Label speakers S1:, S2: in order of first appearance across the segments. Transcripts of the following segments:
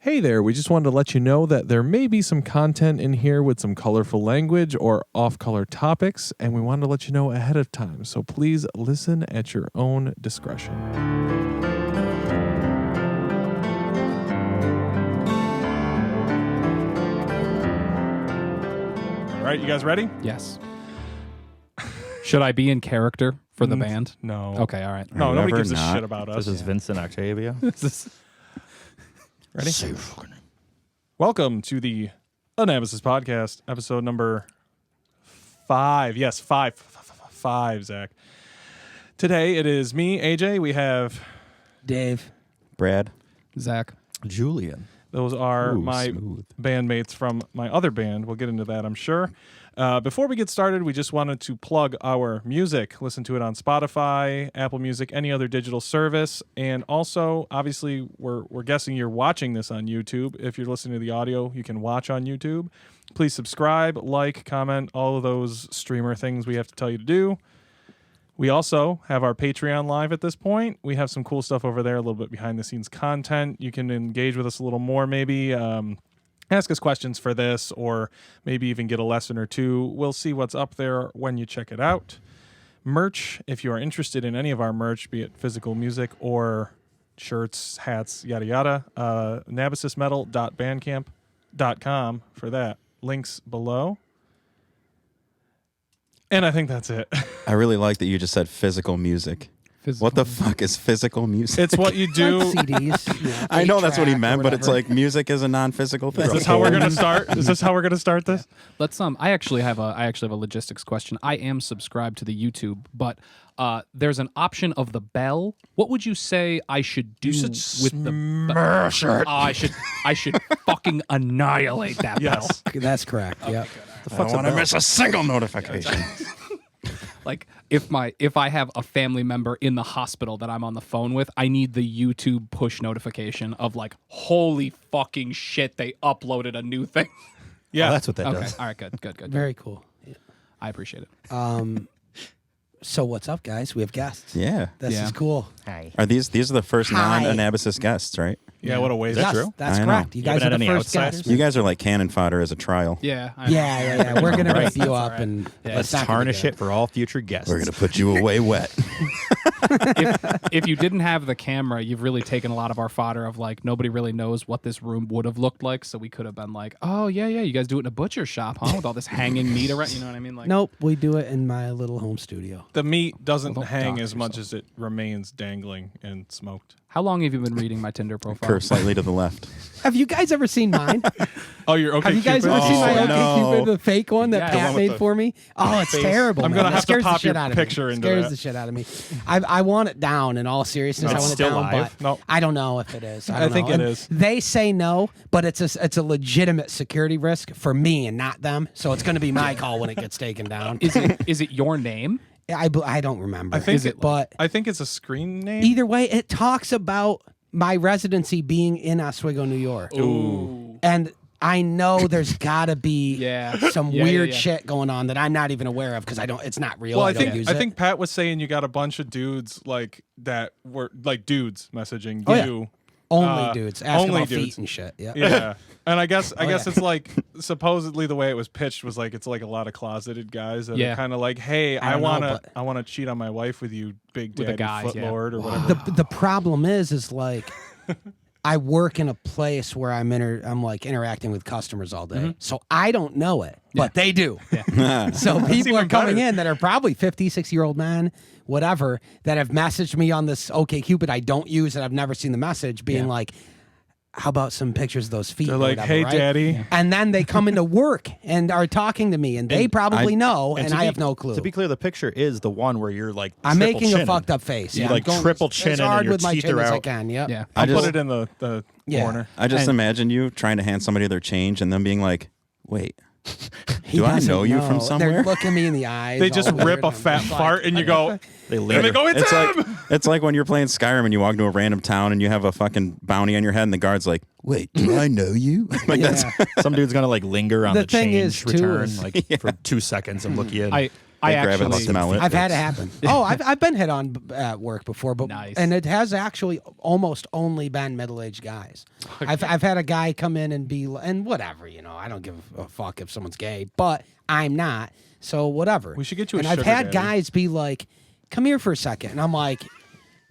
S1: Hey there, we just wanted to let you know that there may be some content in here with some colorful language or off-color topics, and we wanted to let you know ahead of time, so please listen at your own discretion. All right, you guys ready?
S2: Yes. Should I be in character for the band?
S1: No.
S2: Okay, all right.
S1: No, nobody gives a
S3: not.
S1: shit about us.
S4: This is Vincent Octavia.
S1: Ready? Welcome to the Anabasis Podcast, episode number 5. Yes, 5, Zach. Today it is me, AJ. We have
S5: Dave.
S3: Brad.
S2: Zach.
S4: Julian.
S1: those are
S3: Ooh,
S1: my
S3: smooth.
S1: bandmates from my other band. We'll get into that, I'm sure. Before we get started, we just wanted to plug our music. Listen to it on Spotify, Apple Music, any other digital service. And also, obviously, we're guessing you're watching this on YouTube. If you're listening to the audio, you can watch on YouTube. Please subscribe, like, comment, all of those streamer things we have to tell you to do. We also have our Patreon live at this point. We have some cool stuff over there, a little bit behind-the-scenes content. You can engage with us a little more, maybe. Ask us questions for this, or maybe even get a lesson or two. We'll see what's up there when you check it out. Merch, if you are interested in any of our merch, be it physical music or shirts, hats, yada yada, nabasismetal.bandcamp.com for that. Links below. And I think that's it.
S3: I really like that you just said physical music. What the fuck is physical music?
S1: It's what you do.
S5: Like CDs. You know,
S3: I know that's what he
S5: 8-track
S3: meant,
S5: or
S3: but it's
S5: whatever.
S3: like music is a non-physical thing.
S1: Is this how we're gonna start? Is this how we're gonna start this?
S2: Let's I actually have a logistics question. I am subscribed to the YouTube, but there's an option of the bell. What would you say I should do with the
S1: Smash it.
S2: I should fucking annihilate that
S1: Yes.
S5: That's correct. Yeah.
S3: I don't want to miss a single notification.
S2: Like if I have a family member in the hospital that I'm on the phone with, I need the YouTube push notification of like, holy fucking shit, they uploaded a new thing.
S1: Yeah.
S4: Oh, that's what that
S2: Okay.
S4: does.
S2: All right, good.
S5: Very cool. Yeah.
S2: I appreciate it.
S5: So what's up, guys? We have guests.
S3: Yeah.
S5: This
S2: Yeah.
S5: is cool.
S4: Hi.
S3: Are these are the first
S5: Hi.
S3: non-Anabasis guests, right?
S1: Yeah, what a waste.
S5: Yes,
S4: true?
S5: that's
S3: I know.
S5: correct. You guys
S4: haven't
S5: are the
S4: had any
S5: first
S4: outsiders?
S5: guests.
S3: You guys are like cannon fodder as a trial.
S2: Yeah.
S5: Yeah. We're gonna
S4: Right.
S5: rip you up and
S4: Let's
S5: it's not gonna be
S4: tarnish
S5: good.
S4: it for all future guests.
S3: We're going to put you away wet.
S2: If you didn't have the camera, you've really taken a lot of our fodder of like nobody really knows what this room would have looked like, so we could have been like, oh yeah, you guys do it in a butcher shop, huh? With all this hanging meat around, you know what I mean? Like,
S5: Nope, we do it in my little home studio.
S1: The meat doesn't
S2: Well, don't
S1: hang
S2: dox
S1: as much
S2: yourself.
S1: as it remains dangling and smoked.
S2: how long have you been reading my Tinder profile?
S3: Curve slightly to the left.
S5: Have you guys ever seen mine?
S1: Oh, you're okay.
S5: Have you guys
S1: Cupid?
S5: ever seen my
S3: Oh,
S5: OK
S3: no.
S5: Cupid, the fake one that
S2: Yeah. The
S5: Pat
S1: one with
S5: made
S1: the
S5: for me? Oh, it's
S1: face.
S5: terrible.
S1: I'm
S5: man.
S1: gonna
S5: That
S1: have to
S5: scares the
S1: pop your
S5: shit out of
S1: picture
S5: me.
S1: into
S5: Scares
S1: that.
S5: the shit out of me. I want it down. In all seriousness,
S4: It's
S5: I want it
S4: still
S5: down,
S4: live?
S5: but
S1: No.
S5: I don't know if it is.
S1: I
S5: don't
S1: think
S5: know.
S1: it
S5: And
S1: is.
S5: They say no, but it's a legitimate security risk for me and not them. So it's going to be my call when it gets taken down.
S2: Is it your name?
S5: I don't remember.
S1: I think
S5: but
S1: I think it's a screen name.
S5: either way, it talks about my residency being in Oswego, New York.
S2: Ooh.
S5: And I know there's got to be
S2: Yeah.
S5: some
S2: Yeah,
S5: weird
S2: yeah.
S5: shit going on that I'm not even aware of because it's not real.
S1: Well,
S5: I
S1: I
S5: don't
S1: think
S5: use
S1: I
S5: it.
S1: think Pat was saying you got a bunch of dudes like that were like dudes messaging
S5: Oh, yeah.
S1: you.
S5: only dudes asking
S1: only
S5: about
S1: dudes.
S5: feet and shit. Yeah.
S1: Yeah. And I guess
S5: yeah.
S1: it's like supposedly the way it was pitched was like it's like a lot of closeted guys that
S2: Yeah.
S1: are kind of like, hey,
S5: I
S1: I
S5: don't know,
S1: wanna
S5: but-
S1: I wanna cheat on my wife with you, big
S2: With the
S1: daddy
S2: guys, yeah.
S1: footlord or whatever.
S5: The problem is like I work in a place where I'm like interacting with customers all day, so I don't know it, but they do. So people are
S1: even
S5: coming
S1: better.
S5: in that are probably 50, 60-year-old men, whatever, that have messaged me on this OkCupid I don't use and I've never seen the message, being like, how about some pictures of those feet?
S1: They're
S5: or
S1: like,
S5: whatever,
S1: hey,
S5: right?
S1: daddy.
S5: And then they come into work and are talking to me, and they probably know, and
S4: to
S5: I
S4: be-
S5: have no clue.
S4: To be clear, the picture is the one where you're like
S5: I'm
S4: triple
S5: making a
S4: chinning.
S5: fucked up face.
S4: You
S5: Yeah,
S4: like
S5: I'm going
S4: triple
S5: as
S4: chinning and
S5: hard
S4: your
S5: with my
S4: teeth
S5: chin
S4: are
S5: as I
S4: out.
S5: can. Yep.
S2: Yeah.
S1: I'll
S3: just-
S1: put it in the
S5: Yeah.
S1: corner.
S3: I just
S4: And-
S3: imagine you trying to hand somebody their change and them being like, wait,
S5: He
S3: do I
S5: doesn't
S3: know you from
S5: know.
S3: somewhere?
S5: They're looking me in the eyes.
S1: They just
S5: all weird,
S1: rip a
S5: and I'm
S1: fat
S5: just like-
S1: fart and you go,
S4: They
S1: and they
S4: linger.
S1: go, it's him!
S3: It's like when you're playing Skyrim and you walk into a random town and you have a fucking bounty on your head and the guard's like, wait, do I know you? Like
S5: Yeah.
S3: that's
S4: Some dude's gonna like linger on
S5: The
S4: the
S5: thing
S4: change
S5: is, too,
S4: return
S5: is-
S4: like for 2 seconds and look you in.
S2: I
S3: They grab it and
S2: actually-
S3: smell it.
S5: I've had it happen. Oh, I've been hit on at work before, but
S2: Nice.
S5: and it has actually almost only been middle-aged guys. I've had a guy come in and and whatever, I don't give a fuck if someone's gay, but I'm not, so whatever.
S1: We should get you a
S5: And I've
S1: sugar
S5: had
S1: daddy.
S5: guys be like, "Come here for a second," and I'm like,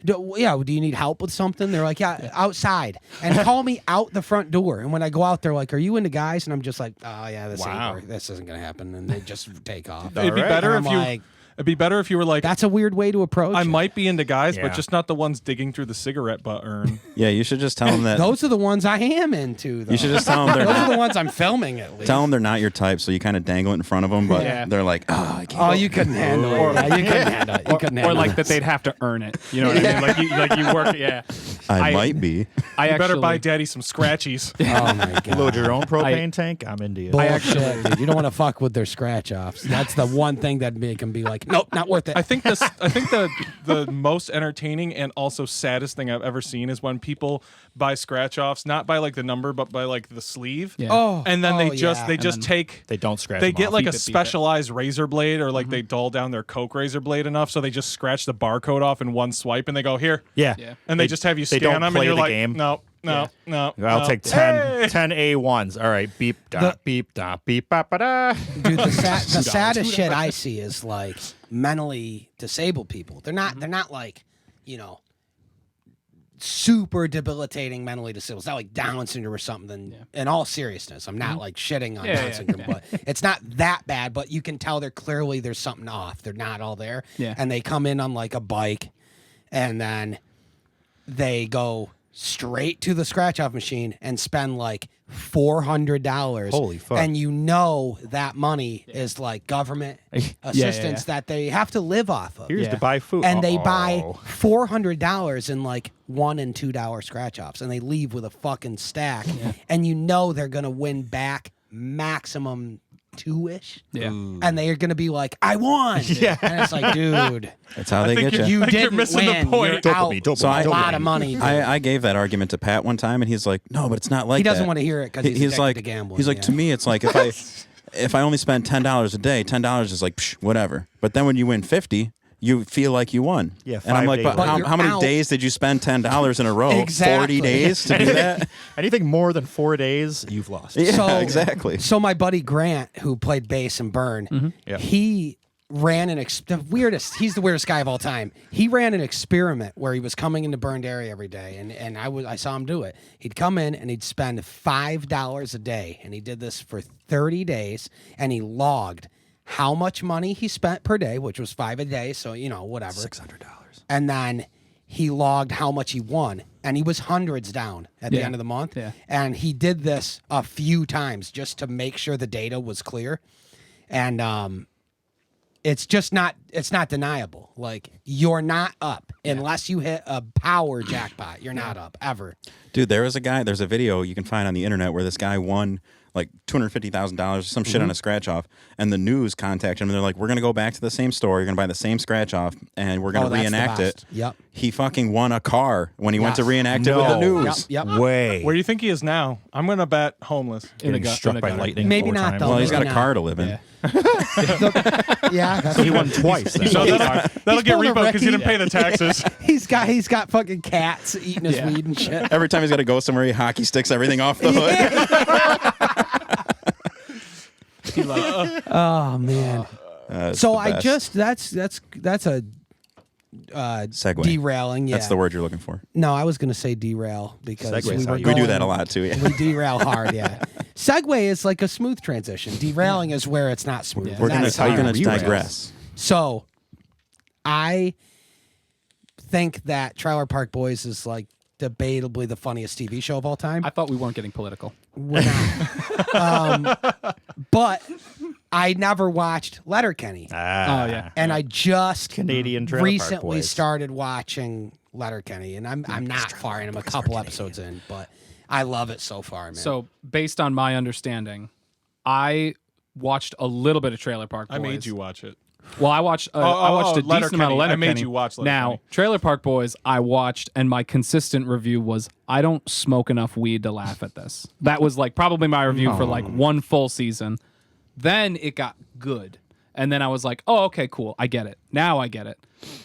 S5: do you need help with something? They're like, yeah, outside, and call me out the front door. And when I go out, they're like, "Are you into guys?" And I'm just like, "Oh yeah, this isn't gonna happen," and they just take off.
S1: It'd be
S4: right.
S1: better
S5: And
S1: if
S5: I'm
S1: you.
S5: like,
S1: It'd be better if you were like,
S5: that's a weird way to approach
S1: I
S5: it.
S1: might be into guys,
S4: Yeah.
S1: but just not the ones digging through the cigarette butt urn.
S3: Yeah, you should just tell them that.
S5: Those are the ones I am into, though.
S3: You should just tell them they're
S5: Those are
S3: not.
S5: the ones I'm filming, at least.
S3: Tell them they're not your type, so you kind of dangle it in front of them, but
S2: Yeah.
S3: they're like, "Oh, I can't."
S5: Oh, you couldn't handle it. Yeah, you couldn't handle it. You couldn't
S2: Or
S5: handle
S2: like
S5: it.
S2: that they'd have to earn it. You know what I mean? Like you work. Yeah.
S3: I might be.
S2: I
S1: You better
S2: actually,
S1: buy daddy some scratchies.
S5: Oh, my God.
S4: Load your own propane tank. I'm into you.
S5: Bullshit, dude. You don't want to fuck with their scratch-offs. That's the one thing that make them be like, nope, not worth it.
S1: I think the most entertaining and also saddest thing I've ever seen is when people buy scratch offs, not by like the number, but by like the sleeve.
S2: Yeah.
S5: Oh,
S1: And then they
S5: oh,
S1: just
S5: yeah.
S1: they just take
S4: They don't scratch.
S1: they
S4: them
S1: get
S4: off.
S1: like
S2: Beep
S1: a
S2: it, beep it.
S1: specialized razor blade or like they dull down their Coke razor blade enough so they just scratch the barcode off in one swipe and they go here.
S4: Yeah.
S2: Yeah.
S1: And they just have you
S4: they
S1: scan
S4: don't
S1: them
S4: play
S1: and you're
S4: the
S1: like,
S4: game.
S1: no.
S4: I'll take 10,
S1: Hey!
S4: 10 A1s. All right. Beep, da, beep, da, beep, ba, ba, da.
S5: Dude, the saddest shit I see is like mentally disabled people. They're not like, super debilitating mentally disabled. It's not like Down syndrome or something. In all seriousness, I'm not like shitting on Down syndrome, but it's not that bad. But you can tell there's something off. They're not all there.
S2: Yeah.
S5: And they come in on like a bike, and then they go straight to the scratch off machine and spend like $400.
S4: Holy fuck.
S5: And that money is like government assistance that they have to live off of.
S4: Here's to buy food.
S5: And they buy $400 in like $1 and $2 scratch offs, and they leave with a fucking stack. And they're gonna win back maximum 2-ish.
S2: Yeah.
S5: And they are gonna be like, I won.
S4: Yeah.
S5: And it's like, dude,
S3: That's how they
S1: think
S3: get
S1: you're-
S3: you.
S1: I think you're
S5: didn't
S1: missing the
S5: win.
S1: point.
S5: You're out
S4: Dopamine,
S3: So I-
S5: a lot
S4: dopamine.
S5: of money. Dude.
S3: I gave that argument to Pat one time, and he's like, "No, but it's not like
S5: He doesn't
S3: that."
S5: want to hear it because he's addicted
S3: like,
S5: to gambling.
S3: he's like,
S5: yeah.
S3: to me, it's like if I only spend $10 a day, $10 is like psh, whatever. But then when you win 50, you feel like you won.
S4: Yeah,
S3: and I'm
S4: 5
S3: like,
S4: days
S3: but
S4: later.
S3: how,
S5: You're
S3: how many
S5: out.
S3: days did you spend $10 in a row?
S5: Exactly.
S3: 40 days to do that?
S4: Anything more than 4 days, you've lost.
S3: Yeah, exactly.
S5: So my buddy Grant, who played bass in Burn,
S4: Yeah.
S5: he ran he's the weirdest guy of all time. He ran an experiment where he was coming into Burned area every day, and I saw him do it. He'd come in and he'd spend $5 a day, and he did this for 30 days, and he logged how much money he spent per day, which was 5 a day, so whatever.
S4: $600.
S5: And then he logged how much he won, and he was hundreds down at the
S2: Yeah.
S5: end of the month.
S2: Yeah.
S5: And he did this a few times just to make sure the data was clear. And it's not deniable. Like, you're not up unless you hit a power jackpot. You're not up ever.
S3: Dude, there's a video you can find on the internet where this guy won like $250,000 or some shit on a scratch off, and the news contacted him and they're like, "We're gonna go back to the same store. You're gonna buy the same scratch off, and we're gonna
S5: Oh, that's the
S3: reenact it."
S5: best. Yep.
S3: He fucking won a car when he went to
S5: Yes.
S3: reenact it with the
S4: No.
S3: news.
S5: Yep.
S4: Way.
S1: Where do you think he is now? I'm gonna bet homeless.
S4: Getting struck by lightning
S5: Maybe
S4: 4
S5: not,
S4: times.
S5: though.
S3: Well, he's got a
S5: Maybe
S3: car
S5: not.
S3: to live in.
S2: Yeah.
S5: Yeah, that's
S4: He won twice. then.
S1: So that'll get
S5: pulling a
S1: repo because you didn't
S5: Ricky.
S1: pay the taxes.
S5: he's got fucking cats eating his
S2: Yeah.
S5: weed and shit.
S3: Every time he's got to go somewhere, he hockey sticks everything off the hood.
S5: Oh man.
S3: It's
S5: So
S3: the
S5: I
S3: best.
S5: just that's a
S3: Segue.
S5: derailing. Yeah.
S3: That's the word you're looking for.
S5: No, I was gonna say derail because
S4: Segue is how
S5: we were
S4: you-
S3: We
S5: going,
S3: do that a lot too. Yeah.
S5: We derail hard. Yeah. Segue is like a smooth transition. Derailing is where it's not smooth.
S2: Yeah.
S5: And
S3: We're gonna
S5: that's how
S3: we're gonna
S5: it derails.
S3: digress.
S5: So, I think that Trailer Park Boys is like debatably the funniest TV show of all time.
S2: I thought we weren't getting political.
S5: We're not. But I never watched Letterkenny,
S2: Oh, yeah.
S5: and I just
S4: Canadian Trailer Park
S5: recently
S4: Boys.
S5: started watching Letterkenny, and I'm not far in. I'm a couple episodes in, but I love it so far, man.
S2: So, based on my understanding, I watched a little bit of Trailer Park Boys.
S1: I made you watch it.
S2: Well, I watched a decent
S1: Letterkenny.
S2: amount of
S1: I
S2: Letterkenny.
S1: made you watch
S2: Now,
S1: Letterkenny.
S2: Trailer Park Boys, I watched, and my consistent review was, I don't smoke enough weed to laugh at this. That was like probably my review for like one full season. Then it got good. And then I was like, oh, okay, cool. I get it. Now I get it.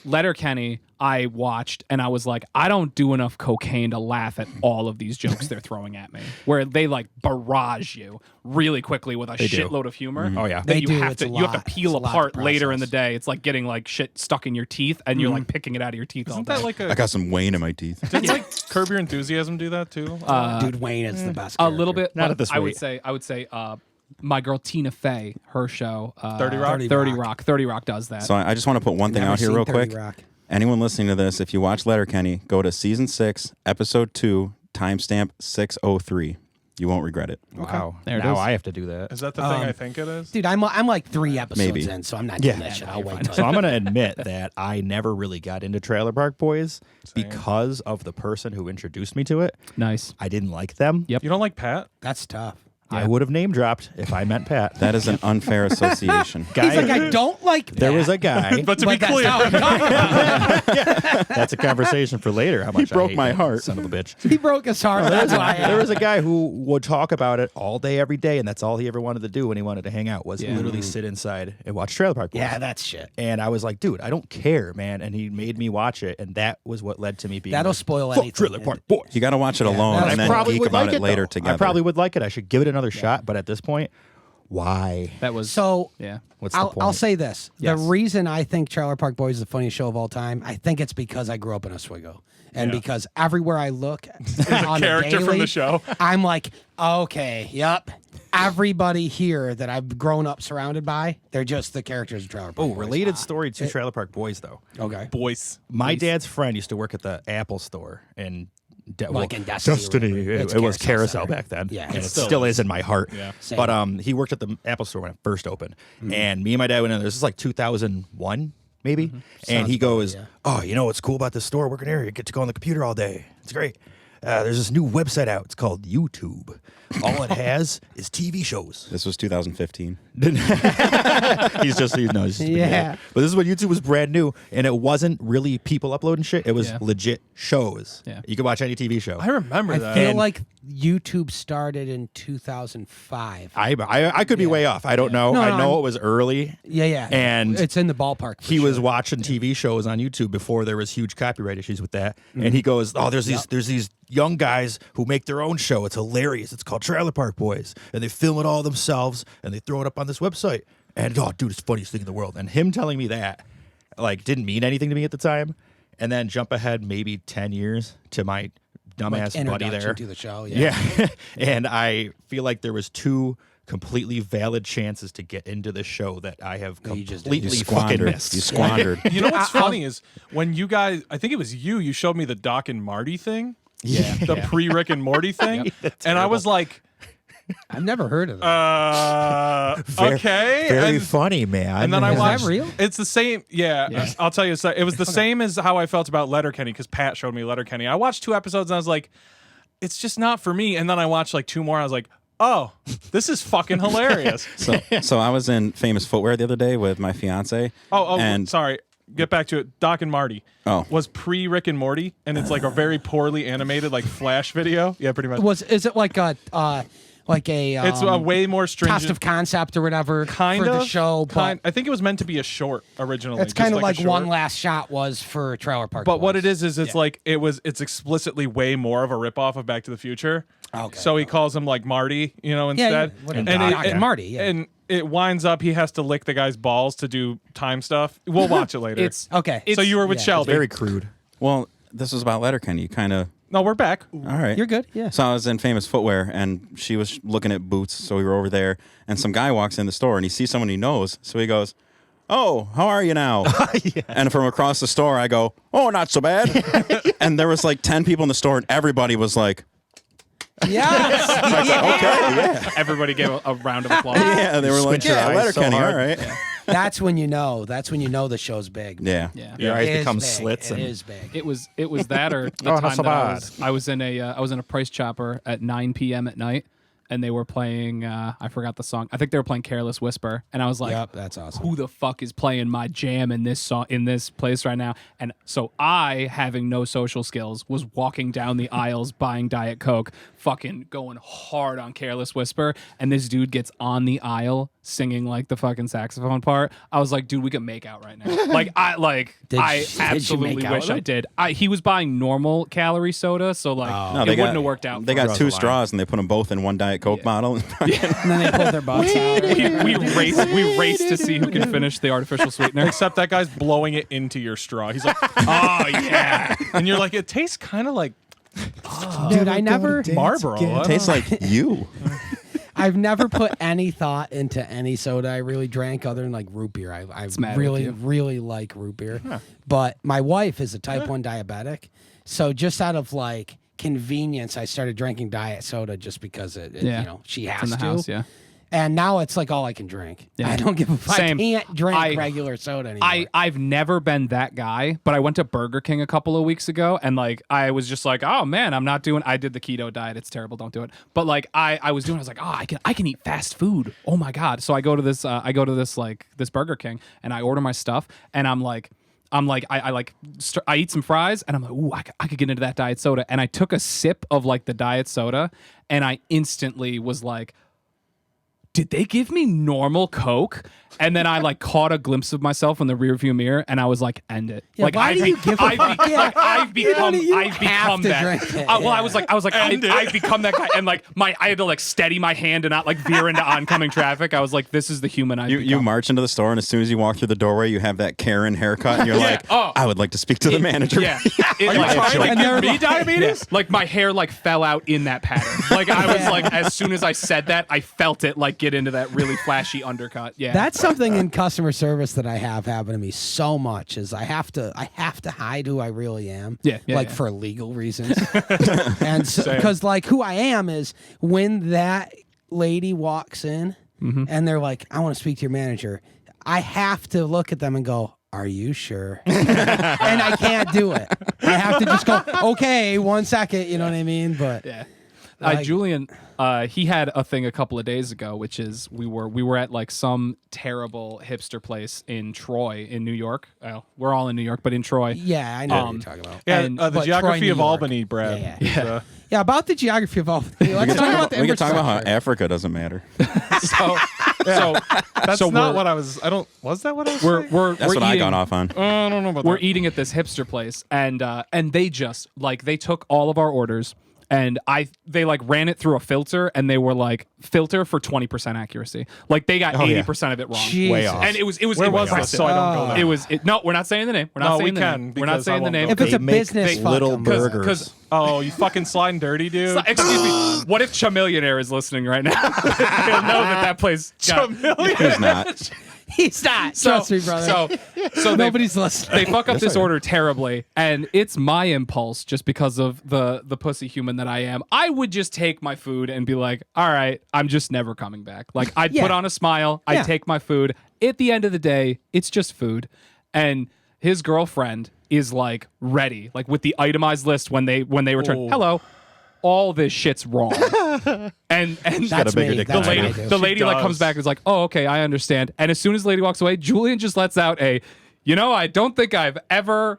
S2: Letterkenny, I watched, and I was like, I don't do enough cocaine to laugh at all of these jokes they're throwing at me, where they like barrage you really quickly with a shitload of humor.
S4: Oh, yeah.
S2: That
S5: They
S2: you
S5: do.
S2: have
S5: It's
S2: to
S5: a
S2: you have
S5: lot.
S2: to peel
S5: It's a lot
S2: apart
S5: to
S2: later in the
S5: process.
S2: day. It's like getting like shit stuck in your teeth, and you're like picking it out of your teeth all
S1: Isn't
S2: day.
S1: that like
S3: I
S1: a?
S3: got some Wayne in my teeth.
S1: Didn't like Curb Your Enthusiasm do that too?
S5: Dude, Wayne is the best.
S2: a little bit.
S4: Not
S2: but
S4: at this
S2: I would
S4: rate.
S2: say. My girl Tina Fey, her show,
S1: 30 Rock?
S2: 30 Rock. 30 Rock does that.
S3: So I just want to put one thing
S5: Never
S3: out here
S5: seen
S3: real
S5: 30
S3: quick.
S5: Rock.
S3: Anyone listening to this, if you watch Letterkenny, go to season 6, episode 2, timestamp 603. You won't regret it.
S4: Wow.
S2: There it
S4: now
S2: is.
S4: I have to do that.
S1: Is that the thing I think it is?
S5: Dude, I'm like 3 episodes
S3: Maybe.
S5: in, so I'm not doing that shit. I'll wait till
S4: So I'm going to admit that I never really got into Trailer Park Boys because of the person who introduced me to it.
S2: Nice.
S4: I didn't like them.
S2: Yep.
S1: You don't like Pat?
S5: That's tough.
S4: I would have name dropped if I meant Pat.
S3: That is an unfair association.
S5: He's like, I don't like that.
S4: There was a guy.
S1: But to be
S5: that's
S1: clear,
S5: not what I'm talking about.
S4: That's a conversation for later. How much I
S3: broke
S4: hate
S3: my
S4: that
S3: heart.
S4: son of a bitch.
S5: He broke his heart. That's why.
S4: There was a guy who would talk about it all day, every day, and that's all he ever wanted to do when he wanted to hang out was literally sit inside and watch Trailer Park Boys.
S5: Yeah, that's shit.
S4: And I was like, dude, I don't care, man. And he made me watch it, and that was what led to me being
S5: That'll
S4: like,
S5: spoil
S4: "Fuck
S5: anything."
S4: Trailer Park Boys.
S3: You got to watch it alone
S5: that's
S3: and then
S4: probably
S3: geek
S4: would
S3: about
S4: like
S3: it later
S4: though.
S3: together.
S4: I probably would like it. I should give it another shot, but at this point, why?
S2: That was
S5: So
S2: yeah.
S4: What's the
S5: I'll
S4: point?
S5: say this:
S2: Yes.
S5: the reason I think Trailer Park Boys is the funniest show of all time, I think it's because I grew up in Oswego, and because everywhere I look on
S1: character
S5: the
S1: from
S5: daily,
S1: the show.
S5: I'm like, okay, yep. Everybody here that I've grown up surrounded by, they're just the characters of Trailer Park
S4: Oh,
S5: Boys.
S4: related story to Trailer Park Boys, though.
S5: Okay.
S1: Boys.
S4: My dad's friend used to work at the Apple store in
S5: Like in Destiny or whatever.
S4: It,
S5: It's
S4: was
S5: Carousel
S4: Carousel
S5: Center.
S4: back then.
S5: Yeah.
S4: and
S5: It
S4: it
S1: still
S4: still is in my heart.
S1: Yeah.
S5: Same.
S4: But he worked at the Apple store when it first opened, and me and my dad went in there. This is like 2001, maybe. And
S5: Sounds
S4: he goes,
S5: yeah.
S4: "Oh, you know what's cool about this store working here? You get to go on the computer all day. It's great. There's this new website out. It's called YouTube. All it has is TV shows."
S3: This was 2015.
S4: he's just been
S5: Yeah.
S4: here. But this is when YouTube was brand new, and it wasn't really people uploading shit. It was
S2: Yeah.
S4: legit shows.
S2: Yeah.
S4: You could watch any TV show.
S1: I remember
S5: I
S1: that.
S5: feel
S4: And-
S5: like YouTube started in 2005.
S4: I could be way off. I don't know.
S5: No,
S4: I
S5: no,
S4: know
S5: I'm-
S4: it was early.
S5: Yeah.
S4: And
S5: it's in the ballpark. For
S4: He was
S5: sure.
S4: watching TV shows on YouTube before there was huge copyright issues with that, and he goes, "Oh, there's these young guys who make their own show. It's hilarious. It's called Trailer Park Boys, and they film it all themselves, and they throw it up on this website. And oh, dude, it's the funniest thing in the world." And him telling me that, like, didn't mean anything to me at the time. And then jump ahead maybe 10 years to my dumbass
S5: Like,
S4: buddy
S5: introduction
S4: there.
S5: to the show.
S4: Yeah. And I feel like there was 2 completely valid chances to get into this show that I have
S5: you just
S4: completely
S3: You
S4: fucking
S3: squandered.
S4: missed.
S3: You squandered.
S1: You know what's funny is when you guys, I think it was you showed me the Doc and Marty thing.
S4: Yeah.
S1: The pre Rick and Morty thing. And I was like,
S5: I've never heard of that.
S1: okay.
S4: Very
S1: and,
S4: funny, man.
S1: and then I
S5: Is that
S1: watched.
S5: real?
S1: It's the same. Yeah, I'll tell you. It was the same as how I felt about Letterkenny because Pat showed me Letterkenny. I watched 2 episodes and I was like, it's just not for me. And then I watched like 2 more. I was like, oh, this is fucking hilarious.
S3: So I was in Famous Footwear the other day with my fiance. and
S1: Sorry. Get back to it. Doc and Marty was pre Rick and Morty, and it's like a very poorly animated like Flash video. Yeah, pretty much.
S5: Is it like a
S1: It's a way more stringent.
S5: test of concept or whatever
S1: kind
S5: for
S1: of
S5: the show? But
S1: I think it was meant to be a short originally.
S5: it's
S1: just
S5: kind of
S1: a
S5: like
S1: short.
S5: One Last Shot was for Trailer Park.
S1: But what
S5: Boys.
S1: it is it's like it's explicitly way more of a ripoff of Back to the Future.
S5: Okay.
S1: So he calls him like Marty,
S5: Yeah,
S1: instead.
S5: whatever.
S1: And,
S5: Doc and Marty. Yeah.
S1: and it winds up he has to lick the guy's balls to do time stuff. We'll watch it later.
S2: It's
S5: okay.
S1: so you were with
S5: yeah,
S1: Shelby.
S4: Very crude.
S3: Well, this was about Letterkenny. You kind of.
S1: No, we're back.
S3: All right.
S5: You're good. Yeah.
S3: So I was in Famous Footwear, and she was looking at boots. So we were over there, and some guy walks in the store, and he sees someone he knows. So he goes, "Oh, how are you now?" And from across the store, I go, "Oh, not so bad." And there was like 10 people in the store, and everybody was like,
S5: Yes.
S3: "Okay, yeah,
S2: Everybody gave a round of applause.
S3: yeah." They were like,
S4: Squint your
S3: "Yeah,
S4: eyes so
S3: Letterkenny,
S4: hard.
S3: all right."
S5: That's when you know. That's when you know the show's big.
S3: Yeah.
S2: Yeah.
S4: Your eyes
S5: It is
S4: become
S5: big.
S4: slits.
S5: It
S4: And
S5: is big.
S2: It was that or the
S4: Oh, not
S2: time
S4: so
S2: that
S4: bad.
S2: I was in a Price Chopper at 9 p.m. at night, and they were playing I forgot the song. I think they were playing Careless Whisper, and I was like,
S5: Yep, that's awesome.
S2: who the fuck is playing my jam in this song in this place right now? And so I, having no social skills, was walking down the aisles buying Diet Coke, fucking going hard on Careless Whisper, and this dude gets on the aisle singing like the fucking saxophone part, I was like, dude, we could make out right now.
S5: Did
S2: I
S5: you
S2: absolutely
S5: make out
S2: wish
S5: with
S2: I
S5: him?
S2: did. He was buying normal calorie soda, so like
S3: No,
S2: it
S3: they
S2: wouldn't have worked out.
S3: They
S2: for
S3: got
S2: us.
S3: 2 straws and they put them both in one Diet Coke bottle.
S5: And then they pulled their butts out.
S2: we raced to see who can finish the artificial sweetener.
S1: Except that guy's blowing it into your straw. He's like, oh yeah, and you're like, it tastes kind of like
S5: Dude, I never.
S1: Marlboro. I
S3: It
S1: don't
S3: tastes
S1: know.
S3: like you.
S5: I've never put any thought into any soda I really drank other than like root beer. I
S2: mad
S5: really,
S2: with you.
S5: really like root beer. But my wife is a type 1 diabetic. So just out of like convenience, I started drinking diet soda just because she has
S2: in the
S5: to.
S2: house, yeah.
S5: And now it's like all I can drink.
S2: Yeah.
S5: I don't give a fuck.
S2: Same.
S5: I can't drink
S2: I-
S5: regular soda anymore.
S2: I've never been that guy, but I went to Burger King a couple of weeks ago, and like I was just like, oh man, I did the keto diet. It's terrible. Don't do it. But like I was like, oh, I can eat fast food. Oh my god. So I go to this this Burger King, and I order my stuff, and I eat some fries, and I'm like, ooh, I could get into that diet soda. And I took a sip of like the diet soda, and I instantly was like, did they give me normal Coke? And then I like caught a glimpse of myself in the rearview mirror, and I was like, end it.
S5: Yeah,
S2: Like
S5: why do you give a fuck? Yeah.
S2: I've become
S5: You
S2: I've
S5: have
S2: become
S5: to
S2: that.
S5: drink it,
S2: Well, I
S5: yeah.
S2: was like I've become that guy, and like I had to like steady my hand and not like veer into oncoming traffic. I was like, this is the human I've
S3: You
S2: become.
S3: march into the store, and as soon as you walk through the doorway, you have that Karen haircut, and you're like,
S2: oh.
S3: I would like to speak to the manager.
S2: Yeah.
S1: Are you trying to give me diabetes?
S2: Like my hair like fell out in that pattern. Like I was like, as soon as I said that, I felt it like get into that really flashy undercut. Yeah.
S5: That's something in customer service that I have happen to me so much is I have to hide who I really am.
S2: Yeah,
S5: like
S2: yeah.
S5: for legal reasons. And so because like who I am is when that lady walks in and they're like, I want to speak to your manager, I have to look at them and go, are you sure? And I can't do it. I have to just go, okay, 1 second, you know what I mean? But
S2: yeah.
S5: Like-
S2: Julian, he had a thing a couple of days ago, which is we were at like some terrible hipster place in Troy in New York. Well, we're all in New York, but in Troy.
S5: yeah, I know what you're talking about.
S1: Yeah,
S2: And-
S1: the
S5: but
S1: geography
S5: Troy, New
S1: of
S5: York.
S1: Albany, Brad.
S5: Yeah,
S1: is,
S5: Yeah, about the geography of Albany. Let's talk about the
S3: We can talk about how
S5: infrastructure.
S3: Africa doesn't matter.
S2: So
S1: that's
S2: so
S1: not
S2: we're-
S1: what I was. I don't. Was that what I was?
S2: we're
S1: saying?
S2: we're
S3: That's
S2: we're
S3: what I
S2: eating,
S3: got off on.
S1: I don't know about
S2: we're
S1: that.
S2: eating at this hipster place, and they just like they took all of our orders. And they like ran it through a filter, and they were like filter for 20% accuracy. Like they got 80% of it wrong.
S5: Jeez.
S4: Way off.
S2: And it was
S1: Where was this?
S2: impressive.
S1: So I don't go there.
S2: It was no, we're not saying the name. We're not
S1: No,
S2: saying
S1: we
S2: the
S1: can,
S2: name. We're not
S1: because I
S2: saying the
S1: won't
S2: name.
S1: go
S5: If it's
S4: They
S5: a
S4: make
S5: business, fuck
S4: little
S5: 'em.
S4: burgers.
S2: Because
S1: Oh, you fucking sliding dirty, dude.
S2: excuse me, what if Chamillionaire is listening right now? He'll know that place got
S3: Who's not?
S5: He's not. Trust me, brother.
S2: So
S5: Nobody's listening.
S2: they fuck up this order terribly, and it's my impulse just because of the pussy human that I am. I would just take my food and be like, all right, I'm just never coming back. Like I'd
S5: Yeah.
S2: put on a smile, I'd
S5: Yeah.
S2: take my food. At the end of the day, it's just food. And his girlfriend is like ready, like with the itemized list when they return.
S1: Oh.
S2: Hello. All this shit's wrong. and
S5: That's
S4: a bigger
S5: me.
S4: dick
S5: That's
S4: than
S5: what
S4: I
S5: I
S4: do.
S5: do.
S2: the lady like
S1: does.
S2: comes back and is like, oh, okay, I understand. And as soon as the lady walks away, Julian just lets out a, I don't think I've ever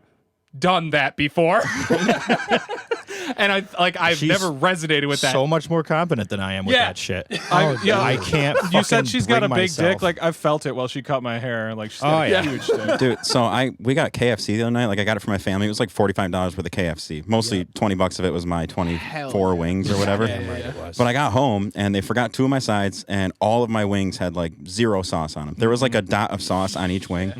S2: done that before. And I've
S4: She's
S2: never resonated with that.
S4: So much more confident than I am with
S2: Yeah.
S4: that shit.
S1: I
S4: I can't.
S1: You said
S4: fucking
S1: she's got a
S4: bring
S1: big dick.
S4: myself.
S1: Like I felt it while she cut my hair. Like she's got
S4: Oh,
S1: a
S4: yeah.
S1: huge dick.
S3: Dude, so we got KFC the other night. Like I got it for my family. It was like $45 worth of KFC. Mostly $20 of it was my 24 wings or whatever. But I got home and they forgot 2 of my sides, and all of my wings had like 0 sauce on them. There was like a dot of sauce on each wing.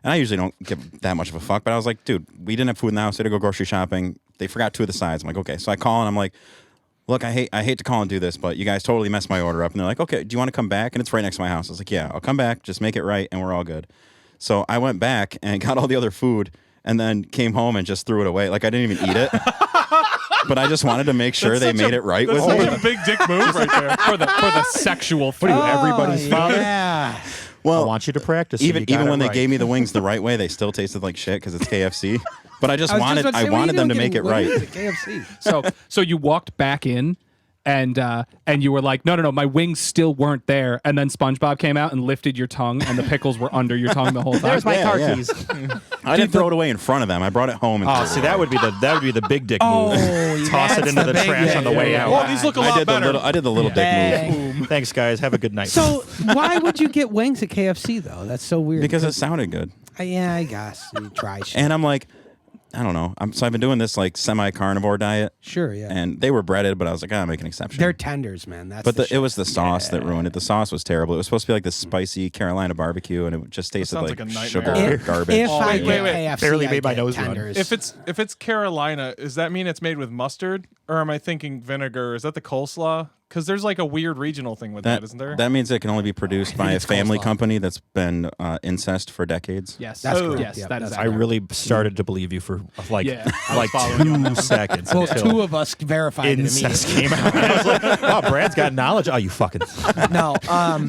S3: And I usually don't give that much of a fuck, but I was like, dude, we didn't have food in the house. We had to go grocery shopping. They forgot 2 of the sides. I'm like, okay. So I call and I'm like, look, I hate to call and do this, but you guys totally messed my order up. And they're like, okay, do you want to come back? And it's right next to my house. I was like, yeah, I'll come back. Just make it right, and we're all good. So I went back and got all the other food, and then came home and just threw it away. Like I didn't even eat it. But I just wanted to make sure they made it right with
S1: That's
S3: me.
S1: such a big dick move right there.
S2: for the sexual food.
S4: What are you, everybody's father?
S5: Yeah.
S4: I
S3: Well,
S4: want you to practice. so you
S3: even
S4: got
S3: even
S4: it
S3: when they
S4: right.
S3: gave me the wings the right way, they still tasted like shit because it's KFC. But I just
S5: I was
S3: wanted
S5: about to say, what are you
S3: them to
S5: doing
S3: make it
S5: getting
S3: right.
S5: wings at KFC?
S2: So you walked back in, and you were like, no, my wings still weren't there, and then SpongeBob came out and lifted your tongue, and the pickles were under your tongue the whole time.
S4: There's my car keys.
S3: I didn't throw it away in front of them. I brought it home. And
S4: Oh, see, that would be the big dick move. Toss it
S5: that's
S4: into
S5: the
S4: the
S5: big-
S4: trash
S5: yeah,
S4: on the
S5: yeah,
S4: way
S5: yeah.
S4: out.
S1: Well, these look a lot better.
S3: I did the little dick move
S4: Thanks, guys. Have a good night.
S5: So why would you get wings at KFC though? That's so weird.
S3: because it sounded good.
S5: Yeah, I guess you try shit.
S3: And I'm like, I don't know. So I've been doing this like semi-carnivore diet,
S5: Sure, yeah.
S3: and they were breaded, but I was like, I'll make an exception.
S5: They're tenders, man. That's
S3: But
S5: the
S3: it was the sauce that ruined it. The sauce was terrible. It was supposed to be like this spicy Carolina barbecue, and it just tasted
S1: sounds
S3: like,
S1: like a nightmare.
S3: sugar
S5: If-
S3: garbage.
S5: If I
S1: wait,
S5: get
S1: wait.
S5: KFC,
S4: Barely
S5: I
S4: made my
S5: get
S4: nose run.
S5: tenders.
S1: If it's Carolina, does that mean it's made with mustard, or am I thinking vinegar? Is that the coleslaw? Because there's like a weird regional thing with that, isn't there?
S3: That means it can only be produced by a
S5: it's
S3: family
S5: coleslaw.
S3: company that's been incest for decades.
S2: Yes,
S5: That's
S1: Oh.
S5: correct.
S2: Yes,
S5: Yep,
S2: that is.
S5: that's
S4: I really started to believe you for like
S2: Yeah, I was following
S4: 2 seconds.
S5: well,
S4: until
S5: two of us verified
S4: incest
S5: it immediately.
S4: came out. I was like, oh, Brad's got knowledge. Oh, you fucking.
S5: No,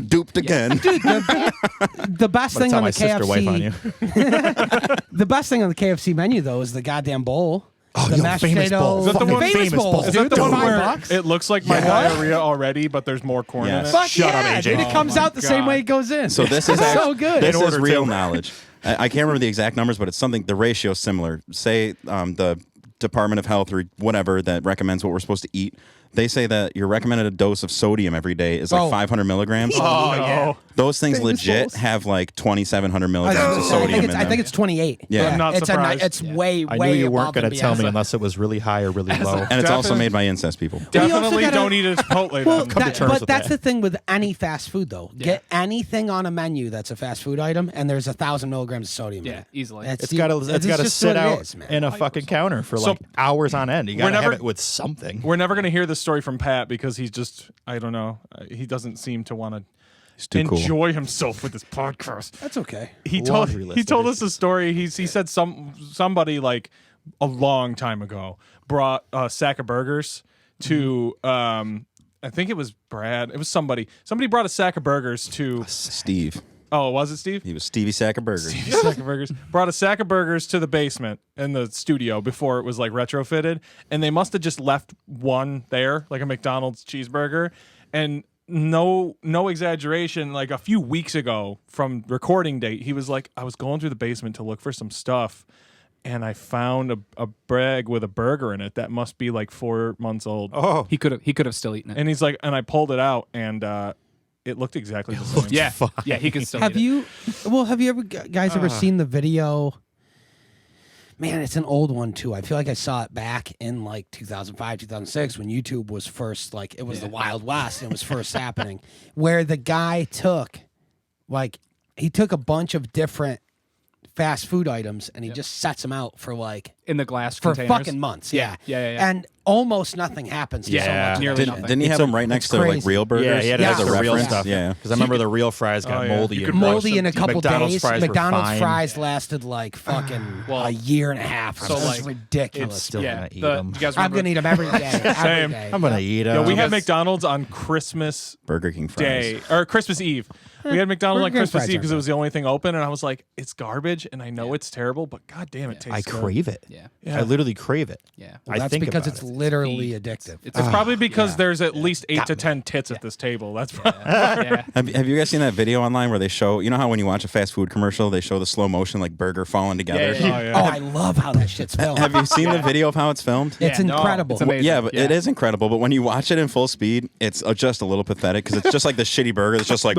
S3: Duped again.
S5: dude, the best thing
S4: Tell
S5: on
S4: my
S5: the
S4: sister wife on you.
S5: KFC, the best thing on the KFC menu though is the goddamn bowl.
S4: Oh,
S5: the
S4: yo,
S5: mashed
S4: famous
S5: potato,
S4: bowl. Is that the
S5: fucking
S4: one- famous bowl?
S5: bowls,
S1: Is
S5: dude.
S1: that the
S5: They're
S1: one
S5: $5.
S1: where it looks like my diarrhea already, but there's more corn
S3: Yes.
S1: in it?
S5: Fuck
S4: Shut up,
S5: yeah,
S4: AJ.
S5: dude. It comes
S1: Oh
S5: out
S1: my
S5: the same
S1: God.
S5: way it goes in.
S3: So this is
S5: It's so
S3: actually,
S5: good.
S3: This
S4: In
S3: is
S4: order
S3: real
S4: to.
S3: knowledge. I can't remember the exact numbers, but it's something. The ratio is similar. Say the Department of Health or whatever that recommends what we're supposed to eat. They say that your recommended dose of sodium every day is like
S5: Oh.
S3: 500 milligrams.
S1: Oh, yeah.
S3: Those things
S5: Famous
S3: legit
S5: bowls.
S3: have like 2,700
S5: I
S3: milligrams of sodium in them.
S5: I think it's 28.
S3: Yeah.
S1: I'm not
S5: it's
S1: surprised.
S5: It's way,
S4: I
S5: way
S4: knew you
S5: above
S4: weren't going to
S5: and
S4: tell me
S5: beyond.
S4: unless it was really high or really low.
S3: and it's also
S1: Definitely-
S3: made by incest people.
S5: you also
S1: Definitely
S5: gotta-
S1: don't eat at Chipotle
S5: Well,
S1: then.
S4: to terms
S5: but
S4: with
S5: that's
S4: that.
S5: the thing with any fast food, though. Get anything on a menu that's a fast food item, and there's 1,000 milligrams of sodium in
S2: Yeah,
S5: it.
S2: easily.
S5: It's
S4: It's got to
S5: just
S4: sit
S5: what it
S4: out
S5: is, man.
S4: in a fucking counter for
S1: So-
S4: like hours on end. You got to
S1: never-
S4: have it with something.
S1: We're never going to hear this story from Pat because he's just, I don't know, he doesn't seem to want to
S3: It's too cool.
S1: enjoy himself with this podcast.
S5: That's okay.
S1: He told
S4: Laundry list
S1: he told us
S4: edition.
S1: a story. He said somebody like a long time ago brought a sack of burgers to I think it was Brad. It was somebody. Somebody brought a sack of burgers to.
S3: Steve.
S1: Oh, was it Steve?
S3: He was Stevie Sack of Burgers.
S1: Sack of burgers. Brought a sack of burgers to the basement in the studio before it was like retrofitted, and they must have just left one there, like a McDonald's cheeseburger, and. No exaggeration. Like a few weeks ago from recording date, he was like, I was going through the basement to look for some stuff, and I found a bag with a burger in it that must be like 4 months old.
S4: Oh,
S2: he could have still eaten it.
S1: And he's like, and I pulled it out, and it looked exactly the same.
S2: Yeah, yeah, he could still.
S5: Have
S2: eat
S5: you? Well, have you ever guys ever seen the video? Man, it's an old one too. I feel like I saw it back in like 2005, 2006 when YouTube was first like it was the Wild West and it was first happening, where the guy took he took a bunch of different fast food items and he just sets them out for like
S2: in the glass
S5: for
S2: containers?
S5: fucking months. Yeah.
S2: Yeah.
S5: And almost nothing happens. To so
S4: Yeah.
S5: much of
S2: Nearly
S5: that
S2: nothing.
S5: shit.
S3: Didn't he have them right next to like
S5: crazy.
S3: real burgers?
S4: yeah, he had
S5: Yeah.
S3: as a
S4: the real
S3: reference?
S4: stuff.
S3: Yeah.
S4: Because I remember the real fries got
S1: Oh, yeah.
S4: moldy.
S1: You
S4: and
S1: could
S4: gross.
S5: Moldy in a couple
S4: McDonald's
S5: days.
S4: Fries were
S5: McDonald's
S4: fine.
S5: fries lasted like fucking a year and a half.
S2: So,
S5: So
S2: like,
S5: like ridiculous.
S4: Still
S2: yeah,
S4: gonna eat
S2: the-
S4: them.
S2: you guys
S5: I'm
S2: remember?
S5: gonna eat them every day. Every
S1: Same.
S5: day.
S4: I'm gonna eat them.
S1: Yeah, we
S2: You
S1: had
S2: guys-
S1: McDonald's on Christmas
S3: Burger King fries.
S1: Day or Christmas Eve. We had McDonald's on
S5: Burger King
S1: Christmas
S5: fries
S1: Eve
S5: aren't
S1: because it
S5: bad.
S1: was the only thing open, and I was like, "It's garbage," and I know it's terrible, but god damn, it tastes.
S4: I
S1: good.
S4: crave it.
S2: Yeah,
S1: Yeah.
S4: I literally crave it.
S2: yeah.
S4: I
S5: That's
S4: think
S5: because
S4: about
S5: it's
S4: it.
S5: literally addictive.
S2: It's
S1: It's probably because
S5: yeah.
S1: there's at least 8 to 10 tits at this table. That's probably
S2: yeah.
S3: Have you guys seen that video online where they show, you know how when you watch a fast food commercial, they show the slow motion like burger falling together?
S2: Yeah, yeah,
S1: Oh, yeah.
S5: Oh, I love how that shit's filmed.
S3: Have you seen the video of how it's filmed?
S5: It's
S2: Yeah, no,
S5: incredible.
S2: it's amazing.
S3: Yeah, but
S2: Yeah.
S3: it is incredible. But when you watch it in full speed, it's just a little pathetic because it's just like the shitty burger. It's just like,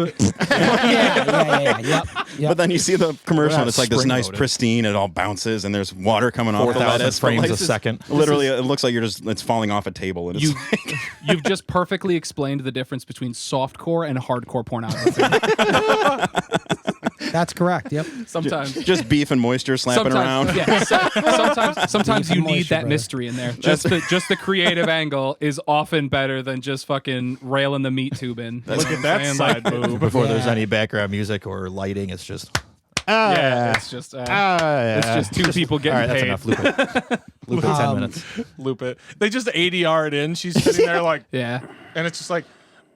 S5: yeah. Yep.
S3: but then you see the commercial
S4: We're
S3: and it's like this
S4: spring
S3: nice
S4: loaded.
S3: pristine. It all bounces and there's water coming off the
S4: 4,000
S3: lettuce. but,
S4: frames
S3: like,
S4: a second.
S3: Literally, it looks like it's falling off a table. And it's
S2: You've just perfectly explained the difference between softcore and hardcore pornography.
S5: That's correct. Yep.
S2: Sometimes.
S3: just beef and moisture slapping around.
S2: Yeah, sometimes you
S5: Beef and
S2: need
S5: moisture,
S2: that
S5: brother.
S2: mystery in there. Just the creative angle is often better than just fucking railing the meat tube in. You know
S1: look
S2: what
S1: at
S2: I'm
S1: that
S2: saying?
S1: side
S2: Like,
S1: boob.
S4: Before there's
S5: Yeah.
S4: any background music or lighting, it's just
S2: Yeah, it's just it's just two people getting
S4: all right,
S2: paid.
S4: that's enough. Loop it. Loop it 10 minutes.
S1: Loop it. They just ADR it in. She's sitting there like,
S2: Yeah,
S1: and it's just like,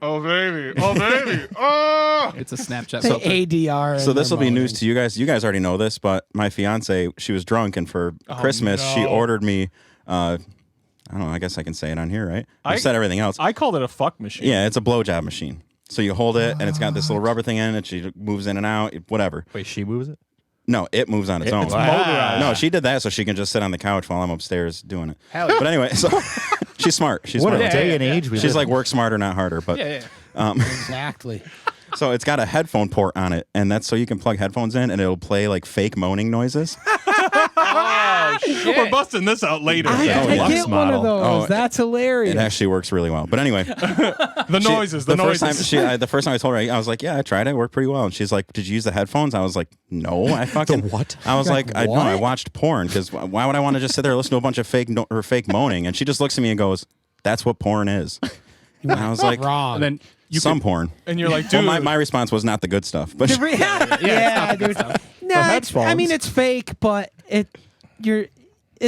S1: oh baby, oh.
S2: it's a Snapchat.
S5: They
S2: filter.
S5: ADR.
S3: So
S5: in
S3: this will
S5: their
S3: be news
S5: molding.
S3: to you guys. You guys already know this, but my fiance, she was drunk, and for Christmas, she
S1: no.
S3: ordered me. I I don't know. I guess I can say it on here, right?
S1: I
S3: I've said everything else.
S1: I called it a fuck machine.
S3: Yeah, it's a blowjob machine. So you hold it, and it's got this little rubber thing in it. She moves in and out, whatever.
S4: Wait, she moves it?
S3: No, it moves on its own.
S1: It's motorized.
S3: No, she did that so she can just sit on the couch while I'm upstairs doing it. But anyway, so she's smart. She's
S4: What
S3: smart.
S4: a day and age we
S3: She's
S4: live
S3: like work smarter, not harder. But
S5: Exactly.
S3: so it's got a headphone port on it, and that's so you can plug headphones in, and it'll play like fake moaning noises.
S1: We're busting this out later.
S5: I
S4: yeah.
S5: get one of those.
S3: Oh,
S5: That's hilarious.
S3: It actually works really well. But anyway,
S1: The noises. The noises.
S3: the first time I told her, I was like, "Yeah, I tried it. It worked pretty well." And she's like, "Did you use the headphones?" I was like, "No, I fucking
S4: what?"
S3: I was like, "I know. I
S5: what?
S3: watched porn because why would I want to just sit there and listen to a bunch of fake moaning?" And she just looks at me and goes, "That's what porn is." And I was like,
S5: Wrong.
S2: And then you
S3: "Some
S2: could,
S3: porn."
S1: And you're like,
S3: Well,
S1: dude.
S3: my response was not the good stuff, but
S5: yeah, dude. No, I mean it's fake, but it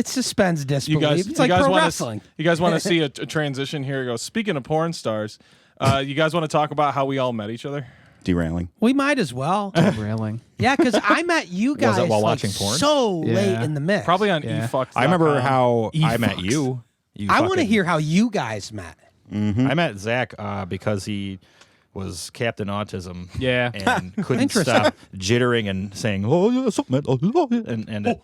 S5: suspends
S1: you
S5: disbelief.
S1: guys,
S5: it's like pro wrestling.
S1: You guys want to see a transition here? It goes. Speaking of porn stars, you guys want to talk about how we all met each other?
S3: derailing.
S5: We might as well.
S2: railing.
S5: Yeah, because I met you guys
S4: Was it while
S5: like,
S4: watching porn?
S5: so late
S2: Yeah.
S5: in the mix.
S1: Probably on
S2: Yeah.
S1: efucks.
S4: I remember how I met
S2: fucks.
S4: you.
S5: I want to hear how you guys met.
S4: I met Zach because he was Captain Autism.
S2: Yeah.
S4: And couldn't
S5: Interesting.
S4: stop jittering and saying, "Oh yeah, something," and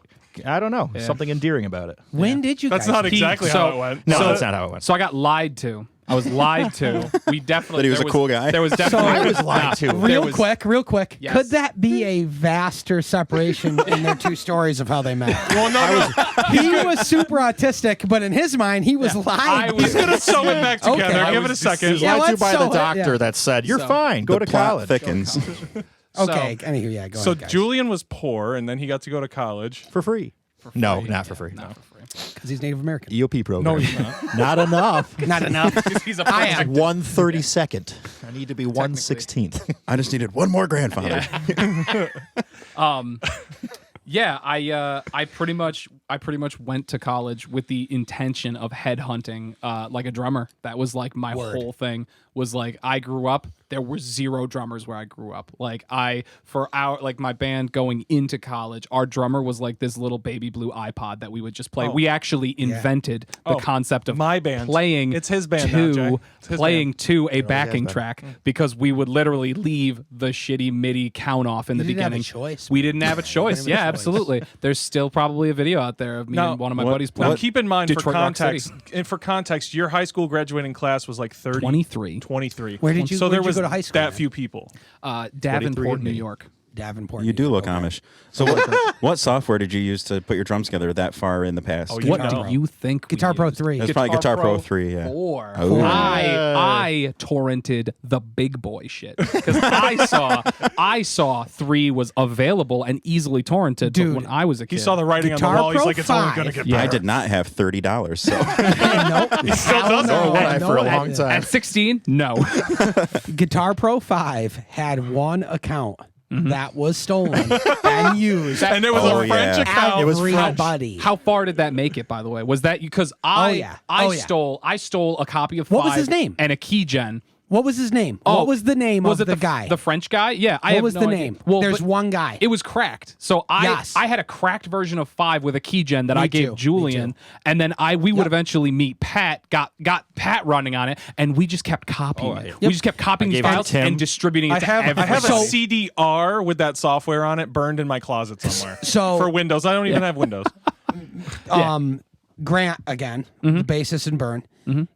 S4: I don't know,
S2: Yeah.
S4: something endearing about it.
S5: When did you
S1: That's
S5: guys
S1: not
S5: meet?
S1: exactly how it went.
S4: No,
S2: So-
S4: that's not how it went.
S2: So I got lied to. I was lied to. We definitely.
S3: That he was
S2: there
S3: a cool guy?
S2: There was definitely.
S4: I was lied to.
S5: Real quick.
S2: Yes.
S5: Could that be a vaster separation in their two stories of how they met?
S1: Well, no.
S5: He was super autistic, but in his mind, he was lying.
S2: was
S1: He's gonna sew it back
S5: Okay.
S1: together.
S5: I
S1: Give it a
S2: was
S1: second.
S5: Yeah,
S4: Lied to
S5: let's
S4: by the
S5: sew it,
S4: doctor
S5: yeah.
S4: that said, "You're
S2: So-
S4: fine. Go
S3: The
S4: to
S3: plot
S4: college."
S3: thickens.
S5: Okay, anywho, yeah, go
S1: So
S5: ahead, guys.
S1: Julian was poor, and then he got to go to college.
S4: For free. No, not for free.
S2: Not for free.
S5: because he's Native American.
S4: EOP program.
S1: No, he's not.
S4: Not enough.
S5: Not enough.
S2: He's a
S5: I am.
S4: 1/32. I need to be 1/16.
S3: I just needed one more grandfather.
S2: Yeah, I pretty much went to college with the intention of headhunting like a drummer. That was like my whole thing. Was like I grew up. There were zero drummers where I grew up. Like my band going into college, our drummer was like this little baby blue iPod that we would just play. We actually invented the concept of
S1: my band.
S2: playing.
S1: It's his band now, Jay. It's his
S2: playing
S1: band.
S2: to a backing track because we would literally leave the shitty MIDI count off in the
S5: didn't have a
S2: beginning.
S5: choice.
S2: We didn't have a choice. Yeah, absolutely. There's still probably a video out there of me
S1: Now,
S2: and one of my
S3: what-
S2: buddies
S1: Now
S2: playing.
S1: keep in mind
S2: Detroit Rock
S1: for context, your high school graduating class was like 30,
S2: 23.
S1: 23.
S5: Where did you-
S1: So
S5: where'd
S1: there
S5: you
S1: was
S5: go to high school
S1: that
S5: then?
S1: few people.
S2: Davenport,
S4: and
S2: New
S4: me.
S2: York.
S5: Davenport.
S3: You do look
S5: Okay.
S3: Amish. So what software did you use to put your drums together that far in the past?
S1: Oh, you
S2: What
S1: know.
S2: do you think? we
S5: Guitar Pro
S2: used?
S5: 3.
S3: It's probably Guitar Pro 3, yeah.
S2: 4.
S3: Oh.
S2: I torrented the big boy shit because I saw 3 was available and easily torrented.
S5: Dude,
S2: but when I was a kid,
S1: He saw the writing
S5: Guitar
S1: on the wall. He's
S5: Pro
S1: like, it's only
S5: 5.
S1: going to get
S2: Yeah.
S1: better.
S3: I did not have $30, so
S5: Nope.
S1: He still doesn't.
S4: Nor would I for a
S5: No,
S4: long time.
S2: at 16. No.
S5: Guitar Pro 5 had one account that was stolen and used.
S1: And it was
S3: Oh,
S1: a French
S3: yeah.
S1: account.
S4: It was French.
S5: Everybody.
S2: How far did that make it? By the way, was that because
S5: yeah. Oh, yeah.
S2: I stole a copy of
S5: What was
S2: 5
S5: his name?
S2: and a key gen.
S5: What was his name?
S2: Oh,
S5: what was the name
S2: was
S5: of
S2: it
S5: the guy?
S2: The French guy? Yeah, I
S5: what
S2: have
S5: was
S2: no
S5: the
S2: idea.
S5: name?
S2: Well,
S5: There's
S2: but
S5: one guy.
S2: It was cracked. So
S5: Yes.
S2: I had a cracked version of 5 with a key gen that
S5: Me
S2: I gave
S5: too. Me
S2: Julian,
S5: too.
S2: and then we would eventually meet Pat. Got Pat running on it, and we just kept copying it.
S4: Yep.
S2: We just kept copying
S4: I
S2: these
S4: gave it to
S2: files
S4: Tim.
S2: and distributing it.
S1: I have
S2: to
S1: a
S2: everyone.
S1: CDR with that software on it burned in my closet somewhere.
S5: So-
S1: for Windows, I don't even have Windows.
S5: Grant again, the bassist in Burn,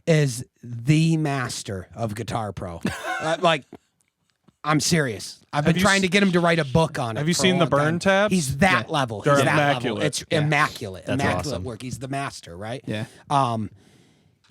S5: is the master of Guitar Pro. Like, I'm serious. I've been
S1: you
S5: trying
S1: s-
S5: to get him to write a book on it.
S1: Have you
S5: for
S1: seen
S5: a
S1: the
S5: long
S1: Burn
S5: time.
S1: tabs?
S5: He's that level.
S1: They're
S5: He's that
S1: immaculate.
S5: level. It's
S2: Yeah.
S5: immaculate.
S4: That's
S5: Immaculate
S4: awesome.
S5: work. He's the master, right?
S2: Yeah.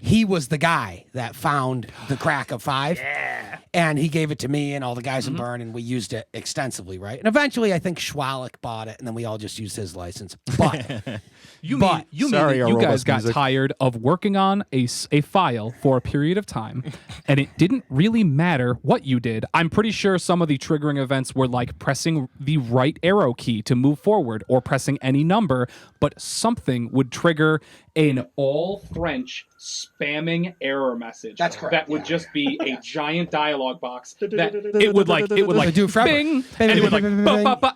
S5: He was the guy that found the crack of 5. Yeah. And he gave it to me and all the guys in Burn, and we used it extensively, right? And eventually, I think Schwalik bought it, and then we all just used his license. But
S2: You
S5: But-
S2: mean
S4: Sorry,
S2: you guys
S4: Aroma's
S2: got
S4: music.
S2: tired of working on a file for a period of time, and it didn't really matter what you did. I'm pretty sure some of the triggering events were like pressing the right arrow key to move forward or pressing any number, but something would trigger an all French spamming error message.
S5: That's correct.
S2: That would just be a giant dialogue box that it would like
S5: do it forever.
S2: bing, and it would like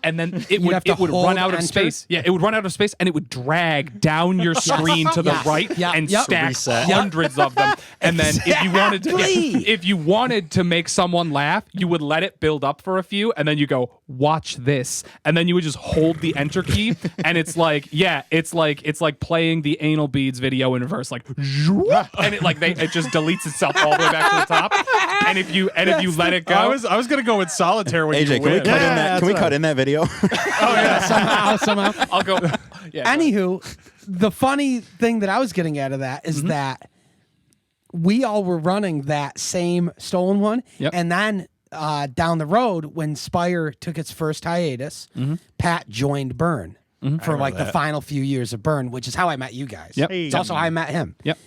S2: and then it
S5: You'd have to
S2: would run
S5: hold
S2: out of
S5: enter.
S2: space. Yeah, it would run out of space and it would drag down your screen to the
S5: Yes.
S2: right
S5: Yep.
S2: and
S5: Yep.
S2: stack
S4: Reset.
S2: hundreds of them. And then if
S5: Exactly.
S2: you wanted to make someone laugh, you would let it build up for a few and then you go, watch this. And then you would just hold the enter key and it's like playing the anal beads video in reverse, like and it just deletes itself all the way back to the top. And if you let it go,
S1: I was gonna go with solitaire when
S3: AJ,
S1: you
S3: can we
S1: win.
S3: cut in that? Can we cut in that video?
S5: somehow.
S2: I'll go. Yeah.
S5: Anywho, the funny thing that I was getting out of that is that we all were running that same stolen one,
S2: Yep.
S5: and then down the road when Spire took its first hiatus, Pat joined Burn for like the final few years of Burn, which is how I met you guys.
S2: Yep.
S5: It's also how I met him.
S2: Yep.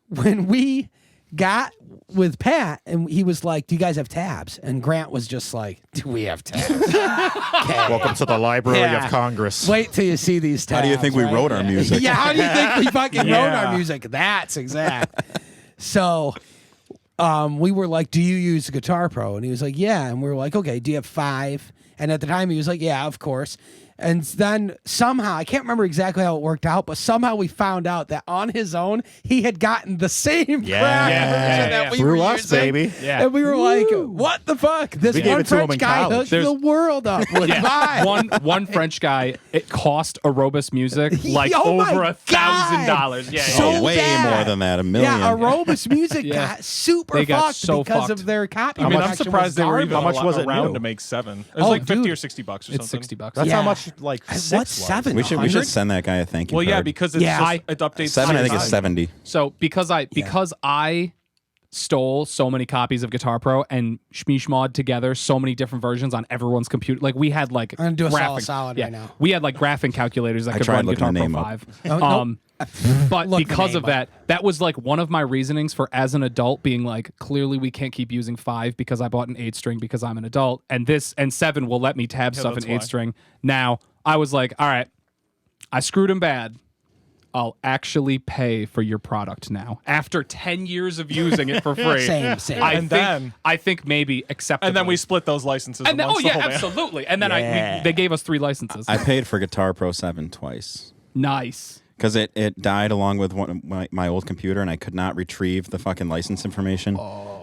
S5: When we got with Pat and he was like, "Do you guys have tabs?" And Grant was just like, "Do we have tabs?" Okay.
S4: Welcome to the Library
S5: Yeah.
S4: of Congress.
S5: Wait till you see these tabs.
S3: How do you think we
S5: right?
S3: wrote our music?
S5: Yeah, how do you think we fucking wrote
S1: Yeah.
S5: our music? That's exact. So we were like, "Do you use Guitar Pro?" And he was like, "Yeah." And we were like, "Okay, do you have 5?" And at the time he was like, "Yeah, of course." And then somehow, I can't remember exactly how it worked out, but somehow we found out that on his own, he had gotten the same crack version that we
S4: Through
S5: were
S4: us,
S5: using.
S4: baby.
S2: Yeah.
S5: And we were like, what the fuck? This
S4: We gave
S5: one
S4: it to him
S5: French
S4: in
S5: guy
S4: college.
S5: hooked
S2: There's-
S5: the world up with five.
S2: One French guy. It cost Aerobus Music like
S5: Oh my
S2: over $1,000.
S5: God.
S2: Yeah,
S5: So
S2: yeah.
S3: way
S5: bad.
S3: more than that. $1 million.
S5: Yeah, Aerobus Music
S2: Yeah.
S5: got super
S2: They got
S5: fucked
S2: so
S5: because
S2: fucked.
S5: of their copy.
S1: I mean, I'm
S5: protection
S1: surprised
S5: was
S1: they were even
S5: garbage.
S4: How much was it
S1: around
S4: new?
S1: to make 7. It was
S5: Oh,
S1: like 50
S5: dude.
S1: or $60 or something.
S2: It's $60.
S4: That's
S5: Yeah.
S4: how much like
S5: And
S4: 6
S5: what's
S4: was.
S5: 7?
S3: We should
S5: 100?
S3: send that guy a thank you
S1: Well, yeah,
S3: card.
S1: because it's
S5: Yeah.
S1: it updates.
S3: 7, I think
S1: time.
S3: it's 70.
S2: So because I stole so many copies of Guitar Pro and shmishmawed together so many different versions on everyone's computer. Like we had like
S5: I'm gonna do a
S2: graphing,
S5: solid right now.
S2: We had like graphing calculators that
S3: I
S2: could
S3: tried
S2: run
S3: looking
S2: Guitar
S3: the
S2: Pro
S3: name up.
S2: 5.
S5: Oh, nope.
S2: But
S5: Look the
S2: because
S5: name
S2: of
S5: up.
S2: that was like one of my reasonings for as an adult being like, clearly we can't keep using 5 because I bought an 8-string because I'm an adult, and 7 will let me tab stuff in
S1: that's why.
S2: 8-string. Now I was like, all right, I screwed him bad. I'll actually pay for your product now. After 10 years of using it for free.
S5: Same.
S2: I think maybe acceptable.
S1: And then we split those licenses.
S2: And then,
S1: amongst the whole band.
S2: absolutely. And then they gave us 3 licenses.
S3: I paid for Guitar Pro 7 twice.
S2: Nice.
S3: Because it died along with one of my old computer, and I could not retrieve the fucking license information.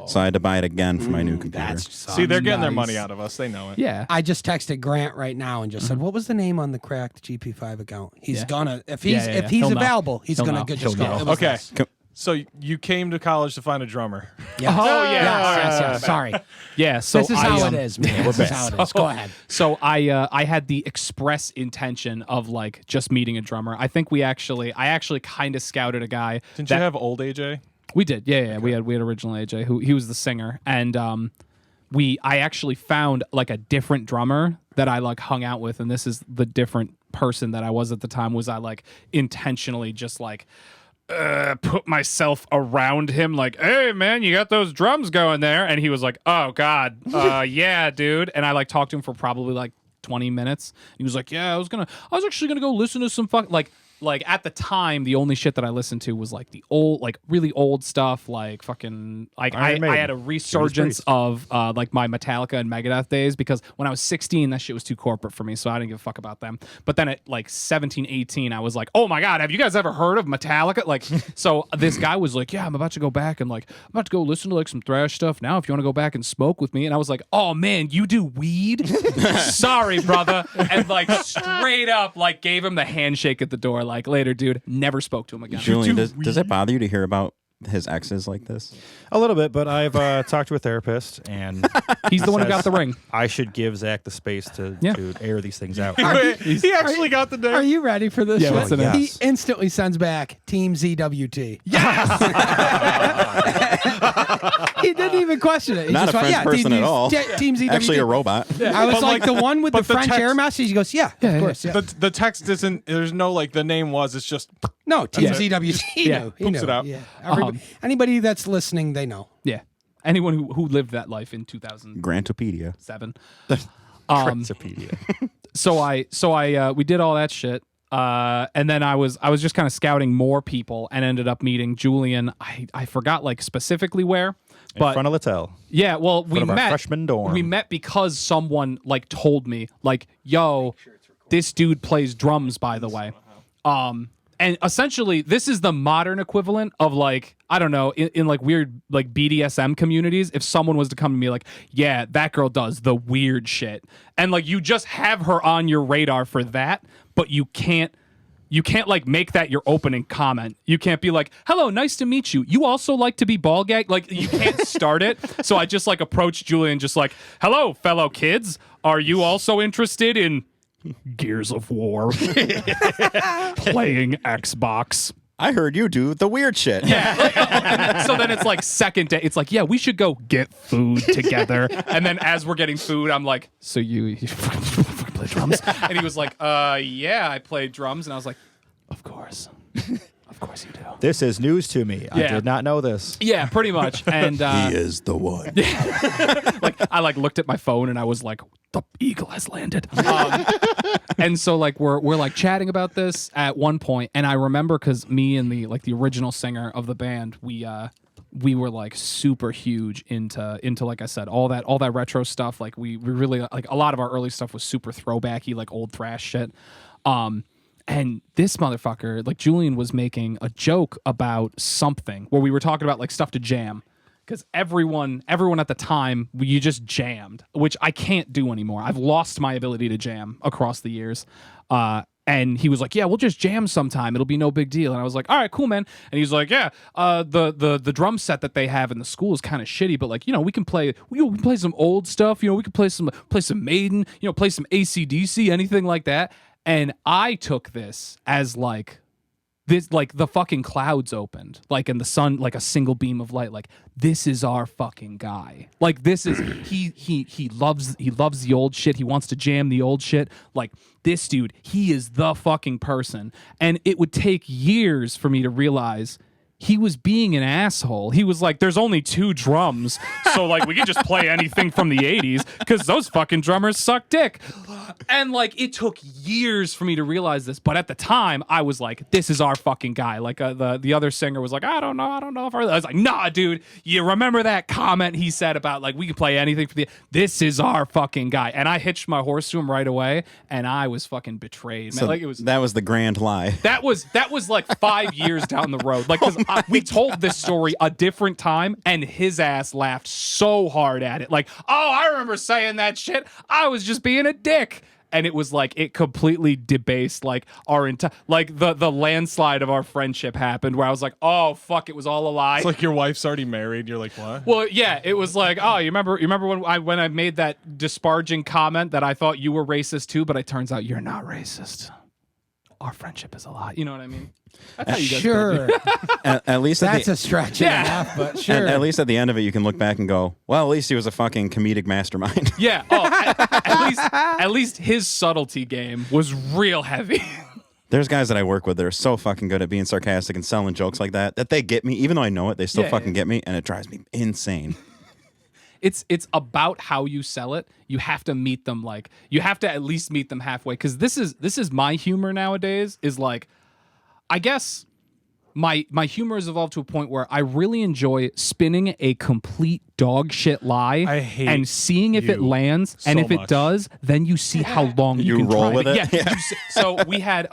S3: So I had to buy it again for my new computer.
S1: See, they're getting their
S2: Nice.
S1: money out of us. They know it.
S2: Yeah.
S5: I just texted Grant right now and just said, "What was the name on the cracked GP5 account?" He's
S2: Yeah.
S5: gonna if he's
S2: Yeah.
S5: if he's
S2: He'll know.
S5: available, he's
S2: He'll
S5: gonna
S2: know.
S5: get
S2: He'll
S5: just
S2: know.
S5: go. It was
S1: Okay.
S5: this.
S1: So you came to college to find a drummer.
S5: Yes.
S2: Oh, yeah.
S5: Yes. Sorry.
S2: Yeah. So
S5: This is
S2: I,
S5: how it is, man. This is how it is. Go ahead.
S2: So I had the express intention of like just meeting a drummer. I think I actually kind of scouted a guy.
S1: Didn't
S2: that-
S1: you have old AJ?
S2: We did, yeah. We had original AJ, who he was the singer, and I actually found like a different drummer that I like hung out with, and this is the different person that I was at the time. Was I like intentionally just like put myself around him, like, hey man, you got those drums going there, and he was like, oh god, yeah, dude, and I like talked to him for probably like 20 minutes. He was like, yeah, I was actually gonna go listen to some like at the time, the only shit that I listened to was like the old, like really old stuff, like fucking like I
S4: Iron Maiden.
S2: had a resurgence of like my Metallica and Megadeth days, because when I was 16, that shit was too corporate for me, so I didn't give a fuck about them. But then at like 17, 18, I was like, oh my god, have you guys ever heard of Metallica? Like, so this guy was like, yeah, I'm about to go back and like I'm about to go listen to like some thrash stuff now. If you want to go back and smoke with me, and I was like, oh man, you do weed? Sorry, brother, and like straight up like gave him the handshake at the door. Like, later, dude. Never spoke to him again.
S3: Julian, does it bother you to hear about his exes like this?
S4: A little bit, but I've talked to a therapist, and
S2: He's the one who got
S4: says
S2: the ring.
S4: I should give Zach the space to air these things out.
S1: He actually got the
S5: Are
S1: name.
S5: you ready for this?
S2: Yeah,
S5: shit?
S2: what's the name?
S5: He instantly sends back Team ZWT. He didn't even question it. He
S3: Not
S5: just
S3: a
S5: went,
S3: French person at all.
S5: Team ZWT.
S3: Actually, a robot.
S5: I was
S1: But
S5: like the one with the
S1: but the
S5: French
S1: text-
S5: air message. He goes, yeah, of course. Yeah.
S1: The text isn't. There's no like the name was. It's just.
S5: No, Team
S1: That's it.
S5: ZWT. He
S2: Yeah,
S5: knew. He
S1: poops
S5: knew.
S1: it out.
S5: Yeah. Anybody that's listening, they know.
S2: Yeah. Anyone who lived that life in 2007.
S3: Grantopedia.
S2: Um,
S4: Transpedia.
S2: so I we did all that shit. And then I was just kind of scouting more people and ended up meeting Julian. I forgot like specifically where, but
S4: In front of Littell.
S2: yeah, well, we
S4: of our
S2: met.
S4: freshman dorm.
S2: We met because someone like told me like, "Yo, this dude plays drums, by the way." And essentially, this is the modern equivalent of like, I don't know, in like weird like BDSM communities. If someone was to come to me like, yeah, that girl does the weird shit, and like you just have her on your radar for that, but you can't like make that your opening comment. You can't be like, hello, nice to meet you. You also like to be ball gag? Like you can't start it. So I just like approached Julian just like, hello, fellow kids. Are you also interested in Gears of War? Playing Xbox.
S3: I heard you do the weird shit.
S2: Yeah. So then it's like second day. It's like, yeah, we should go get food together. And then as we're getting food, I'm like, so you play drums? And he was like, yeah, I played drums. And I was like, of course. Of course you do.
S4: This is news to me. I
S2: Yeah.
S4: did not know this.
S2: Yeah, pretty much. And
S3: He is the one.
S2: like I like looked at my phone and I was like, the eagle has landed. And so like we're like chatting about this at one point, and I remember because me and the original singer of the band, we were like super huge into like I said, all that retro stuff. Like we really like a lot of our early stuff was super throwbacky, like old thrash shit. And this motherfucker, like Julian, was making a joke about something where we were talking about like stuff to jam. Because everyone at the time, you just jammed, which I can't do anymore. I've lost my ability to jam across the years. And he was like, yeah, we'll just jam sometime. It'll be no big deal. And I was like, all right, cool, man. And he's like, yeah, the drum set that they have in the school is kind of shitty, but like, we can play some old stuff. We can play some Maiden, play some AC/DC, anything like that. And I took this as like, this like the fucking clouds opened, like in the sun, like a single beam of light. Like this is our fucking guy. Like this is he loves the old shit. He wants to jam the old shit. Like this dude, he is the fucking person. And it would take years for me to realize he was being an asshole. He was like, there's only 2 drums, so like we can just play anything from the 80s because those fucking drummers suck dick. And like it took years for me to realize this, but at the time I was like, this is our fucking guy. Like the other singer was like, I don't know if I was like, nah, dude, you remember that comment he said about like we can play anything for the this is our fucking guy. And I hitched my horse to him right away, and I was fucking betrayed.
S3: So
S2: Man, like it was
S3: that was the grand lie.
S2: that was like 5 years down the road. Like, because we told this story a different time, and his ass laughed so hard at it. Like, oh, I remember saying that shit. I was just being a dick. And it was like, it completely debased like our entire, like the landslide of our friendship happened where I was like, oh, fuck, it was all a lie.
S1: It's like your wife's already married. You're like, what?
S2: Well, yeah, it was like, oh, you remember when I made that disparaging comment that I thought you were racist too, but it turns out you're not racist. Our friendship is a lie. You know what I mean? That's how you guys
S5: Sure.
S3: At least
S5: That's a stretch and a half, but sure.
S3: at least at the end of it, you can look back and go, well, at least he was a fucking comedic mastermind.
S2: Yeah. Oh, at least his subtlety game was real heavy.
S3: There's guys that I work with that are so fucking good at being sarcastic and selling jokes like that they get me, even though I know it, they still fucking get me, and it drives me insane.
S2: It's about how you sell it. You have to meet them you have to at least meet them halfway, because this is my humor nowadays. Is like, I guess my humor has evolved to a point where I really enjoy spinning a complete dog shit lie
S1: I hate
S2: and seeing if it
S1: you
S2: lands, and
S1: so
S2: if it
S1: much.
S2: does, then you see how long you can
S3: roll
S2: drive
S3: with it?
S2: Yeah. So we had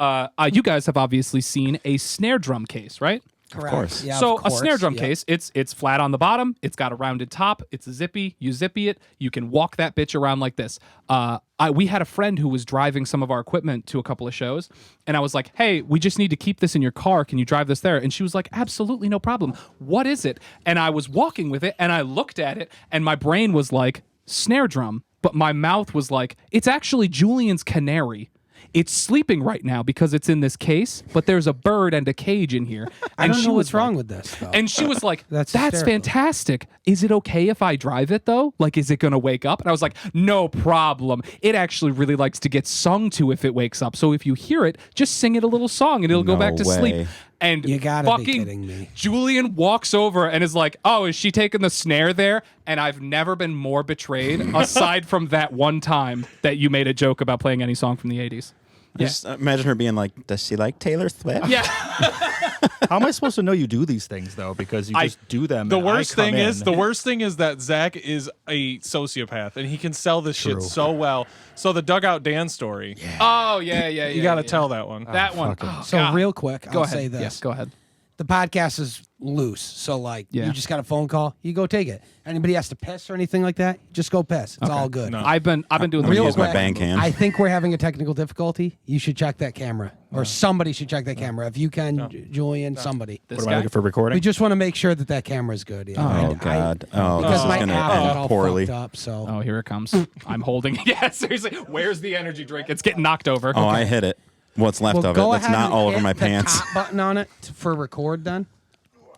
S2: you guys have obviously seen a snare drum case, right?
S5: Correct.
S3: course.
S5: Yeah,
S2: So
S5: of course.
S2: a snare drum
S5: Yep.
S2: case, it's flat on the bottom, it's got a rounded top, it's zippy, you zippy it, you can walk that bitch around like this. We had a friend who was driving some of our equipment to a couple of shows, and I was like, hey, we just need to keep this in your car, can you drive this there? And she was like, absolutely, no problem. What is it? And I was walking with it, and I looked at it, and my brain was like, snare drum, but my mouth was like, it's actually Julian's canary. It's sleeping right now because it's in this case, but there's a bird and a cage in here.
S5: I
S2: And
S5: don't
S2: she
S5: know
S2: was
S5: what's wrong
S2: like-
S5: with this, though.
S2: And she was like,
S5: That's
S2: that's
S5: hysterical.
S2: fantastic. Is it okay if I drive it, though? Like, is it going to wake up? And I was like, no problem. It actually really likes to get sung to if it wakes up. So if you hear it, just sing it a little song and it'll go
S3: No
S2: back to
S3: way.
S2: sleep. And
S5: You gotta be
S2: fucking
S5: kidding me.
S2: Julian walks over and is like, oh, is she taking the snare there? And I've never been more betrayed, aside from that one time that you made a joke about playing any song from the 80s.
S3: Just imagine her being like, does she like Taylor Swift?
S2: Yeah.
S4: How am I supposed to know you do these things though? Because you just do them.
S1: The
S4: and I
S1: worst
S4: come
S1: thing
S4: in.
S1: is that Zach is a sociopath and he can sell this shit so well. So the Dugout Dan story,
S2: Oh yeah.
S1: you got to tell that one.
S2: that one.
S4: fucking-
S2: Oh,
S5: So
S2: God.
S5: real quick,
S2: Go
S5: I'll
S2: ahead.
S5: say this.
S2: Yes, go ahead.
S5: The podcast is loose. So like
S2: Yeah.
S5: you just got a phone call, you go take it. Anybody has to piss or anything like that, just go piss. It's all good.
S1: No.
S2: I've been doing the
S5: Real
S3: use my
S5: quick,
S3: bang cam.
S5: I think we're having a technical difficulty. You should check that camera. Or somebody should check that camera. If you can, Julian, somebody.
S2: This
S4: What am I
S2: guy?
S4: looking for
S5: We
S4: recording?
S5: just want to make sure that camera is good. Yeah.
S3: Oh, God. Oh,
S5: Because
S3: this
S5: my
S3: is going to
S5: app got all
S3: end poorly.
S5: fucked up. So
S2: Oh, here it comes. I'm holding it. Yeah, seriously. Where's the energy drink? It's getting knocked over.
S3: Oh, I hit it. What's left
S5: well,
S3: of it?
S5: go
S3: That's
S5: ahead
S3: not
S5: and
S3: all over
S5: hit
S3: my
S5: the
S3: pants.
S5: top button on it for record. Then,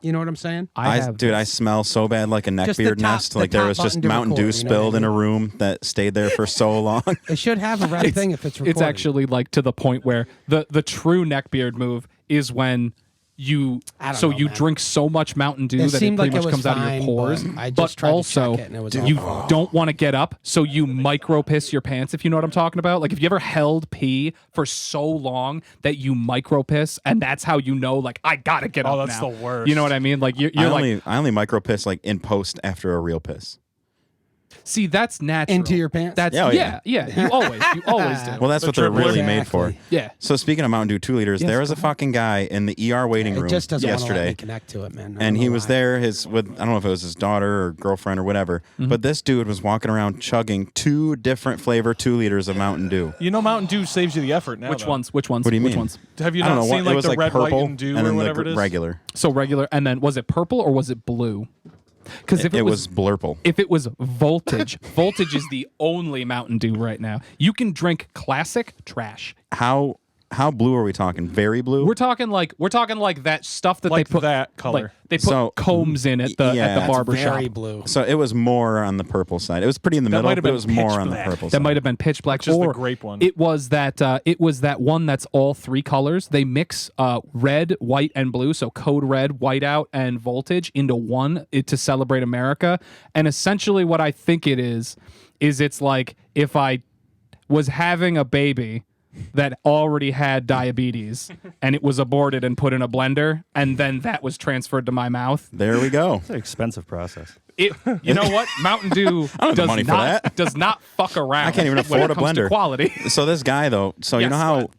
S5: you know what I'm saying?
S3: Dude, I smell so bad like a
S5: Just the
S3: neckbeard
S5: top-
S3: nest.
S5: the
S3: Like there
S5: top
S3: was just
S5: button to
S3: Mountain Dew
S5: record, you know what I
S3: spilled in a
S5: mean?
S3: room that stayed there for so long.
S5: It should have a red thing if it's recording.
S2: It's actually like to the point where the true neckbeard move is when you
S5: I don't know, man.
S2: drink so much Mountain Dew
S5: It
S2: that it
S5: seemed
S2: pretty
S5: like
S2: much
S5: it was
S2: comes out of
S5: fine,
S2: your pores.
S5: but I just
S2: But
S5: tried to
S2: also,
S5: check it and it was all
S2: you
S5: fucked.
S2: don't want to get up, so you micro piss your pants. If you know what I'm talking about, like if you ever held pee for so long that you micro piss, and that's how you know, like I gotta get up.
S1: that's
S2: now.
S1: the worst.
S2: You know what I mean? Like you're like,
S3: I only micro piss like in post after a real piss.
S2: see, that's natural.
S5: Into your pants?
S2: That's
S3: Yeah, oh,
S2: yeah. You always do.
S3: Well, that's what they're
S1: triple
S3: really made for.
S5: Exactly.
S2: Yeah.
S3: So speaking of Mountain Dew 2 liters, there was a fucking guy in the ER waiting
S5: It
S3: room
S5: just doesn't want to let
S3: yesterday.
S5: me connect to it, man. I don't
S3: And he
S5: know
S3: was
S5: why.
S3: there with I don't know if it was his daughter or girlfriend or whatever, but this dude was walking around chugging 2 different flavor 2 liters of Mountain Dew.
S1: You know, Mountain Dew saves you the effort now.
S2: Which
S1: though.
S2: ones? Which ones?
S3: What do you
S2: Which
S3: mean?
S2: ones?
S1: Have you
S3: I don't
S1: not
S3: know
S1: seen
S3: what
S1: like
S3: it was
S1: the
S3: like
S1: red, white,
S3: purple
S1: and Dew
S3: and
S1: or
S3: then
S1: whatever
S3: the
S1: it is?
S3: regular.
S2: So regular, and then was it purple or was it blue? Because if
S3: It was blurple.
S2: if it was voltage, voltage is the only Mountain Dew right now. You can drink classic trash.
S3: How blue are we talking? Very blue?
S2: We're talking like that stuff that
S1: Like
S2: they put
S1: that color.
S2: Like they put
S3: So,
S2: combs in at the
S3: yeah, it's
S2: barber
S5: Very
S2: shop.
S5: blue.
S3: So it was more on the purple side. It was pretty in the
S1: That
S3: middle,
S1: might have
S3: but it
S1: been
S3: was more
S1: pitch
S3: on the
S1: black.
S3: purple
S2: That
S3: side.
S2: might have been pitch black,
S1: Just the
S2: or
S1: grape one.
S2: It was that one that's all 3 colors. They mix red, white, and blue. So code red, whiteout, and voltage into one to celebrate America. And essentially, what I think it is it's like if I was having a baby that already had diabetes and it was aborted and put in a blender, and then that was transferred to my mouth.
S3: There we go.
S4: It's an expensive process.
S2: You know what? Mountain Dew
S3: don't have the money for that.
S2: does not fuck around.
S3: I can't even
S2: when
S3: afford
S2: it
S3: a
S2: comes to
S3: blender.
S2: quality.
S3: So this guy though, so you
S2: Yes,
S3: know
S2: go
S3: how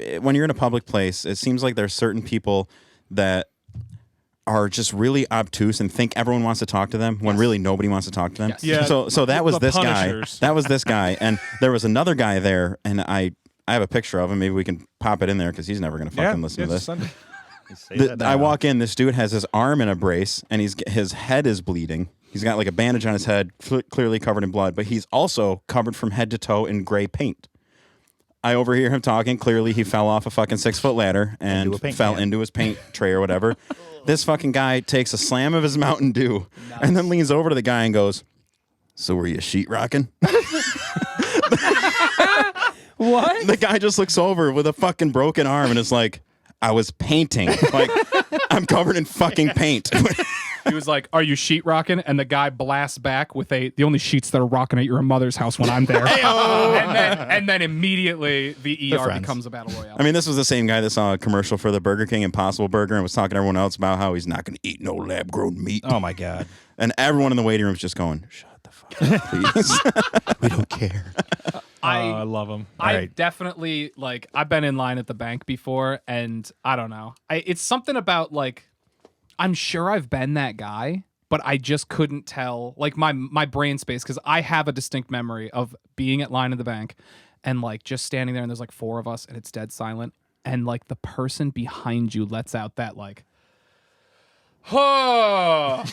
S2: ahead.
S3: when you're in a public place, it seems like there's certain people that are just really obtuse and think everyone wants to talk to them when really nobody wants to talk to them.
S2: Yes.
S1: Yeah,
S3: So that was
S1: the
S3: this
S1: Punishers.
S3: guy. That was this guy, and there was another guy there, and I have a picture of him. Maybe we can pop it in there because he's never gonna fucking listen to this.
S1: Sunday.
S3: I walk in. This dude has his arm in a brace, and his head is bleeding. He's got like a bandage on his head, clearly covered in blood, but he's also covered from head to toe in gray paint. I overhear him talking. Clearly, he fell off a fucking 6-foot ladder and
S4: Into a paint
S3: fell
S4: can.
S3: into his paint tray or whatever. This fucking guy takes a slam of his Mountain Dew and then leans over to the guy and goes, "So were you sheetrocking?"
S5: What?
S3: The guy just looks over with a fucking broken arm and is like, "I was painting. Like, I'm covered in fucking paint."
S2: He was like, "Are you sheetrocking?" And the guy blasts back with the only sheets that are rocking at your mother's house when I'm there. and then immediately the ER
S4: friends.
S2: becomes a battle royale.
S3: I mean, this was the same guy that saw a commercial for the Burger King Impossible Burger and was talking to everyone else about how he's not going to eat no lab-grown meat.
S4: Oh my god.
S3: And everyone in the waiting room is just going, "Shut the fuck up, please." We don't care.
S1: I love them.
S2: I
S4: right.
S2: definitely I've been in line at the bank before, and I don't know. It's something about I'm sure I've been that guy, but I just couldn't tell my brain space, because I have a distinct memory of being at line at the bank and just standing there, and there's 4 of us and it's dead silent, and the person behind you lets out that oh.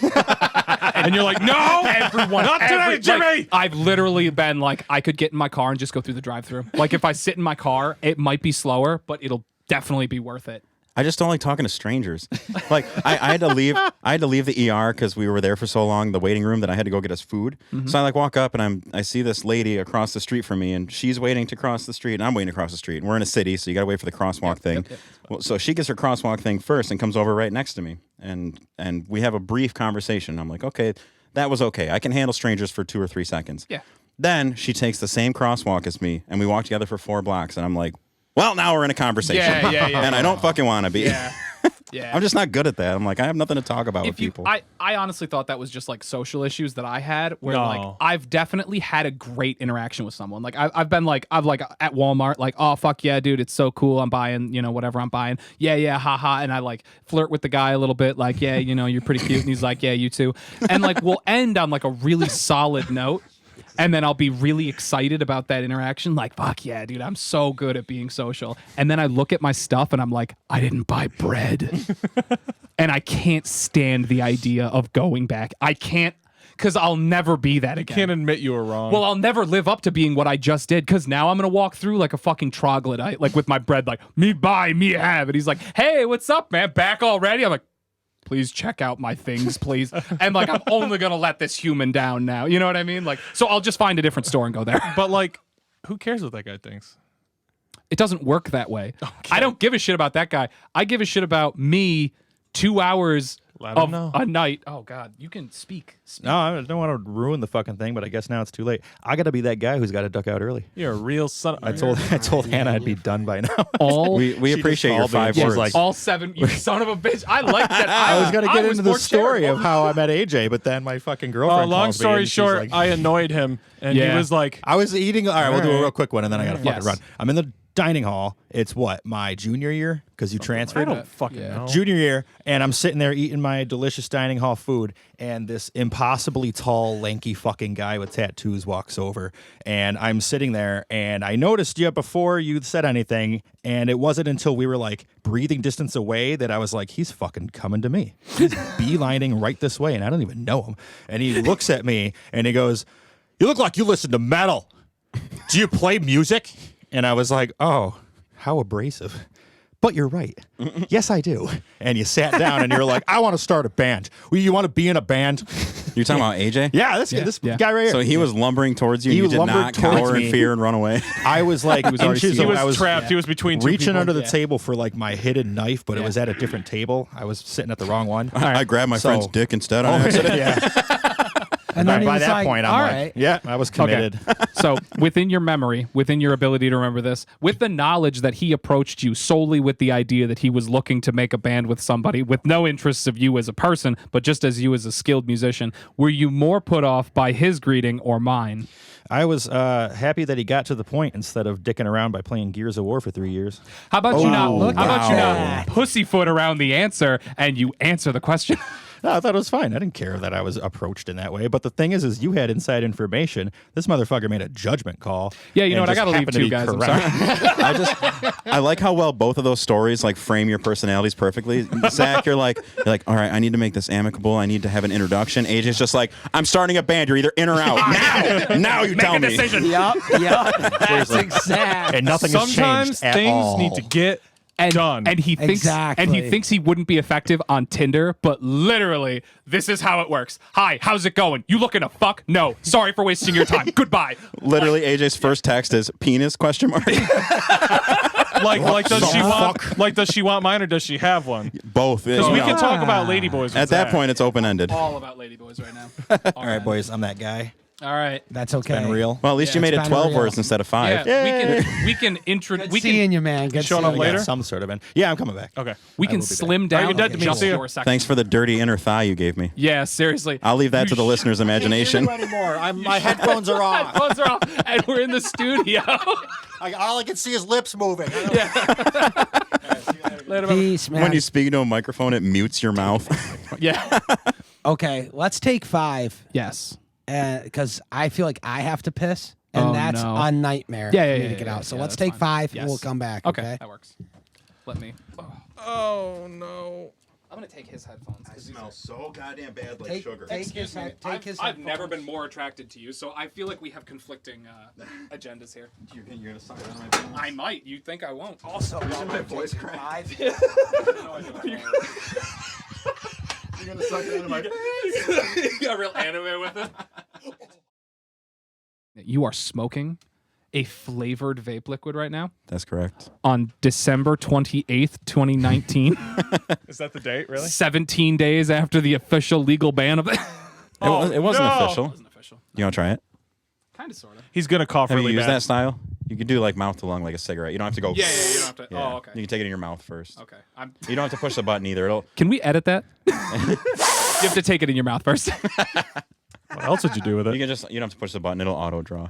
S1: And you're like, no,
S2: Everyone,
S1: not today, Jimmy.
S2: I've literally been I could get in my car and just go through the drive-thru. If I sit in my car, it might be slower, but it'll definitely be worth it.
S3: I just don't like talking to strangers. I had to leave. I had to leave the ER because we were there for so long, the waiting room, that I had to go get us food. So I walk up and I see this lady across the street from me, and she's waiting to cross the street, and I'm waiting to cross the street. And we're in a city, so you got to wait for the crosswalk thing. Well, so she gets her crosswalk thing first and comes over right next to me, and we have a brief conversation. I'm like, okay, that was okay. I can handle strangers for 2 or 3 seconds.
S2: Yeah.
S3: Then she takes the same crosswalk as me, and we walk together for 4 blocks, and I'm like, well, now we're in a conversation.
S2: Yeah.
S3: And I don't fucking want to be.
S2: Yeah. Yeah.
S3: I'm just not good at that. I'm like, I have nothing to talk about with people.
S2: I honestly thought that was just like social issues that I had where
S1: No.
S2: like I've definitely had a great interaction with someone. Like I've been like at Walmart, like, oh fuck yeah, dude, it's so cool. I'm buying, whatever I'm buying. Yeah, haha. And I like flirt with the guy a little bit, like, yeah, you're pretty cute. And he's like, yeah, you too. And like we'll end on like a really solid note. And then I'll be really excited about that interaction. Like, fuck yeah, dude, I'm so good at being social. And then I look at my stuff and I'm like, I didn't buy bread. And I can't stand the idea of going back. I can't, because I'll never be that again.
S1: Can't admit you were wrong.
S2: Well, I'll never live up to being what I just did, because now I'm going to walk through like a fucking troglodyte, like with my bread, like, me buy, me have. And he's like, hey, what's up, man? Back already? I'm like, please check out my things, please. And like, I'm only going to let this human down now. You know what I mean? Like, so I'll just find a different store and go there.
S1: But like, who cares what that guy thinks?
S2: It doesn't work that way. Okay. I don't give a shit about that guy. I give a shit about me 2 hours
S1: Let him
S2: of
S1: know.
S2: a night. Oh God, you can speak.
S4: No, I don't want to ruin the fucking thing, but I guess now it's too late. I got to be that guy who's got to duck out early.
S1: You're a real son.
S4: I told Hannah I'd be done by now.
S2: All
S3: we
S4: just
S3: appreciate your
S4: called me and
S3: 5
S4: she's
S3: words.
S4: like,
S2: all 7. You son of a bitch. I like that.
S4: I was gonna get into the
S2: more
S4: story
S2: charitable.
S4: of how I met AJ, but then my fucking girlfriend.
S1: long
S4: calls me
S1: story
S4: and she's
S1: short,
S4: like,
S1: I annoyed him, and he
S2: Yeah.
S1: was like,
S4: I was eating. All right, we'll do a
S1: right.
S4: real quick one, and then I got to fucking
S2: Yes.
S4: run. I'm in the dining hall. It's what, my junior year, because you
S1: I
S4: transferred.
S1: don't fucking
S2: Yeah.
S1: know.
S4: Junior year, and I'm sitting there eating my delicious dining hall food, and this impossibly tall, lanky fucking guy with tattoos walks over, and I'm sitting there, and I noticed you before you said anything, and it wasn't until we were like breathing distance away that I was like, he's fucking coming to me. He's beelining right this way, and I don't even know him. And he looks at me, and he goes, "You look like you listen to metal. Do you play music?" And I was like, oh, how abrasive. But you're right. Yes, I do. And you sat down and you're like, I want to start a band. Well, you want to be in a band?
S3: You're talking about AJ?
S4: Yeah, this guy right here.
S3: So he was lumbering towards you.
S4: He
S3: You
S4: was
S3: did
S4: lumbering
S3: not
S4: towards
S3: cower in
S4: me.
S3: fear and run away.
S4: I was like inches
S1: He
S4: away.
S1: was
S4: I was
S1: trapped. He was between two
S4: reaching
S1: people.
S4: under the table for like my hidden knife, but it
S2: Yeah.
S4: was at a different table. I was sitting at the wrong one.
S3: I grabbed my
S4: So-
S3: friend's dick instead on accident.
S4: Yeah.
S5: And then he
S4: By
S5: was
S4: that
S5: like,
S4: point, I'm
S5: all
S4: like,
S5: right.
S4: yeah, I was committed.
S2: So within your memory, within your ability to remember this, with the knowledge that he approached you solely with the idea that he was looking to make a band with somebody with no interests of you as a person, but just as you as a skilled musician, were you more put off by his greeting or mine?
S4: I was happy that he got to the point instead of dicking around by playing Gears of War for 3 years.
S2: How about you not?
S5: look
S2: How about you
S3: wow.
S2: not pussyfoot around the answer and you answer the question?
S4: No, I thought it was fine. I didn't care that I was approached in that way. But the thing is you had inside information. This motherfucker made a judgment call.
S2: Yeah, you know
S4: and
S2: what? I
S4: just
S2: gotta leave
S4: happened to
S2: too,
S4: be
S2: guys. I'm
S4: correct.
S2: sorry.
S3: I like how well both of those stories like frame your personalities perfectly. Zach, you're like, all right, I need to make this amicable. I need to have an introduction. AJ's just like, I'm starting a band. You're either in or out. Now you tell me.
S5: Yup. That's exact.
S4: And nothing has
S1: Sometimes
S4: changed at
S1: things
S4: all.
S1: need to get done.
S2: And he thinks
S5: Exactly.
S2: he wouldn't be effective on Tinder, but literally, this is how it works. Hi, how's it going? You looking to fuck? No. Sorry for wasting your time. Goodbye.
S3: Literally, AJ's first text is penis question mark.
S1: does she want mine or does she have one?
S3: Both.
S1: Because we can talk about ladyboys with
S3: At that
S1: Zach.
S3: point, it's open ended.
S2: All about ladyboys right now.
S4: All right, boys, I'm that guy.
S2: All right.
S5: That's okay.
S4: Been real.
S3: Well, at least you made it
S5: it's
S3: 12
S5: kinda real.
S3: words instead of 5.
S2: Yeah, we can
S5: Good
S2: we
S5: seeing
S2: can
S5: you, man. Good
S1: showing
S5: seeing
S1: up
S5: you.
S1: later?
S4: Some sort of. Yeah, I'm coming back.
S1: Okay.
S2: we can
S4: will be back.
S2: slim down
S1: you dead to me?
S2: just
S1: See ya.
S2: your section.
S3: Thanks for the dirty inner thigh you gave me.
S2: Yeah, seriously.
S3: I'll leave that to the listener's imagination.
S4: Anymore. My headphones are off.
S2: Headphones are off, and we're in the studio.
S4: All I can see is lips moving.
S2: Later,
S5: Peace, man.
S3: When you speak into a microphone, it mutes your mouth.
S2: yeah.
S5: Okay, let's take 5
S2: Yes.
S5: because I feel like I have to piss, and
S2: Oh,
S5: that's
S2: no.
S5: a nightmare
S2: Yeah,
S5: for
S2: yeah,
S5: me
S2: yeah,
S5: to get
S2: yeah,
S5: out. So
S2: yeah,
S5: let's
S2: that's
S5: take
S2: fine.
S5: 5,
S2: Yes.
S5: and we'll come back.
S2: Okay,
S5: Okay.
S2: that works. Let me.
S1: Oh no.
S2: I'm gonna take his headphones.
S3: so goddamn bad like
S5: Take his take his
S2: I've never
S5: headphones.
S2: been more attracted to you, so I feel like we have conflicting agendas here.
S3: You're gonna suck it on my penis.
S2: I might. You think I won't?
S5: Also,
S3: my voice crack?
S5: 5.
S3: You're gonna suck it on my
S2: You got real anime with it. You are smoking a flavored vape liquid right now
S3: That's correct.
S2: on December 28th, 2019.
S1: Is that the date, really?
S2: 17 days after the official legal ban of it.
S3: It wasn't
S1: no.
S3: official.
S2: Wasn't official.
S3: You want to try it?
S2: Kind of, sort of.
S1: He's gonna cough
S3: Have
S1: really
S3: you used
S1: bad.
S3: that style? You could do like mouth to lung, like a cigarette. You don't have to go.
S2: Yeah, you don't have to.
S3: Yeah.
S2: Oh, okay.
S3: You can take it in your mouth first.
S2: Okay.
S3: You don't have to push the button either. It'll.
S2: Can we edit that? You have to take it in your mouth first.
S1: What else would you do with
S3: You
S1: it?
S3: can just. You don't have to push the button. It'll auto draw.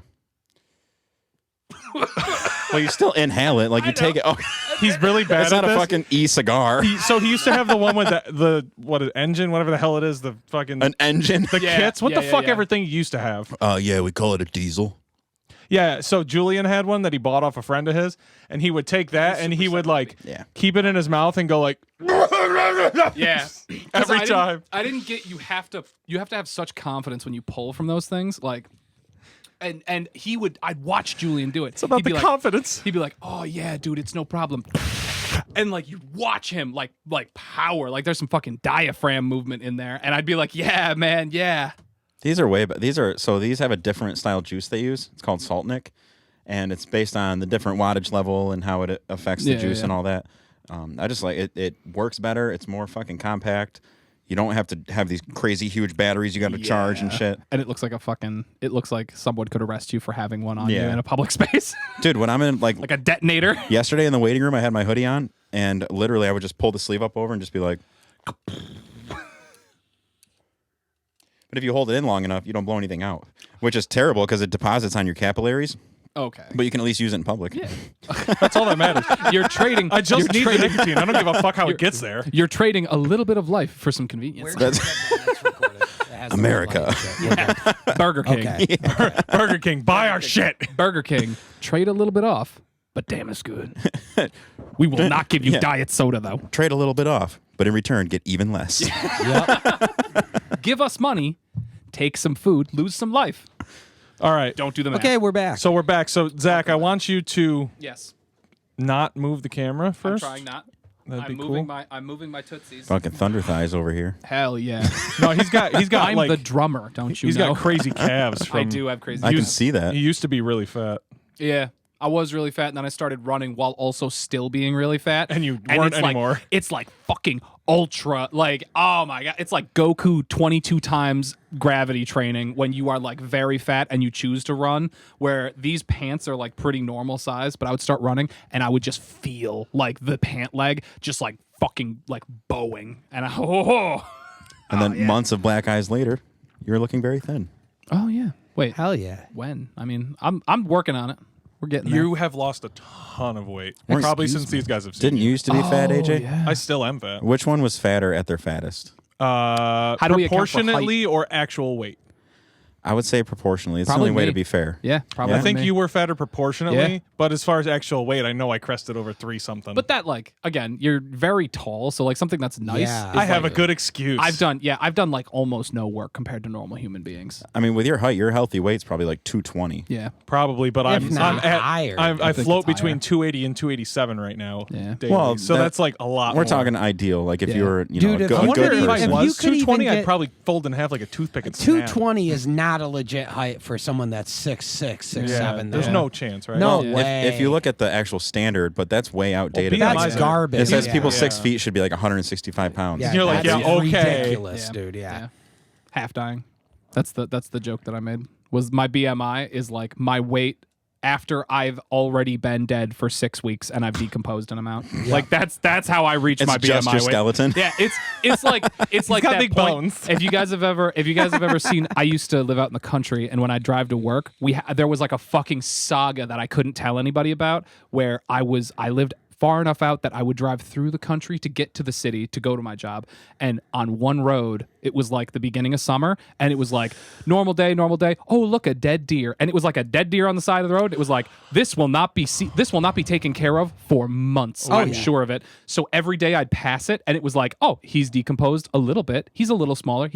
S3: Well, you still inhale it. Like you take it. Oh,
S1: He's really bad
S3: it's
S1: at
S3: not a
S1: this.
S3: fucking e-cigar.
S1: So he used to have the one with the what is engine, whatever the hell it is, the fucking
S3: An engine.
S1: the
S2: Yeah,
S1: kits. What the
S2: yeah,
S1: fuck
S2: yeah.
S1: everything he used to have.
S3: Yeah, we call it a diesel.
S1: Yeah, so Julian had one that he bought off a friend of his, and he would take that and he would like
S3: Yeah.
S1: keep it in his mouth and go like
S2: Yeah. 'Cause
S1: every
S2: I didn't-
S1: time.
S2: I didn't get you have to have such confidence when you pull from those things. Like and I'd watch Julian do it.
S1: It's about
S2: He'd
S1: the
S2: be like,
S1: confidence.
S2: He'd be like, "Oh yeah, dude, it's no problem." And like you'd watch him like power. Like there's some fucking diaphragm movement in there. And I'd be like, "Yeah, man, yeah."
S3: These are these have a different style juice they use. It's called Saltnik, and it's based on the different wattage level and how it affects the
S2: Yeah,
S3: juice
S2: yeah.
S3: and all that. I just like it. It works better. It's more fucking compact. You don't have to have these crazy huge batteries you got to charge and shit.
S2: And it looks like someone could arrest you for having one on you
S3: Yeah.
S2: in a public space.
S3: Dude, when I'm in like
S2: like a detonator.
S3: yesterday in the waiting room, I had my hoodie on, and literally I would just pull the sleeve up over and just be like. But if you hold it in long enough, you don't blow anything out, which is terrible because it deposits on your capillaries.
S2: Okay.
S3: But you can at least use it in public.
S2: Yeah.
S1: That's all that matters.
S2: You're trading
S1: I just need
S2: trading,
S1: the nicotine. I don't give a fuck how it gets there.
S2: You're trading a little bit of life for some convenience.
S3: That's America.
S2: Burger King.
S5: Okay.
S1: Burger King, buy our shit.
S2: Burger King. Trade a little bit off, but damn, it's good. We will not give you
S3: Yeah.
S2: diet soda though.
S3: Trade a little bit off, but in return, get even less.
S2: Give us money, take some food, lose some life.
S1: All right.
S2: Don't do the math.
S5: Okay, we're back.
S1: So we're back. So Zach, I want you to
S2: Yes.
S1: not move the camera
S2: I'm
S1: first.
S2: trying not.
S1: That'd be
S2: I'm moving my tootsies.
S3: Fucking thunder thighs over here.
S2: Hell yeah.
S1: No, he's got
S2: I'm
S1: like
S2: the drummer, don't you
S1: he's
S2: know?
S1: got crazy calves. From,
S2: I do have crazy
S3: I can
S2: calves.
S3: see that.
S1: He used to be really fat,
S2: Yeah. I was really fat, and then I started running while also still being really fat.
S1: and you weren't
S2: it's like-
S1: anymore.
S2: it's like fucking ultra, like, oh my God. It's like Goku 22 times gravity training when you are like very fat and you choose to run, where these pants are like pretty normal size, but I would start running and I would just feel like the pant leg just like fucking like bowing. And
S3: And then months of black eyes later, you're looking very thin.
S2: oh yeah. Wait,
S5: Hell yeah.
S2: when? I mean, I'm working on it. We're getting there.
S1: You have lost a ton of weight,
S3: Excuse
S1: probably since these guys have seen
S3: Didn't you used to be fat, AJ?
S2: yeah.
S1: I still am fat.
S3: Which one was fatter at their fattest?
S2: How do we account for height?
S1: Proportionately or actual weight?
S3: I would say proportionally. It's
S2: Probably
S3: the only way
S2: me.
S3: to be fair.
S2: Yeah, probably.
S1: I think
S2: me.
S1: you were fatter proportionately,
S2: Yeah.
S1: but as far as actual weight, I know I crested over 3 something.
S2: But that, like, again, you're very tall, so like something that's nice.
S5: Yeah.
S2: is,
S1: I have
S2: like,
S1: a good excuse.
S2: I've done like almost no work compared to normal human beings.
S3: I mean, with your height, your healthy weight's probably like 220.
S2: Yeah.
S1: probably, but
S5: If
S1: I'm
S5: not
S1: at,
S5: higher.
S1: I
S2: think
S1: float
S2: it's higher.
S1: between 280 and 287 right now.
S2: Yeah.
S1: daily.
S3: Well,
S1: so
S3: that-
S1: that's like a lot.
S3: We're
S1: more.
S3: talking ideal. Like if
S2: Yeah.
S3: you were, you
S5: Dude,
S3: know,
S5: if
S3: a
S1: I
S5: you
S1: wonder
S3: good
S5: could-
S1: if I
S3: person.
S5: you
S1: was
S5: could even
S1: 220, I'd
S5: get-
S1: probably fold in half like a toothpick and snap.
S5: 220 is not a legit height for someone that's 6'6", 6'7".
S1: Yeah, there's
S5: though.
S1: no chance, right?
S5: No
S2: Yeah.
S5: way.
S3: If you look at the actual standard, but that's way outdated.
S1: BMI
S5: that's
S1: is-
S5: garbage.
S3: It says
S5: yeah.
S3: people
S1: Yeah.
S3: 6 feet should be like 165 pounds.
S5: Yeah,
S1: You're like,
S5: that's
S1: yeah, okay.
S5: ridiculous,
S2: Yeah.
S5: dude. Yeah.
S2: Half dying. That's the joke that I made. Was my BMI is like my weight after I've already been dead for 6 weeks and I've decomposed an amount. Like that's how I reach
S3: It's
S2: my
S3: just
S2: BMI
S3: your
S2: weight.
S3: skeleton.
S2: Yeah, it's like
S1: got
S2: that
S1: big
S2: point.
S1: bones.
S2: If you guys have ever seen, I used to live out in the country, and when I drive to work, there was like a fucking saga that I couldn't tell anybody about, where I lived far enough out that I would drive through the country to get to the city to go to my job, and on one road it was like the beginning of summer, and it was like normal day. Oh, look, a dead deer, and it was like a dead deer on the side of the road. It was like this will not be taken care of for months. I'm sure of it. So every day I'd pass it, and it was like, oh, he's decomposed a little bit. He's a little smaller.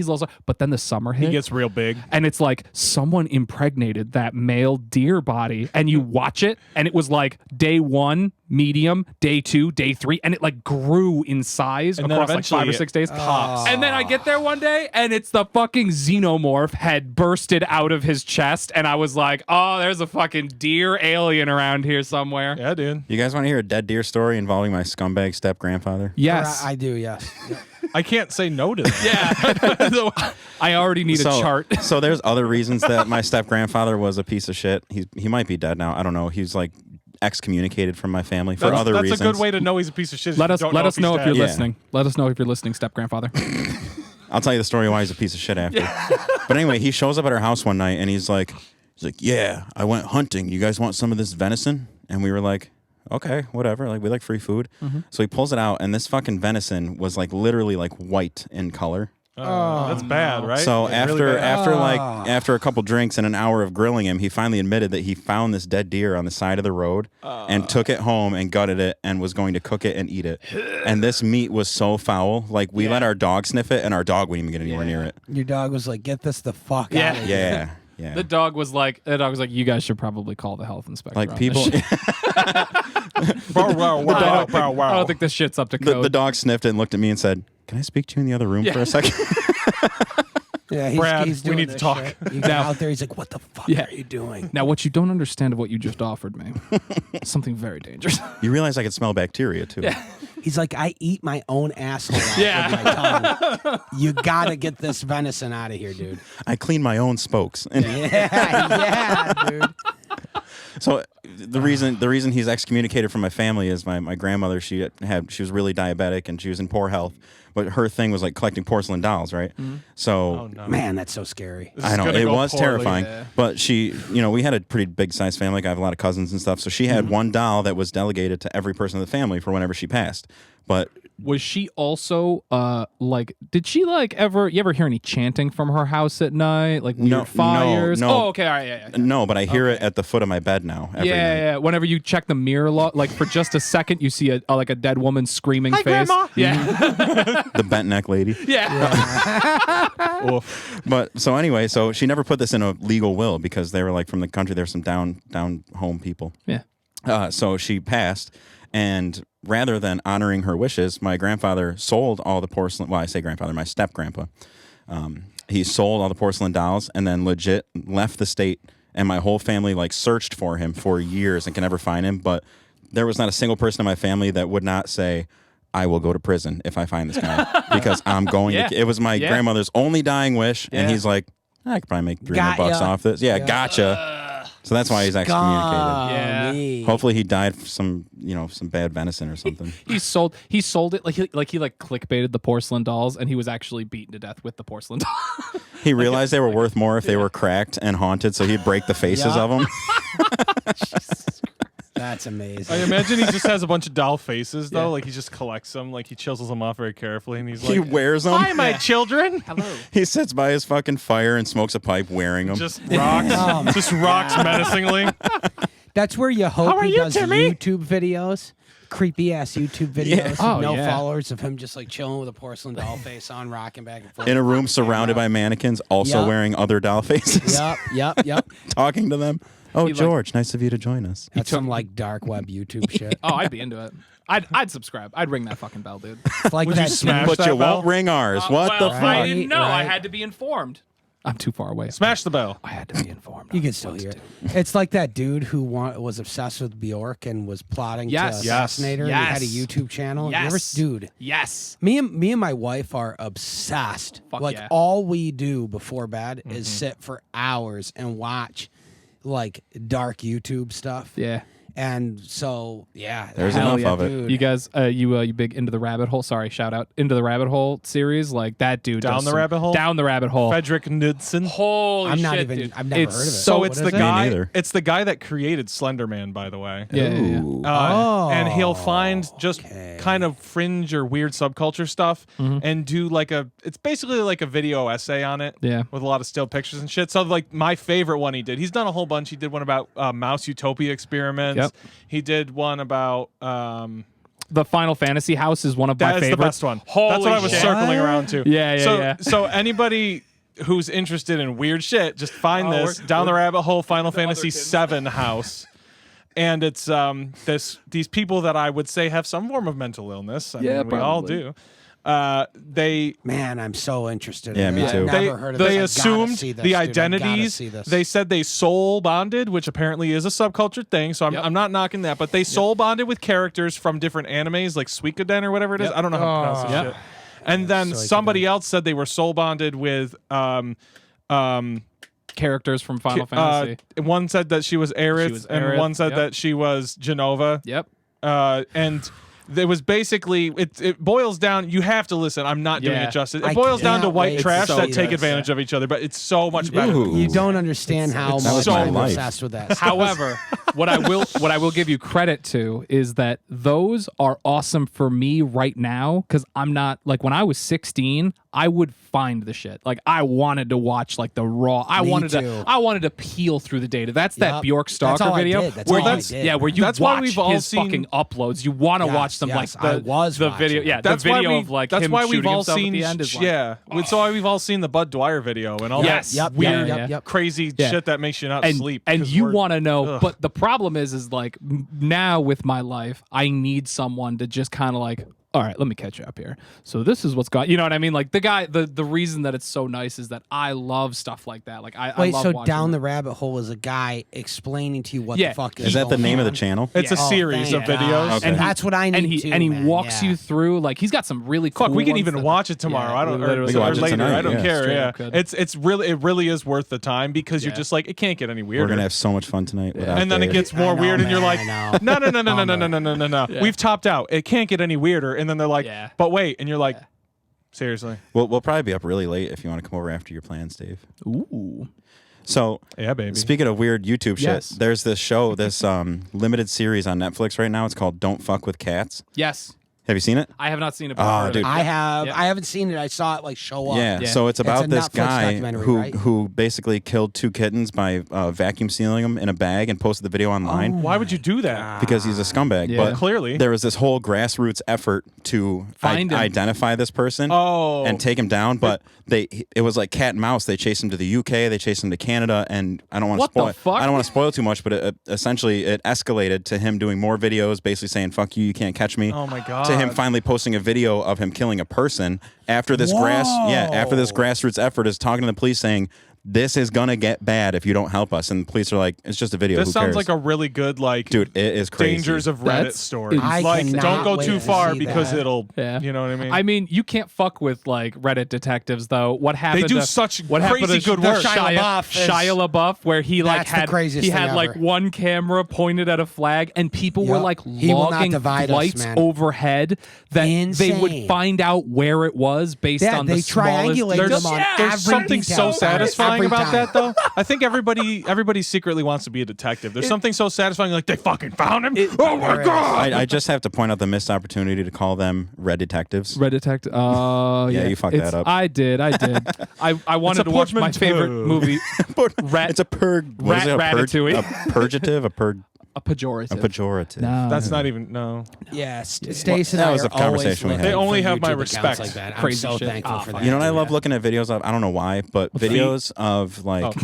S2: But then the summer hit.
S1: He gets real big.
S2: And it's like someone impregnated that male deer body, and you watch it, and it was like day 1, medium, day 2, day 3, and it like grew in size
S1: And then
S2: across like 5 or
S1: eventually
S2: 6 days.
S1: it pops.
S2: And then I get there one day, and it's the fucking xenomorph had bursted out of his chest, and I was like, oh, there's a fucking deer alien around here somewhere.
S1: Yeah, dude.
S3: You guys want to hear a dead deer story involving my scumbag step grandfather?
S2: Yes.
S5: I do, yes.
S1: I can't say no to that.
S2: Yeah. So, I already need a chart.
S3: So there's other reasons that my step grandfather was a piece of shit. He might be dead now. I don't know. He's like excommunicated from my family for other reasons.
S1: That's a good way to know he's a piece of shit.
S2: Let us know if you're
S3: Yeah.
S2: listening. Let us know if you're listening, step grandfather.
S3: I'll tell you the story why he's a piece of shit after. But anyway, he shows up at our house one night and he's like, yeah, I went hunting. You guys want some of this venison? And we were like, okay, whatever. Like, we like free food. So he pulls it out, and this fucking venison was like literally like white in color.
S1: That's bad, right?
S3: So
S1: It's really bad.
S3: after a couple drinks and an hour of grilling him, he finally admitted that he found this dead deer on the side of the road and took it home and gutted it and was going to cook it and eat it. And this meat was so foul. Like, we let our dog sniff it, and our dog wouldn't even get anywhere near it.
S5: Your dog was like, "Get this the fuck
S2: Yeah.
S5: out of here."
S3: Yeah. Yeah.
S2: The dog was like, you guys should probably call the health inspector.
S3: Like
S2: on
S3: people,
S2: this shit. I don't think this shit's up to code.
S3: the dog sniffed it and looked at me and said, "Can I speak to you in the other room for a second?"
S5: Yeah,
S1: Brad,
S5: he's
S1: we
S5: doing
S1: need to
S5: this
S1: talk.
S5: shit. You go out there, he's like, "What the fuck
S2: Yeah.
S5: are you doing?"
S2: Now, what you don't understand of what you just offered me, something very dangerous.
S3: You realize I could smell bacteria too.
S5: He's like, "I eat my own asshole out
S2: Yeah.
S5: with my tongue. You gotta get this venison out of here, dude."
S3: I clean my own spokes. And
S5: Yeah, dude.
S3: so the reason he's excommunicated from my family is my grandmother. She was really diabetic and she was in poor health. But her thing was like collecting porcelain dolls, right? So
S5: Man, that's so scary.
S3: I know it was
S1: poorly.
S3: terrifying.
S2: Yeah.
S3: But she, we had a pretty big size family. Like, I have a lot of cousins and stuff. So she had one doll that was delegated to every person in the family for whenever she passed. But
S2: Was she also did she like you ever hear any chanting from her house at night? Like weird
S3: No,
S2: fires?
S3: no.
S2: Oh, okay, all right, yeah.
S3: no, but I hear it at the foot of my bed now. Every night.
S2: Yeah. Whenever you check the mirror, like for just a second, you see a dead woman's screaming face.
S1: Grandma.
S2: Yeah,
S3: The bent neck lady.
S2: yeah.
S3: But so anyway, so she never put this in a legal will because they were like from the country. There's some down home people.
S2: Yeah.
S3: So she passed, and rather than honoring her wishes, my grandfather sold all the porcelain. Well, I say grandfather, my step grandpa. He sold all the porcelain dolls and then legit left the state. And my whole family like searched for him for years and can never find him. But there was not a single person in my family that would not say, "I will go to prison if I find this guy," because I'm going
S2: Yeah.
S3: to. It was my
S2: Yeah.
S3: grandmother's only dying wish, and
S2: Yeah.
S3: he's like, "I could probably make $300
S5: Got ya.
S3: off this." Yeah, gotcha. So that's why he's excommunicated.
S2: Yeah.
S5: Me.
S3: Hopefully he died from some bad venison or something.
S2: He sold it like he clickbaited the porcelain dolls, and he was actually beaten to death with the porcelain dolls.
S3: He realized they were worth more if they were cracked and haunted, so he'd break the faces
S5: Yeah.
S3: of them.
S5: That's
S1: I
S5: amazing.
S1: imagine he just has a bunch of doll faces though. Like he just collects them. Like he chisels them off very carefully, and he's like,
S3: He wears them.
S1: "Hi, my children."
S2: Hello.
S3: He sits by his fucking fire and smokes a pipe wearing them.
S1: Just rocks. Just rocks menacingly.
S5: That's where you hope
S1: How are
S5: he
S1: you,
S5: does
S1: Timmy?
S5: YouTube videos. Creepy ass YouTube videos.
S2: Oh,
S5: no
S2: yeah.
S5: followers of him just like chilling with a porcelain doll face on, rocking back and forth.
S3: in a room surrounded by mannequins, also
S5: Yep.
S3: wearing other doll faces,
S5: Yep.
S3: talking to them. Oh,
S2: He, like-
S3: George, nice of you to join us.
S5: That's some like dark web YouTube shit.
S2: Oh, I'd be into it. I'd subscribe. I'd ring that fucking bell, dude.
S5: It's like
S1: Would you
S5: that
S1: smash
S3: But
S1: that
S3: you
S1: bell?
S3: won't ring ours. What the
S2: well,
S3: fuck?
S2: I didn't know. I
S5: Right.
S2: had to be informed. I'm too far away.
S1: Smash the bell.
S2: I had to be informed.
S5: You can still hear it. It's like that dude who was obsessed with Bjork and was plotting
S2: Yes.
S5: to assassinate her. And he had a
S2: Yes.
S5: YouTube channel. You ever,
S2: Yes.
S5: dude.
S2: Yes.
S5: Me and my wife are obsessed.
S2: Fuck
S5: like
S2: yeah.
S5: all we do before bed is sit for hours and watch like dark YouTube stuff.
S2: Yeah.
S5: And so yeah,
S3: There's
S5: hell
S3: enough
S5: yeah,
S3: of it.
S5: dude.
S2: You guys, you big Into the Rabbit Hole? Sorry, shout out Into the Rabbit Hole series. Like that dude.
S1: Down
S2: does
S1: the
S2: some-
S1: rabbit hole?
S2: Down the rabbit hole.
S1: Frederick Knudsen.
S2: Holy
S5: I'm not
S2: shit,
S5: even.
S2: dude.
S5: I've never
S2: It's
S5: heard of it.
S1: So
S5: What
S1: it's
S5: is
S1: the
S5: it?
S1: guy.
S3: neither.
S1: It's the guy that created Slender Man, by the way.
S2: Yeah.
S3: Ooh.
S1: And he'll find just kind of fringe or weird subculture stuff and do it's basically like a video essay on it.
S2: Yeah.
S1: With a lot of still pictures and shit. So like my favorite one he did, he's done a whole bunch. He did one about mouse utopia experiments.
S2: Yep.
S1: He did one about
S2: The Final Fantasy house is one of my
S1: that is
S2: favorites.
S1: the best one.
S2: Holy
S1: That's what I was
S2: shit.
S1: circling around to.
S2: Yeah.
S1: So anybody who's interested in weird shit, just find this Down the Rabbit Hole Final Fantasy VII house. And it's these people that I would say have some form of mental illness. I mean, we all
S2: probably.
S1: do. They
S5: Man, I'm so interested.
S3: Yeah,
S5: in
S3: me
S5: that.
S3: too.
S5: I've
S1: they,
S5: never heard of
S1: they
S5: this. I've gotta
S1: assumed
S5: see this,
S1: the
S5: dude. I've gotta
S1: identities.
S5: see this.
S1: They said they soul bonded, which apparently is a subculture thing. So I'm not knocking that, but they soul bonded with characters from different animes, like Suikoden or whatever it is.
S2: Yep.
S1: I don't know how to pronounce this
S2: Yep.
S1: shit. And then
S5: so
S1: somebody else said they were soul bonded with
S2: Characters from Final Fantasy.
S1: one said that she was Aerith, and
S2: Aerith,
S1: one said
S2: yep.
S1: that she was Genova.
S2: Yep.
S1: And it was basically it boils down. You have to listen. I'm not doing
S2: Yeah.
S1: it justice.
S5: I
S1: It boils down to
S5: cannot
S1: white
S5: wait
S1: trash
S5: to
S1: that
S5: see
S1: take
S5: this.
S1: advantage of each other, but it's so much better.
S3: Ooh.
S5: You don't understand how
S1: it's
S5: much
S1: so
S5: I'm
S3: life.
S5: obsessed with that.
S2: However, what I will give you credit to is that those are awesome for me right now because I'm not like when I was 16, I would find the shit. Like I wanted to watch like the raw. I
S5: Me
S2: wanted
S5: too.
S2: to peel through the data. That's that
S5: Yep.
S2: Bjork
S5: That's
S2: Stalker
S5: all I
S2: video
S5: did. That's
S2: where
S5: all I
S2: you
S5: did.
S2: yeah, where you
S1: That's why
S2: watch
S1: we've all
S2: his
S1: seen-
S2: fucking uploads. You want to
S5: Yes,
S2: watch them
S5: yes,
S2: like
S5: I
S2: the
S5: was
S2: the
S5: watching
S2: video.
S5: it.
S2: Yeah,
S1: That's
S2: the video
S1: why
S2: of like
S1: that's
S2: him
S1: why we've
S2: shooting
S1: all
S2: himself
S1: seen
S2: at the end is like,
S1: yeah. That's why we've all seen the Bud Dwyer video and all
S2: Yes.
S1: that
S2: Yep,
S1: weird,
S2: yep.
S1: crazy
S2: Yeah.
S1: shit that makes you not sleep.
S2: And
S1: 'cause
S2: you
S1: we're-
S2: want to know,
S1: ugh.
S2: but the problem is like now with my life, I need someone to just kind of like, all right, let me catch you up here. So this is what's going. You know what I mean? Like the guy, the reason that it's so nice is that I love stuff like that. Like I
S5: Wait,
S2: love
S5: so
S2: watching
S5: down
S2: that.
S5: the rabbit hole is a guy explaining to you what
S2: Yeah.
S5: the fuck
S3: Is that the
S5: going
S3: name of the
S5: on.
S3: channel?
S1: It's a
S2: Yeah.
S1: series
S5: thank
S1: of
S5: God.
S1: videos.
S3: Okay.
S5: And that's what I need
S2: and he
S5: too,
S2: and he
S5: man.
S2: walks
S5: Yeah.
S2: you through like he's got some really cool.
S1: Fuck, we can
S2: ones
S1: even
S2: that-
S1: watch it tomorrow.
S2: Yeah,
S1: I don't
S2: we
S1: or,
S2: literally
S3: We can watch it
S1: later.
S3: tonight,
S1: I don't
S3: yeah.
S1: care.
S2: Straight
S1: Yeah,
S2: up could.
S1: it's really it really is worth the time because you're
S2: Yeah.
S1: just like it can't get any weirder.
S3: We're gonna have so much fun tonight. Without
S1: and then it
S3: Dave.
S1: gets more
S5: I know,
S1: weird, and you're
S5: man,
S1: like,
S5: I know.
S1: no, no, no, no, no, no, no, no, no, no.
S2: Yeah.
S1: We've topped out. It can't get any weirder. And then they're like,
S2: Yeah.
S1: but wait, and you're like, seriously,
S3: We'll probably be up really late if you want to come over after your plans, Dave.
S2: Ooh.
S3: So
S1: yeah, baby.
S3: speaking of weird YouTube shit,
S2: Yes.
S3: there's this show, this limited series on Netflix right now. It's called Don't Fuck with Cats.
S2: Yes,
S3: Have you seen it?
S2: I have not seen it. But
S3: Oh,
S2: I've heard of
S3: dude.
S2: it.
S5: I have.
S2: Yep.
S5: I haven't seen it. I saw it like show up.
S3: Yeah.
S2: Yeah.
S3: So it's about
S5: a
S3: this
S5: Netflix
S3: guy
S5: documentary,
S3: who
S5: right?
S3: who basically killed 2 kittens by vacuum sealing them in a bag and posted the video online
S1: Why would you do that?
S3: because he's a scumbag.
S2: Yeah.
S3: But
S1: Clearly.
S3: there was this whole grassroots effort to
S2: Find him.
S3: identify this person
S1: Oh,
S3: and take him down. But it was like cat and mouse. They chased him to the UK. They chased him to Canada. And I don't want to
S2: What
S3: spoil.
S2: the fuck?
S3: I don't want to spoil too much. But essentially, it escalated to him doing more videos, basically saying "fuck you, you can't catch me."
S1: Oh my God.
S3: To him finally posting a video of him killing a person after this after this grassroots effort is talking to the police saying this is gonna get bad if you don't help us. And the police are like, it's just a video.
S1: this
S3: Who
S1: sounds
S3: cares?
S1: like a really good
S3: Dude, it is crazy.
S1: dangers of Reddit
S2: That's
S1: story.
S5: I
S1: Like,
S5: cannot
S1: don't go
S5: wait
S1: too
S5: to
S1: far
S5: see
S1: because
S5: that.
S1: it'll.
S2: Yeah.
S1: You know what I mean?
S2: I mean, you can't fuck with like Reddit detectives though. What happened?
S1: do
S2: to,
S1: such
S2: what happened
S1: crazy
S2: to
S1: good work.
S5: Shia LaBeouf is-
S2: Shia LaBeouf, where he like
S5: That's the
S2: had
S5: craziest
S2: he
S5: thing
S2: had like
S5: ever.
S2: one camera pointed at a flag, and people were
S5: Yep.
S2: like
S5: He will not
S2: logging
S5: divide us,
S2: flights
S5: man.
S2: overhead that they would
S5: Insane.
S2: find out where it was based
S5: Yeah,
S2: on
S5: they
S2: the smallest.
S5: triangulate
S1: There's,
S5: them on
S1: there's
S5: every
S1: something
S5: detail
S1: so
S5: about it,
S1: satisfying
S5: every
S1: about
S5: time.
S1: that, though. I think everybody secretly wants to be a detective. There's something so satisfying, like they fucking found him. Oh my
S5: There is.
S1: God!
S3: I just have to point out the missed opportunity to call them red detectives.
S2: Red Detective. Yeah,
S3: you fucked
S2: It's-
S3: that up.
S2: I did. I wanted to watch my favorite
S1: portmanteau.
S2: movie. Rat,
S3: It's a what is it?
S2: Ratatouille.
S3: A purgative,
S2: a pejorative.
S3: a pejorative.
S2: No.
S1: That's not even no.
S5: Yeah, Stace and
S3: that
S5: I
S3: was
S5: are
S3: a conversation
S5: always
S3: we had.
S5: looking
S3: They
S1: only
S5: for
S1: have my
S5: YouTube
S1: respect.
S5: accounts like that. I'm
S2: Crazy
S5: so
S2: shit.
S5: thankful
S2: Oh,
S5: for
S2: fuck.
S5: that.
S3: You know what I
S5: dude.
S3: love looking at videos of? I don't know why, but videos of like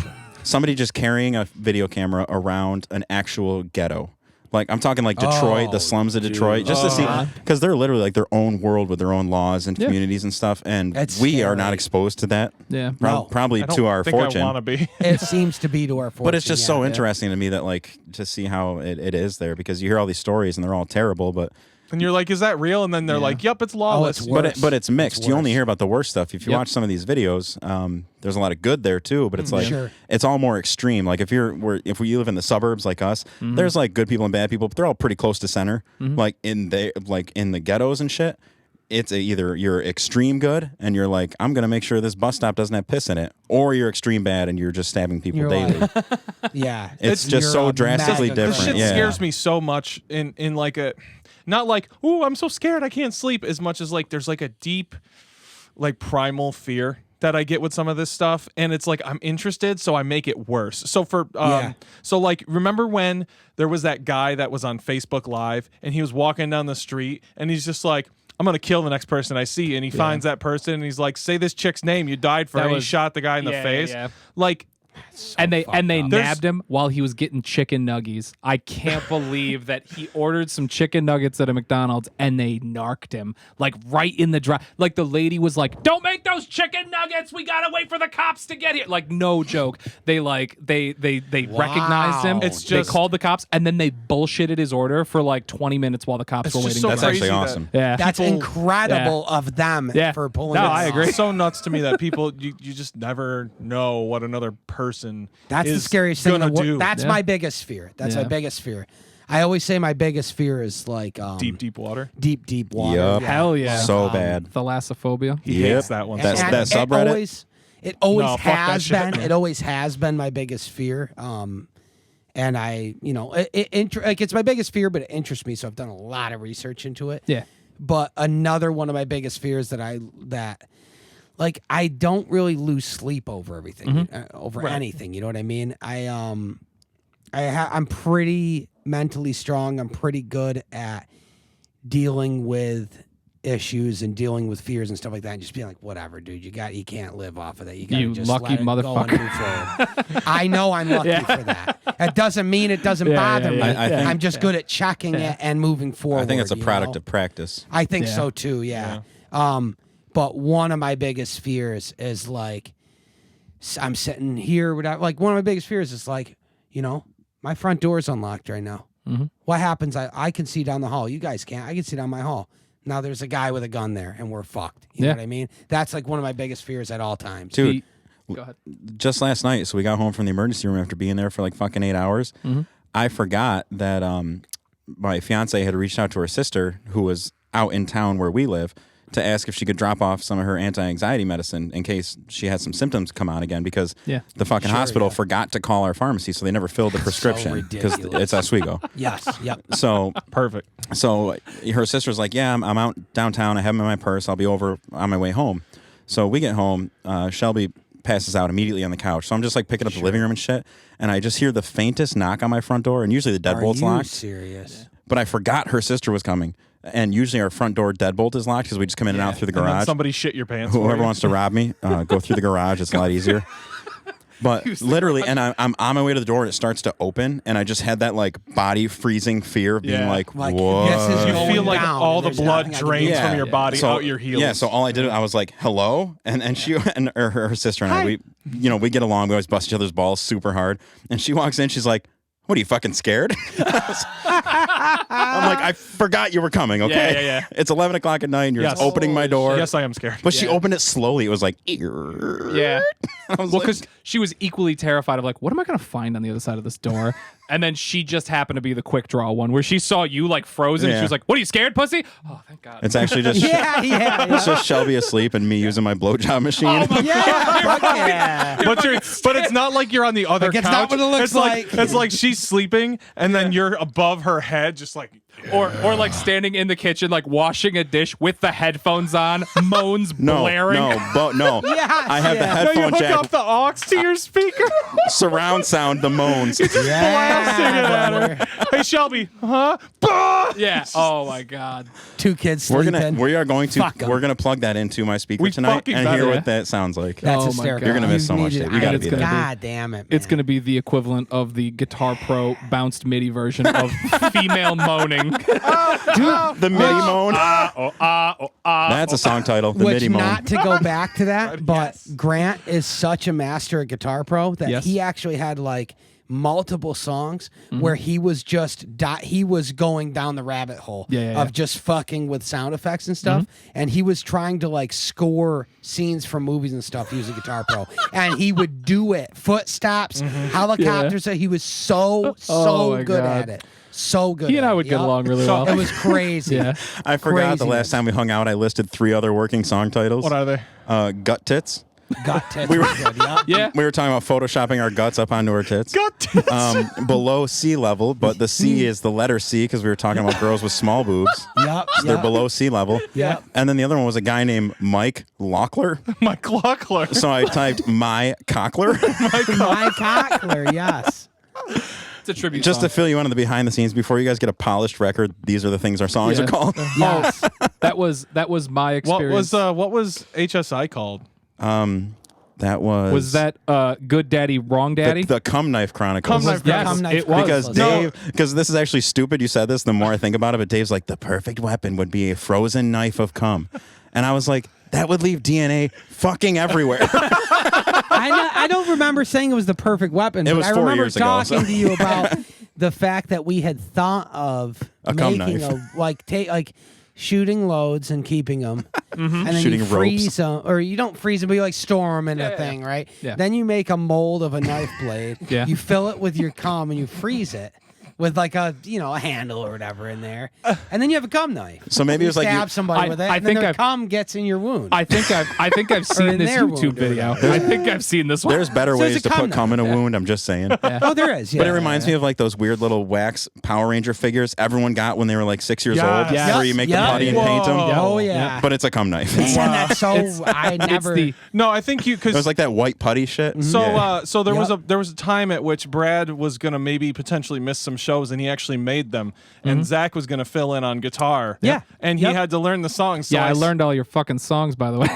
S3: somebody just carrying a video camera around an actual ghetto. Like I'm talking like Detroit,
S5: Oh,
S3: the slums of Detroit, just to see because they're literally like their own world with their own laws and communities and stuff, and
S5: That's
S3: we are not
S5: scary.
S3: exposed to that.
S2: Yeah.
S5: No.
S3: Probably
S1: I don't
S3: to our
S1: think
S3: fortune.
S1: I want to be.
S5: It seems to be to our fortune.
S3: But it's just so
S5: yeah.
S3: interesting to me that like to see how it is there because you hear all these stories and they're all terrible, but
S1: And you're like, is that real? And then they're like, yep, it's lawless.
S5: it's
S3: but
S5: worse.
S3: it's mixed.
S5: It's
S3: You only
S5: worse.
S3: hear about the worst stuff. If you
S2: Yep.
S3: watch some of these videos, there's a lot of good there too. But it's like
S5: Sure.
S3: it's all more extreme. Like if you live in the suburbs like us, there's like good people and bad people, but they're all pretty close to center. Like in the ghettos and shit. It's either you're extreme good and you're like, I'm gonna make sure this bus stop doesn't have piss in it, or you're extreme bad and you're just stabbing people
S5: You're
S3: daily.
S5: like, yeah,
S3: It's just
S5: you're
S3: so
S5: a
S3: drastically
S5: mega
S3: different.
S1: This shit
S3: Yeah.
S1: scares me so much in like a not like, ooh, I'm so scared I can't sleep, as much as like there's like a deep like primal fear that I get with some of this stuff, and it's like I'm interested, so I make it worse. So so like remember when there was that guy that was on Facebook Live and he was walking down the street and he's just like, I'm gonna kill the next person I see, and he finds that person and he's like, say this chick's name, you died for her,
S2: That
S1: and he
S2: was-
S1: shot the guy in the
S2: Yeah,
S1: face.
S2: yeah.
S1: Like
S2: and they
S5: fucked up.
S2: nabbed him while he was getting chicken nuggies. I can't believe that he ordered some chicken nuggets at a McDonald's and they narked him like right in the drive. Like the lady was like, "Don't make those chicken nuggets. We gotta wait for the cops to get here." Like no joke. They recognized him.
S1: It's
S2: They
S1: just-
S2: called the cops and then they bullshitted his order for like 20 minutes while the cops
S1: It's
S2: were
S1: just
S2: waiting.
S1: so
S3: That's
S1: crazy
S3: actually
S1: that-
S3: awesome.
S2: yeah,
S5: That's
S1: People-
S5: incredible of them
S2: Yeah.
S5: for pulling
S2: No,
S5: it
S2: I
S5: off.
S2: agree.
S1: It's so nuts to me that people you just never know what another person
S5: That's
S1: is
S5: the scariest thing.
S1: gonna do.
S5: That's
S2: Yeah.
S5: my biggest fear. That's my
S2: Yeah.
S5: biggest fear. I always say my biggest fear is like
S1: deep water.
S5: deep water.
S3: Yup.
S2: Hell yeah.
S3: So bad.
S2: Thalassophobia.
S1: He
S3: Yep.
S1: hates that one.
S3: That's-
S1: so
S5: And
S3: that
S1: much.
S3: subreddit?
S5: It always
S1: No, fuck that
S5: has
S1: shit,
S5: been.
S1: man.
S5: It always has been my biggest fear. And I, it's my biggest fear, but it interests me. So I've done a lot of research into it.
S2: Yeah.
S5: But another one of my biggest fears that I don't really lose sleep over everything, over anything. You know what I mean? I'm pretty mentally strong. I'm pretty good at dealing with issues and dealing with fears and stuff like that, and just being like, whatever, dude, you can't live off of that. You got to
S2: You
S5: just
S2: lucky
S5: let it go and
S2: motherfucker.
S5: move forward. I know I'm lucky for that. It doesn't mean it doesn't bother me.
S3: I think-
S5: I'm just good at checking it and moving forward.
S3: I think it's a
S5: you
S3: product
S5: know?
S3: of practice.
S5: I think
S2: Yeah.
S5: so too. Yeah. But one of my biggest fears is like, I'm sitting here without, like, one of my biggest fears is like, my front door is unlocked right now.
S2: Mm-hmm.
S5: What happens? I can see down the hall. You guys can't. I can see down my hall. Now there's a guy with a gun there, and we're fucked. You know what I mean? That's like one of my biggest fears at all times.
S3: Dude,
S2: Go ahead.
S3: just last night, so we got home from the emergency room after being there for like fucking 8 hours. I forgot that my fiance had reached out to her sister, who was out in town where we live, to ask if she could drop off some of her anti-anxiety medicine in case she had some symptoms come on again, because the fucking hospital forgot to call our pharmacy, so they never filled the prescription because
S5: ridiculous.
S3: it's Oswego.
S5: Yes. Yep.
S3: So
S1: Perfect.
S3: So her sister's like, yeah, I'm out downtown. I have them in my purse. I'll be over on my way home. So we get home. Shelby passes out immediately on the couch. So I'm just like picking up the living room and shit. And I just hear the faintest knock on my front door. And usually the deadbolt's
S5: Are you
S3: locked.
S5: serious?
S3: But I forgot her sister was coming. And usually our front door deadbolt is locked because we just come in and out through the
S1: And then
S3: garage.
S1: somebody shit your pants. for
S3: Whoever
S1: you.
S3: wants to rob me, go through the garage. It's a lot easier. But literally, and I'm on my way to the door, and it starts to open, and I just had that like body freezing fear of being
S1: Yeah.
S3: like,
S5: Like,
S3: what?
S5: this is
S1: You
S5: going
S1: feel like
S5: down,
S1: all
S5: and
S1: the
S5: there's
S1: blood
S5: nothing I can
S1: drains
S5: do.
S1: from your body
S3: So-
S1: out your heels.
S3: Yeah, so all I did, I was like, hello? And she and her sister and I, we get along. We always bust each other's balls super hard. And she walks in, she's like, what are you, fucking scared? I'm like, I forgot you were coming, okay?
S1: Yeah.
S3: It's 11 o'clock at night, and you're
S1: Yes.
S3: just opening my door.
S1: Yes, I am scared.
S3: But she opened it slowly. It was like,
S2: Yeah.
S3: I was
S2: Well,
S3: like,
S2: because she was equally terrified of like, what am I going to find on the other side of this door? And then she just happened to be the quick draw one where she saw you like frozen. And
S3: Yeah.
S2: she was like, what are you scared, pussy? Oh, thank God.
S3: it's actually just
S5: Yeah.
S3: it's just Shelby asleep and me using my blowjob machine.
S5: Yeah. Fuck yeah.
S1: But it's not like you're on the other
S5: Like, it's
S1: couch.
S5: not what it looks
S1: it's like.
S5: like.
S1: It's like she's sleeping, and then you're above her head, just like.
S2: Or like standing in the kitchen, like washing a dish with the headphones on, moans blaring.
S3: No.
S5: Yes,
S3: I have the
S5: yeah.
S1: No, you
S3: headphone
S1: hook
S3: jack,
S1: up the aux to your speaker.
S3: surround sound, the moans.
S1: Blasting it at her. Hey Shelby, huh? Bah!
S2: Yeah. Oh my God.
S5: Two kids
S3: We're
S5: sleeping.
S3: we're gonna plug that into my speaker
S1: We
S3: tonight
S1: fucking
S3: and
S1: better.
S3: hear what that sounds like.
S5: That's
S2: Oh my
S5: hysterical.
S2: God. You're
S3: gonna miss so much,
S5: need
S3: Dave.
S5: it.
S3: You gotta
S2: It's
S3: be
S2: gonna
S3: there.
S5: God damn it.
S2: It's
S5: man.
S2: going to be the equivalent of the Guitar Pro bounced MIDI version of female moaning.
S3: The MIDI moan. That's a song title. The
S5: Which,
S3: MIDI moan.
S5: not to go back to that, but Grant is such a master at Guitar Pro that
S2: Yes.
S5: he actually had like multiple songs where he was just he was going down the rabbit hole of just fucking with sound effects and stuff, and he was trying to like score scenes from movies and stuff using Guitar Pro, and he would do it, footsteps, helicopters. He was so
S2: Oh my
S5: good
S2: God.
S5: at it. So good.
S2: He and
S5: at
S2: I
S5: it.
S2: would get
S5: Yup.
S2: along really well.
S5: It was crazy.
S2: Yeah.
S3: I forgot the
S5: craziness.
S3: last time we hung out, I listed 3 other working song titles.
S1: What are they?
S3: Gut tits.
S5: Got tits.
S3: We were-
S5: good, yup.
S2: Yeah.
S3: We were talking about photoshopping our guts up onto our tits.
S1: Gut.
S3: Below sea level, but the C is the letter C because we were talking about girls with small boobs.
S5: Yup.
S3: They're below sea level.
S5: Yep.
S3: And then the other one was a guy named Mike Lockler.
S1: My clockler.
S3: So I typed my cockler
S5: My cockler, yes.
S2: It's a tribute
S3: just
S2: song.
S3: to fill you in on the behind the scenes before you guys get a polished record. These are the things our songs
S2: Yeah.
S3: are called.
S5: Yes.
S2: That was my experience.
S1: What was HSI called?
S3: That was
S2: that Good Daddy, Wrong Daddy?
S3: the Cum Knife Chronicles.
S1: Cum Knife
S2: Yes,
S1: Chronicles.
S2: it was.
S3: Because
S5: No.
S3: Dave, because this is actually stupid. You said this. The more I think about it, but Dave's like, the perfect weapon would be a frozen knife of cum, and I was like, that would leave DNA fucking everywhere.
S5: I don't remember saying it was the perfect weapon,
S3: It
S5: but
S3: was
S5: I
S3: 4
S5: remember
S3: years ago,
S5: talking
S3: so.
S5: to you about the fact that we had thought of
S3: A cum
S5: making
S3: knife.
S5: like shooting loads and keeping them, and then
S3: Shooting
S5: you
S3: ropes.
S5: freeze them, or you don't freeze them, but you like store them in a thing, right?
S2: Yeah.
S5: Then you make a mold of a knife blade.
S2: Yeah.
S5: You fill it with your cum and you freeze it with like a a handle or whatever in there, and then you have a cum knife.
S3: So maybe it was like you-
S5: stab somebody
S2: I-
S5: with it,
S2: I
S5: and then
S2: think
S5: their
S2: I've-
S5: cum gets in your wound.
S2: I think I've seen
S5: in
S2: this
S5: their wound
S2: YouTube
S5: or
S2: video.
S5: whatever.
S2: I think I've seen this one.
S3: There's better
S5: So it's
S3: ways
S5: a
S3: to put
S5: cum
S3: cum in a
S5: knife.
S3: wound. I'm just saying.
S5: Oh, there is. Yeah,
S3: But it reminds me of like those weird little wax Power Ranger figures everyone got when they were like 6 years
S1: Yes.
S3: old,
S2: Yes.
S3: where you make
S5: Yep.
S3: the putty and paint them.
S5: Oh yeah.
S3: But it's a cum knife.
S5: Man, that's so. I never.
S2: the-
S1: No, I think you
S3: It was
S1: because
S3: like that white putty shit.
S1: so
S3: Yeah.
S1: so there
S5: Yep.
S1: was a time at which Brad was gonna maybe potentially miss some shows, and he actually made them, and Zach was gonna fill in on guitar.
S5: Yeah.
S1: and he
S5: Yep.
S1: had to learn the songs. So
S2: Yeah, I
S1: s-
S2: learned all your fucking songs, by the way.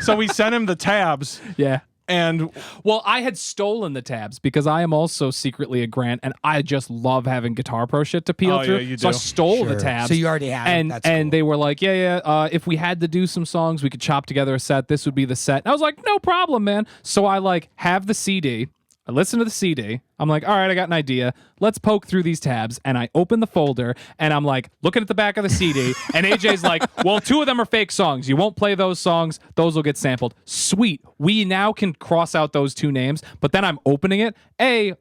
S1: So we sent him the tabs,
S2: Yeah.
S1: and
S2: Well, I had stolen the tabs because I am also secretly a Grant, and I just love having Guitar Pro shit to peel
S1: Oh,
S2: through.
S1: yeah, you
S2: so I
S1: do.
S2: stole the
S5: Sure.
S2: tabs.
S5: So you already have it.
S2: and
S5: That's
S2: and
S5: cool.
S2: they were like, if we had to do some songs, we could chop together a set. This would be the set. And I was like, no problem, man. So I like have the CD. I listen to the CD. I'm like, all right, I got an idea. Let's poke through these tabs. And I open the folder and I'm like looking at the back of the CD. And AJ's like, well, 2 of them are fake songs. You won't play those songs. Those will get sampled. Sweet. We now can cross out those 2 names. But then I'm opening it.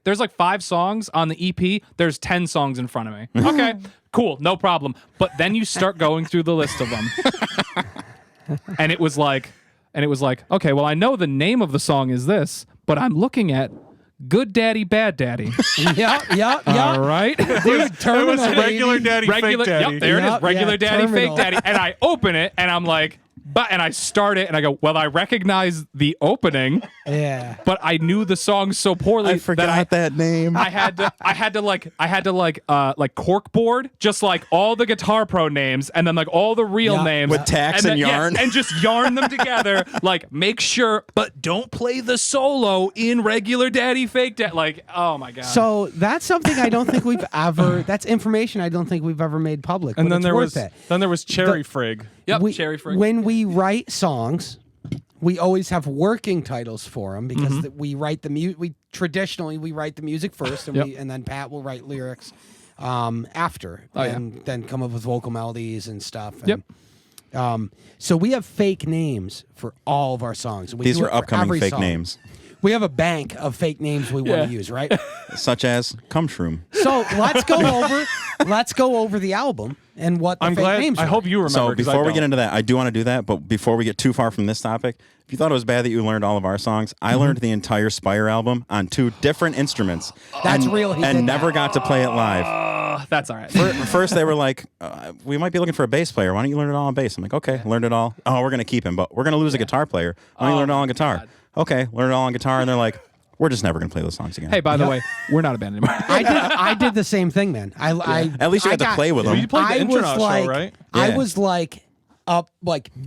S2: There's like 5 songs on the EP. There's 10 songs in front of me. Okay, cool. No problem. But then you start going through the list of them. And it was like, okay, well, I know the name of the song is this, but I'm looking at Good Daddy, Bad Daddy.
S5: Yep.
S2: All right.
S5: Dude,
S1: it was
S5: Terminal,
S1: regular
S5: baby.
S1: daddy,
S2: Regular,
S1: fake daddy.
S2: yep, there it
S5: Yep,
S2: is. Regular
S5: yeah,
S2: Daddy,
S5: Terminal.
S2: Fake Daddy. And I open it and I'm like, and I start it and I go, well, I recognize the opening,
S5: Yeah.
S2: but I knew the song so poorly
S3: I forgot that name.
S2: I had to corkboard just like all the Guitar Pro names and then like all the real
S5: Yeah.
S2: names
S3: With tacks and
S2: then- yeah,
S3: yarn.
S2: and just yarn them together. Like make sure, but don't play the solo in Regular Daddy, Fake Daddy. Like oh my god.
S5: So that's something I don't think we've ever. That's information I don't think we've ever made public.
S1: And
S5: but
S1: then
S5: it's
S1: there
S5: worth
S1: was
S5: it.
S1: Cherry Frig.
S2: yep,
S5: We-
S2: Cherry Frig.
S5: When we write songs, we always have working titles for them because
S2: Mm-hmm.
S5: we write the we traditionally we write the music first, and
S2: Yep.
S5: and then Pat will write lyrics after,
S2: Oh, yeah.
S5: and then come up with vocal melodies and stuff. And,
S2: Yep.
S5: So we have fake names for all of our songs. We
S3: These
S5: do
S3: are
S5: it for
S3: upcoming
S5: every
S3: fake
S5: song.
S3: names,
S5: We have a bank of fake names we want
S2: Yeah.
S5: to use, right?
S3: such as Cum Shroom.
S5: So let's go over the album and what the
S1: I'm
S5: fake
S1: glad.
S5: names
S1: I
S5: are.
S1: hope you remember.
S3: So
S1: 'cause
S3: before
S1: I
S3: we get
S1: don't.
S3: into that, I do want to do that. But before we get too far from this topic, if you thought it was bad that you learned all of our songs, I learned the entire Spire album on 2 different instruments.
S5: That's
S3: and,
S5: real, he
S3: and
S5: did
S3: never
S5: that.
S3: got to play it live.
S2: That's all right.
S3: First, they were like, "We might be looking for a bass player. Why don't you learn it all on bass?" I'm like, "Okay, learned it all. Oh, we're gonna keep him, but we're gonna lose a guitar player. Why don't you learn it all on guitar?" Okay, learn it all on guitar, and they're like, "We're just never gonna play those songs again."
S2: Hey, by the way, we're not a band anymore.
S5: I did the same thing, man.
S3: At least you had to play with
S1: Well,
S3: them.
S1: you played the
S5: I was
S1: Intronaut show,
S5: like,
S1: right?
S5: I
S3: Yeah.
S5: was like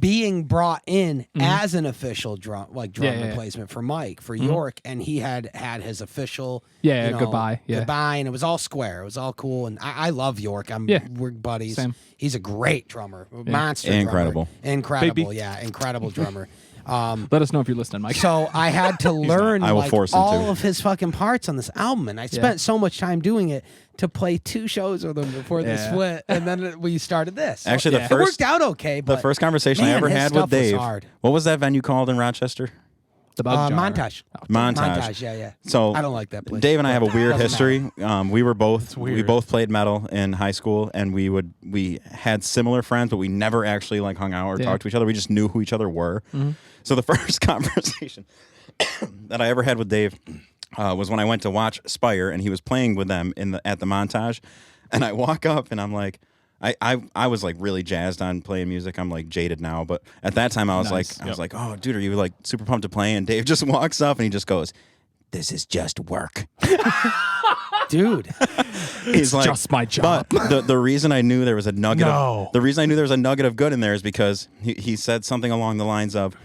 S5: being brought in as an official drum
S2: Yeah.
S5: replacement for Mike for York, and he had his official
S2: Yeah, goodbye, yeah.
S5: goodbye, and it was all square. It was all cool, and I love York.
S2: Yeah.
S5: We're buddies.
S2: Same.
S5: He's a great drummer, monster,
S3: Incredible.
S5: drummer. Incredible,
S1: Baby.
S5: yeah, incredible drummer.
S2: Let us know if you're listening, Mike.
S5: So I had to learn
S3: I will
S5: like,
S3: force him
S5: all
S3: to.
S5: of his fucking parts on this album, and I spent so much time doing it to play 2 shows with him before the
S2: Yeah.
S5: split, and then we started this.
S3: Actually,
S2: Yeah.
S3: the
S5: it
S3: first
S5: worked out okay. But
S3: the first conversation I
S5: man,
S3: ever
S5: his
S3: had
S5: stuff
S3: with
S5: was
S3: Dave.
S5: hard.
S3: What was that venue called in Rochester?
S2: The Bug Jar.
S5: montage.
S3: Montage.
S5: Yeah.
S3: So
S5: I don't like that place.
S3: Dave and I have a weird
S5: Doesn't
S3: history. We
S1: weird.
S3: both played metal in high school, and we had similar friends, but we never actually like hung out or
S2: Yeah.
S3: talked to each other. We just knew who each other were. So the first conversation that I ever had with Dave was when I went to watch Spire, and he was playing with them at the Montage, and I walk up and I'm like. I was like really jazzed on playing music. I'm like jaded now, but at that time I was
S2: Nice.
S3: like, oh, dude, are you like super pumped to play? And Dave just walks up and he just goes, "This is just work."
S5: dude.
S3: He's like,
S2: just my job.
S3: But the reason I knew there was a nugget,
S1: No.
S3: the reason I knew there was a nugget of good in there is because he said something along the lines of,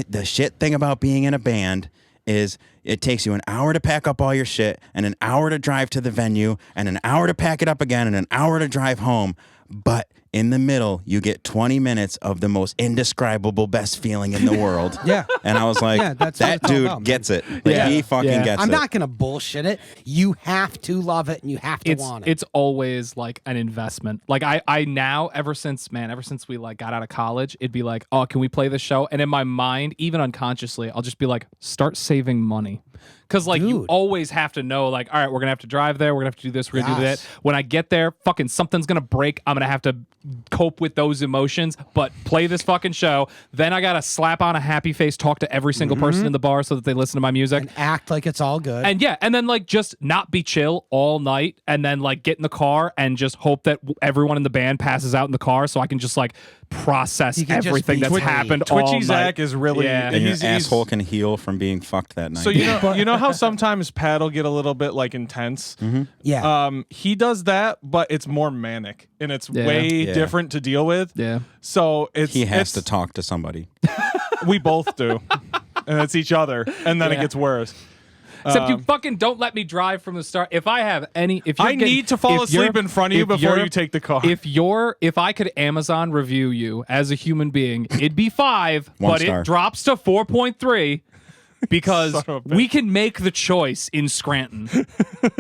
S3: the shit thing about being in a band is it takes you an hour to pack up all your shit and an hour to drive to the venue and an hour to pack it up again and an hour to drive home. But in the middle, you get 20 minutes of the most indescribable best feeling in the world.
S5: Yeah.
S3: And I was like,
S5: Yeah, that's
S3: that
S5: what it's all
S3: dude
S5: about, man.
S3: gets it. Like,
S2: Yeah.
S3: he fucking
S2: Yeah.
S3: gets
S5: I'm
S3: it.
S5: not gonna bullshit it. You have to love it and you have to want it.
S2: It's always like an investment. Like I now, ever since we like got out of college, it'd be like, oh, can we play this show? And in my mind, even unconsciously, I'll just be like, start saving money. Because like you
S5: Dude.
S2: always have to know, like, all right, we're gonna have to drive there, we're gonna have to do this, we're gonna do that.
S5: Yes.
S2: When I get there, fucking something's gonna break. I'm gonna have to cope with those emotions, but play this fucking show. Then I gotta slap on a happy face, talk to every single person in the bar so that they listen to my music.
S5: and act like it's all good.
S2: And yeah, and then like just not be chill all night, and then like get in the car and just hope that everyone in the band passes out in the car, so I can just like process
S5: You can just
S2: everything
S5: be
S2: that's
S5: free.
S2: happened all
S1: Twitchy
S2: night.
S1: Zach is really
S2: Yeah.
S3: and your
S1: he's-
S3: asshole can heal from being fucked that night.
S1: So you know how sometimes Pat will get a little bit like intense.
S5: yeah.
S1: He does that, but it's more manic and it's
S2: Yeah.
S1: way
S3: Yeah.
S1: different to deal with.
S2: Yeah.
S1: So it's
S3: he has
S1: it's-
S3: to talk to somebody.
S1: We both do, and it's each other, and then it
S2: Yeah.
S1: gets worse.
S2: Except you fucking don't let me drive from the start. If I have any, if you're
S1: I need to fall
S2: if you're-
S1: asleep in front of you
S2: if
S1: before
S2: you're-
S1: you take the car.
S2: If I could Amazon review you as a human being, it'd be 5,
S3: One
S2: but
S3: star.
S2: it drops to 4.3 because
S1: Son of a bitch.
S2: we can make the choice in Scranton.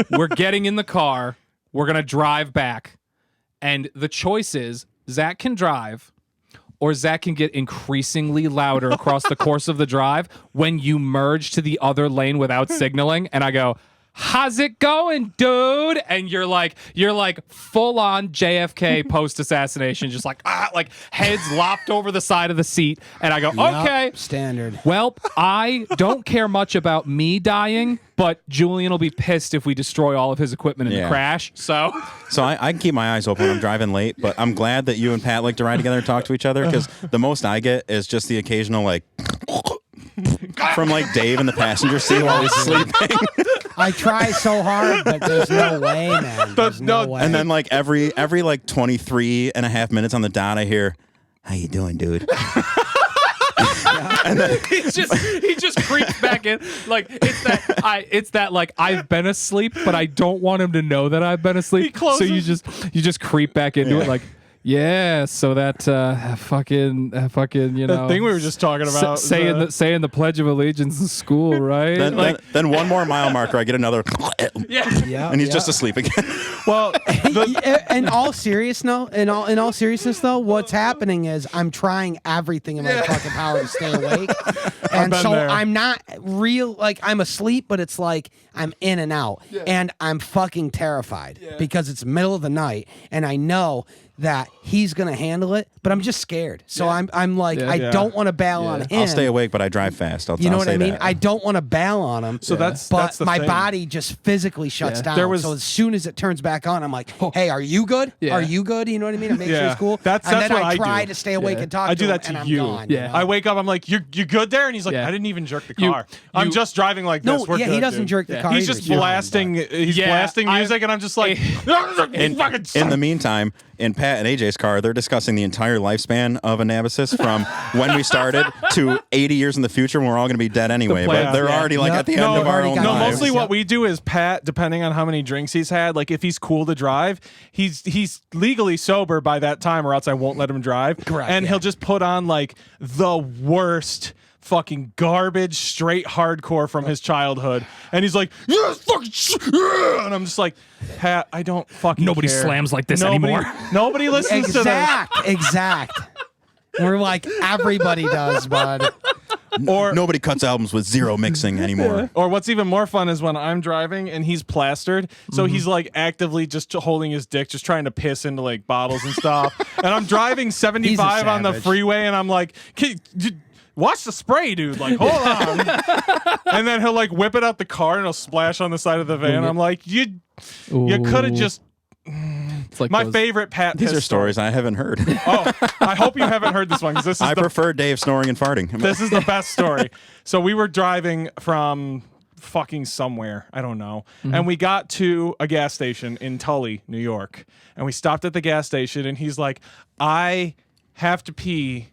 S2: We're getting in the car. We're gonna drive back, and the choice is Zach can drive. Or Zach can get increasingly louder across the course of the drive when you merge to the other lane without signaling. And I go, how's it going, dude? And you're like full on JFK post assassination, just like heads lopped over the side of the seat. And I go, okay.
S5: Yup, standard.
S2: Well, I don't care much about me dying, but Julian will be pissed if we destroy all of his equipment in the
S3: Yeah.
S2: crash. So
S3: So I can keep my eyes open when I'm driving late, but I'm glad that you and Pat like to ride together and talk to each other, because the most I get is just the occasional like from like Dave in the passenger seat while he's sleeping.
S5: I try so hard, but there's no way, man. There's no
S1: no-
S5: way.
S3: And then like every like 23 and a half minutes on the dot, I hear, how you doing, dude?
S2: he just creeps back in. Like it's that like I've been asleep, but I don't want him to know that I've been asleep. So you just creep back into it like, yeah, so that fucking you know
S1: the thing we were just talking about,
S2: saying the Pledge of Allegiance in school, right?
S3: Then one more mile marker, I get another,
S5: yeah,
S3: and he's just asleep again.
S1: well,
S5: in all seriousness though, what's happening is I'm trying everything in my fucking power to stay awake, and
S1: been
S5: so
S1: there.
S5: I'm not real like I'm asleep, but it's like I'm in and out, and I'm fucking terrified because it's middle of the night, and I know that he's gonna handle it, but I'm just scared. So I'm like I don't want to bail on him.
S3: I'll stay awake, but I drive fast.
S5: You know
S3: I'll
S5: what I
S3: say
S5: mean?
S3: that.
S5: I don't want to bail on him.
S1: So that's the
S5: my
S1: thing.
S5: body just physically shuts down.
S1: There was-
S5: so as soon as it turns back on, I'm like, "Hey, are you good?
S2: Yeah.
S5: Are you good?" You know what I mean? I make sure
S1: Yeah.
S5: it's cool.
S1: That's
S5: and then
S1: what
S5: I
S1: I
S5: try
S1: do.
S5: to stay awake and talk
S1: I
S5: to
S1: do
S5: him,
S1: that to
S5: and I'm
S1: you.
S5: gone,
S2: Yeah.
S5: know?
S1: I wake up, I'm like, you good there? And he's like,
S2: Yeah.
S1: I didn't even jerk the
S2: You-
S1: car. I'm
S2: you-
S1: just driving like this.
S5: No,
S1: We're
S5: yeah, he
S1: good,
S5: doesn't
S1: dude.
S5: jerk the car.
S1: He's
S5: either.
S1: just
S5: You're fine,
S1: blasting.
S5: but-
S1: He's
S2: Yeah,
S1: blasting music, and I'm just like,
S3: In the meantime, in Pat and AJ's car, they're discussing the entire lifespan of Anabasis from when we started to 80 years in the future when we're all going to be dead anyway.
S1: plan,
S3: But they're
S1: yeah.
S3: already like
S5: Yep.
S3: at the
S5: No,
S3: end of
S5: I've
S3: our
S5: already
S3: own
S5: got
S1: No,
S5: lives.
S3: lives.
S1: mostly
S5: Yep.
S1: what we do is Pat, depending on how many drinks he's had, like if he's cool to drive, he's legally sober by that time, or else I won't let him drive.
S5: Correct,
S1: And
S5: yeah.
S1: he'll just put on like the worst fucking garbage, straight hardcore from his childhood, and he's like, "Yeah, fucking shit," and I'm just like, Pat, I don't fucking.
S2: Nobody
S1: care.
S2: slams like this
S1: Nobody-
S2: anymore.
S1: Nobody listens to that.
S5: Exact. We're like everybody does, bud.
S1: Or
S3: Nobody cuts albums with zero mixing anymore.
S1: Or what's even more fun is when I'm driving and he's plastered, so he's like actively just holding his dick, just trying to piss into like bottles and stuff. And I'm driving 75 on the
S5: savage.
S1: freeway, and I'm like, watch the spray, dude. Like, hold on. And then he'll like whip it out the car and he'll splash on the side of the van. I'm like, you could have just.
S2: It's like
S1: My
S2: those-
S1: favorite Pat.
S3: These
S1: piss
S3: are stories I haven't heard.
S1: Oh, I hope you haven't heard this one, because this is
S3: I
S1: the
S3: prefer Dave snoring and farting.
S1: this is the best story. So we were driving from fucking somewhere, I don't know, and we got to a gas station in Tully, New York, and we stopped at the gas station, and he's like, I have to pee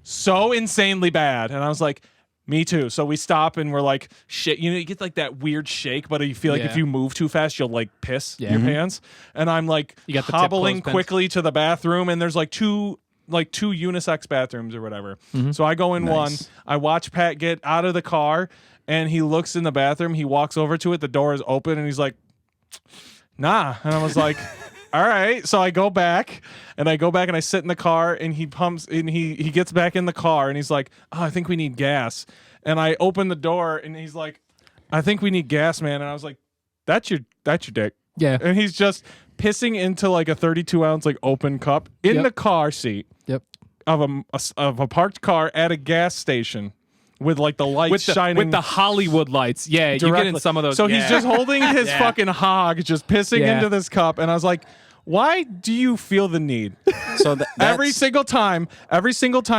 S1: so insanely bad. And I was like, me too. So we stop and we're like, shit, you get like that weird shake, but you feel like if you move too fast, you'll like piss your pants. And I'm like
S2: You got the tip
S1: hobbling
S2: clothespin.
S1: quickly to the bathroom, and there's like two unisex bathrooms or whatever. So I go in one, I watch Pat get out of the car, and he looks in the bathroom, he walks over to it, the door is open, and he's like, nah. And I was like, all right. So I go back and I sit in the car, and he pumps and he gets back in the car, and he's like, oh, I think we need gas. And I open the door, and he's like, I think we need gas, man. And I was like, that's your dick.
S2: Yeah.
S1: And he's just pissing into like a 32-ounce like open cup in the car seat
S2: Yep.
S1: of a parked car at a gas station with like the lights shining
S2: with the Hollywood lights. Yeah, you get in
S1: directly.
S2: some of those.
S1: So he's just holding his
S2: Yeah.
S1: fucking hog, just pissing
S2: Yeah.
S1: into this cup, and I was like, why do you feel the need?
S3: So
S1: every single time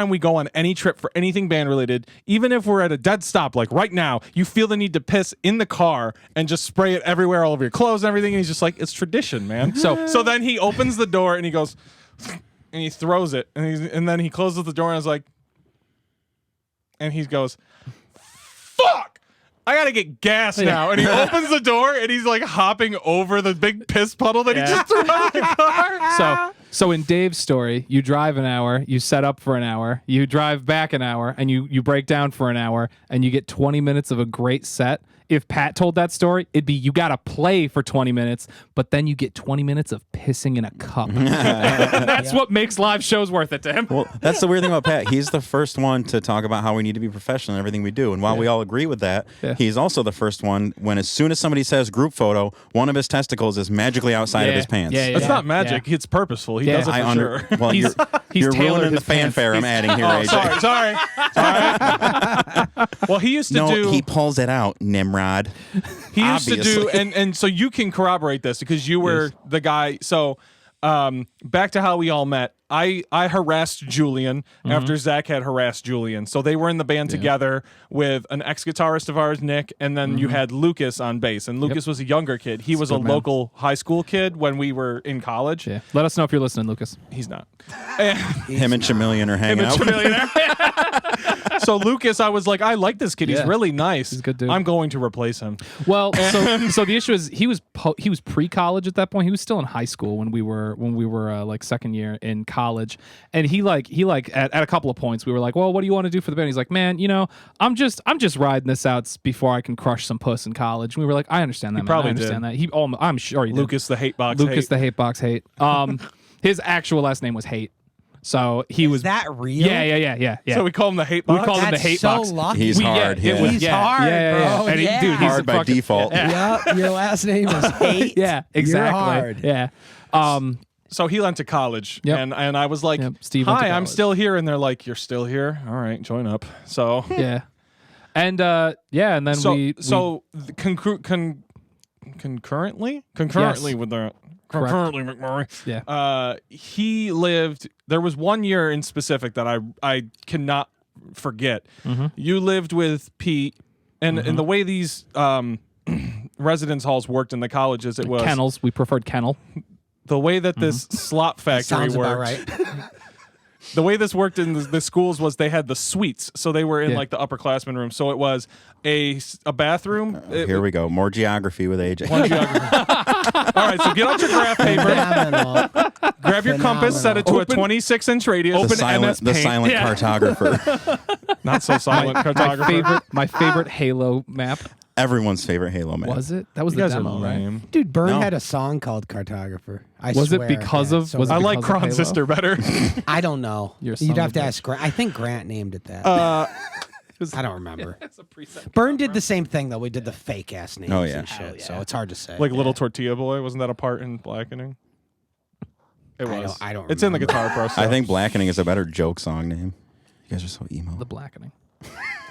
S1: we go on any trip for anything band related, even if we're at a dead stop, like right now, you feel the need to piss in the car and just spray it everywhere, all over your clothes and everything. And he's just like, it's tradition, man. So then he opens the door and he goes, and he throws it, and then he closes the door, and I was like, and he goes, fuck! I gotta get gas now. And he opens the door, and he's like hopping over the big piss puddle that he just threw out of the car.
S2: So in Dave's story, you drive an hour, you set up for an hour, you drive back an hour, and you break down for an hour, and you get 20 minutes of a great set. If Pat told that story, it'd be you gotta play for 20 minutes, but then you get 20 minutes of pissing in a cup. That's what makes live shows worth it to him.
S3: Well, that's the weird thing about Pat. He's the first one to talk about how we need to be professional in everything we do. And while we all agree with that, he's also the first one when as soon as somebody says group photo, one of his testicles is magically outside of his pants.
S2: Yeah, yeah,
S1: It's
S2: yeah.
S1: not magic. It's purposeful. He does it for sure.
S3: Well,
S2: He's
S3: you're
S2: tailored
S3: ruining the
S2: his pants.
S3: fanfare I'm adding here,
S1: Oh,
S3: AJ.
S1: sorry. Well, he used to
S3: No,
S1: do.
S3: he pulls it out, Nimrod.
S1: He used to do,
S3: Obviously.
S1: and so you can corroborate this because you were the guy. So back to how we all met. I harassed Julian after Zach had harassed Julian. So they were in the band together with an ex-guitarist of ours, Nick, and then you had Lucas on bass. And Lucas was a younger kid. He was a local high school kid when we were in college.
S2: Yeah. Let us know if you're listening, Lucas.
S1: He's not.
S3: Him and Chameleon are hanging out.
S1: So Lucas, I was like, I like this kid. He's
S2: Yeah.
S1: really nice.
S2: He's a good dude.
S1: I'm going to replace him.
S2: Well, so the issue is he was pre-college at that point. He was still in high school when we were like second year in college, and he at a couple of points we were like, well, what do you want to do for the band? He's like, man, I'm just riding this out before I can crush some puss in college. And we were like, I understand that.
S1: He
S2: man.
S1: probably
S2: I understand
S1: did.
S2: that. I'm sure he did.
S1: Lucas, the hate box.
S2: Lucas,
S1: hate.
S2: the hate box hate. His actual last name was Hate. So he was
S5: Is that real?
S2: Yeah.
S1: So we call him the hate box.
S2: We called him the
S5: That's
S2: hate
S5: so
S2: box.
S5: lucky.
S3: He's hard.
S2: it
S3: Yeah.
S2: was-
S5: He's hard, bro.
S2: And
S5: Yeah.
S2: dude, he's
S3: Hard
S2: a
S3: by
S2: fucking-
S3: default.
S5: Yep, your last name is Hate.
S2: Yeah, exactly.
S5: You're hard.
S2: Yeah.
S1: So he went to college,
S2: Yep.
S1: and I was like,
S2: Yep, Steve went to
S1: "Hi, I'm
S2: college.
S1: still here." And they're like, "You're still here? All right, join up." So,
S2: Yeah. And and then
S1: concurrently
S2: Yes.
S1: with the
S2: Correct.
S1: concurrently McMurray.
S2: Yeah.
S1: He lived. There was 1 year in specific that I cannot forget.
S2: Mm-hmm.
S1: You lived with Pete, and the way these residence halls worked in the colleges, it was
S2: kennels. We preferred kennel.
S1: the way that this slot factory
S5: Sounds about
S1: worked.
S5: right.
S1: The way this worked in the schools was they had the suites, so they were in
S2: Yeah.
S1: like the upperclassmen room. So it was a bathroom.
S3: Here we go. More geography with AJ.
S1: All right, so get out your graph paper,
S5: Phenomenal.
S1: grab your compass, set it to a 26-inch radius.
S3: The silent
S2: Yeah.
S3: cartographer.
S1: Not so silent cartographer.
S2: My favorite Halo map.
S3: Everyone's favorite Halo man.
S2: Was it? That was
S1: You
S2: the
S1: guys are
S2: demo, right?
S1: lame.
S5: Dude, Burn
S3: No.
S5: had a song called Cartographer. I
S2: Was it
S5: swear,
S2: because
S5: yeah,
S2: of-
S5: so
S2: was it
S1: I
S2: because
S1: like
S2: of
S1: Kron's
S2: Halo?
S1: sister better.
S5: I don't know.
S2: You're a son
S5: You'd
S2: of
S5: have
S2: a
S5: to
S2: bitch.
S5: ask Grant. I think Grant named it that. I don't remember.
S2: It's a preset.
S5: Burn did the same thing though. We did the fake ass names
S3: Oh, yeah.
S5: and shit. So it's hard to say.
S1: Like Little Tortilla Boy, wasn't that a part in Blackening? It
S5: I
S1: was.
S5: don't
S1: It's in the
S5: remember.
S1: Guitar Pro stuff.
S3: I think Blackening is a better joke song name. You guys are so emo.
S2: The Blackening.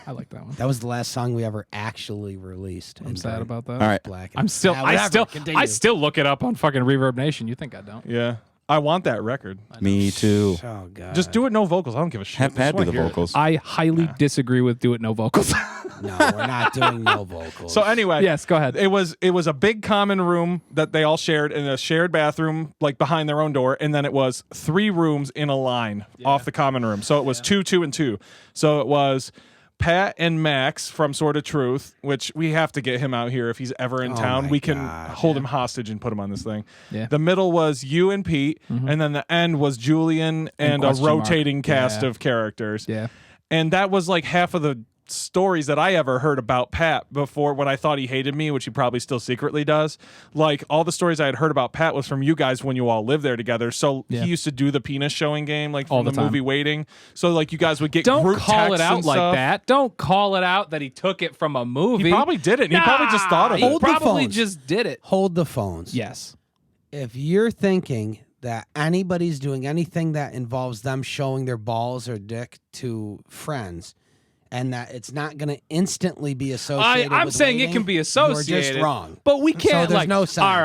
S2: I like that one.
S5: That was the last song we ever actually released.
S2: I'm sad about that.
S3: All right.
S5: Black.
S2: I'm still,
S5: Yeah,
S2: I
S5: whatever.
S2: still,
S5: Continue.
S2: I still look it up on fucking Reverb Nation. You think I don't?
S1: Yeah. I want that record.
S3: Me too.
S5: Oh god.
S1: Just do it no vocals. I don't give a shit.
S3: Have
S1: Just
S3: Pat do
S1: wanna
S3: the
S1: hear it.
S3: vocals.
S2: I highly disagree with do it no vocals.
S5: No, we're not doing no vocals.
S1: So anyway,
S2: Yes, go ahead.
S1: It was a big common room that they all shared in a shared bathroom, like behind their own door, and then it was 3 rooms in a line off the common room. So it was 2, 2, and 2. So it was Pat and Max from Sort of Truth, which we have to get him out here if he's ever in town.
S5: my
S1: We can
S5: God.
S1: hold him hostage and put him on this thing.
S2: Yeah.
S1: The middle was you and Pete, and then the end was Julian and a
S2: question mark.
S1: rotating cast
S2: Yeah.
S1: of characters.
S2: Yeah.
S1: And that was like half of the stories that I ever heard about Pat before, when I thought he hated me, which he probably still secretly does. Like, all the stories I had heard about Pat was from you guys when you all lived there together. So
S2: Yeah.
S1: he used to do the penis showing game, like
S2: All
S1: from
S2: the
S1: the
S2: time.
S1: movie Waiting. So like you guys would get
S2: Don't
S1: group
S2: call it
S1: texts
S2: out
S1: and
S2: like
S1: stuff.
S2: that. Don't call it out that he took it from a movie.
S1: He probably didn't. He probably just thought of
S2: He
S1: it.
S5: Hold the
S2: probably
S5: phones.
S2: just did it.
S5: Hold the phones.
S2: Yes.
S5: If you're thinking that anybody's doing anything that involves them showing their balls or dick to friends, and that it's not going to instantly be associated
S2: I'm
S5: with
S2: saying
S5: waiting,
S2: it can be
S5: You're
S2: associated.
S5: just wrong.
S2: But we can't.
S5: there's
S2: like,
S5: no sense.
S2: All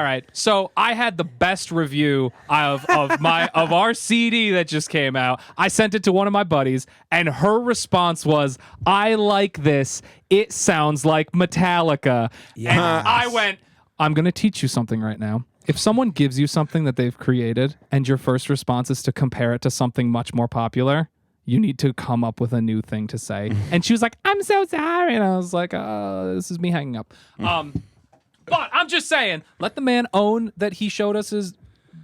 S2: right. So I had the best review of our CD that just came out. I sent it to one of my buddies, and her response was, "I like this. It sounds like Metallica."
S5: Yes.
S2: And I went, "I'm going to teach you something right now." If someone gives you something that they've created, and your first response is to compare it to something much more popular, you need to come up with a new thing to say. And she was like, "I'm so sorry." And I was like, "Oh, this is me hanging up." But I'm just saying, let the man own that he showed us his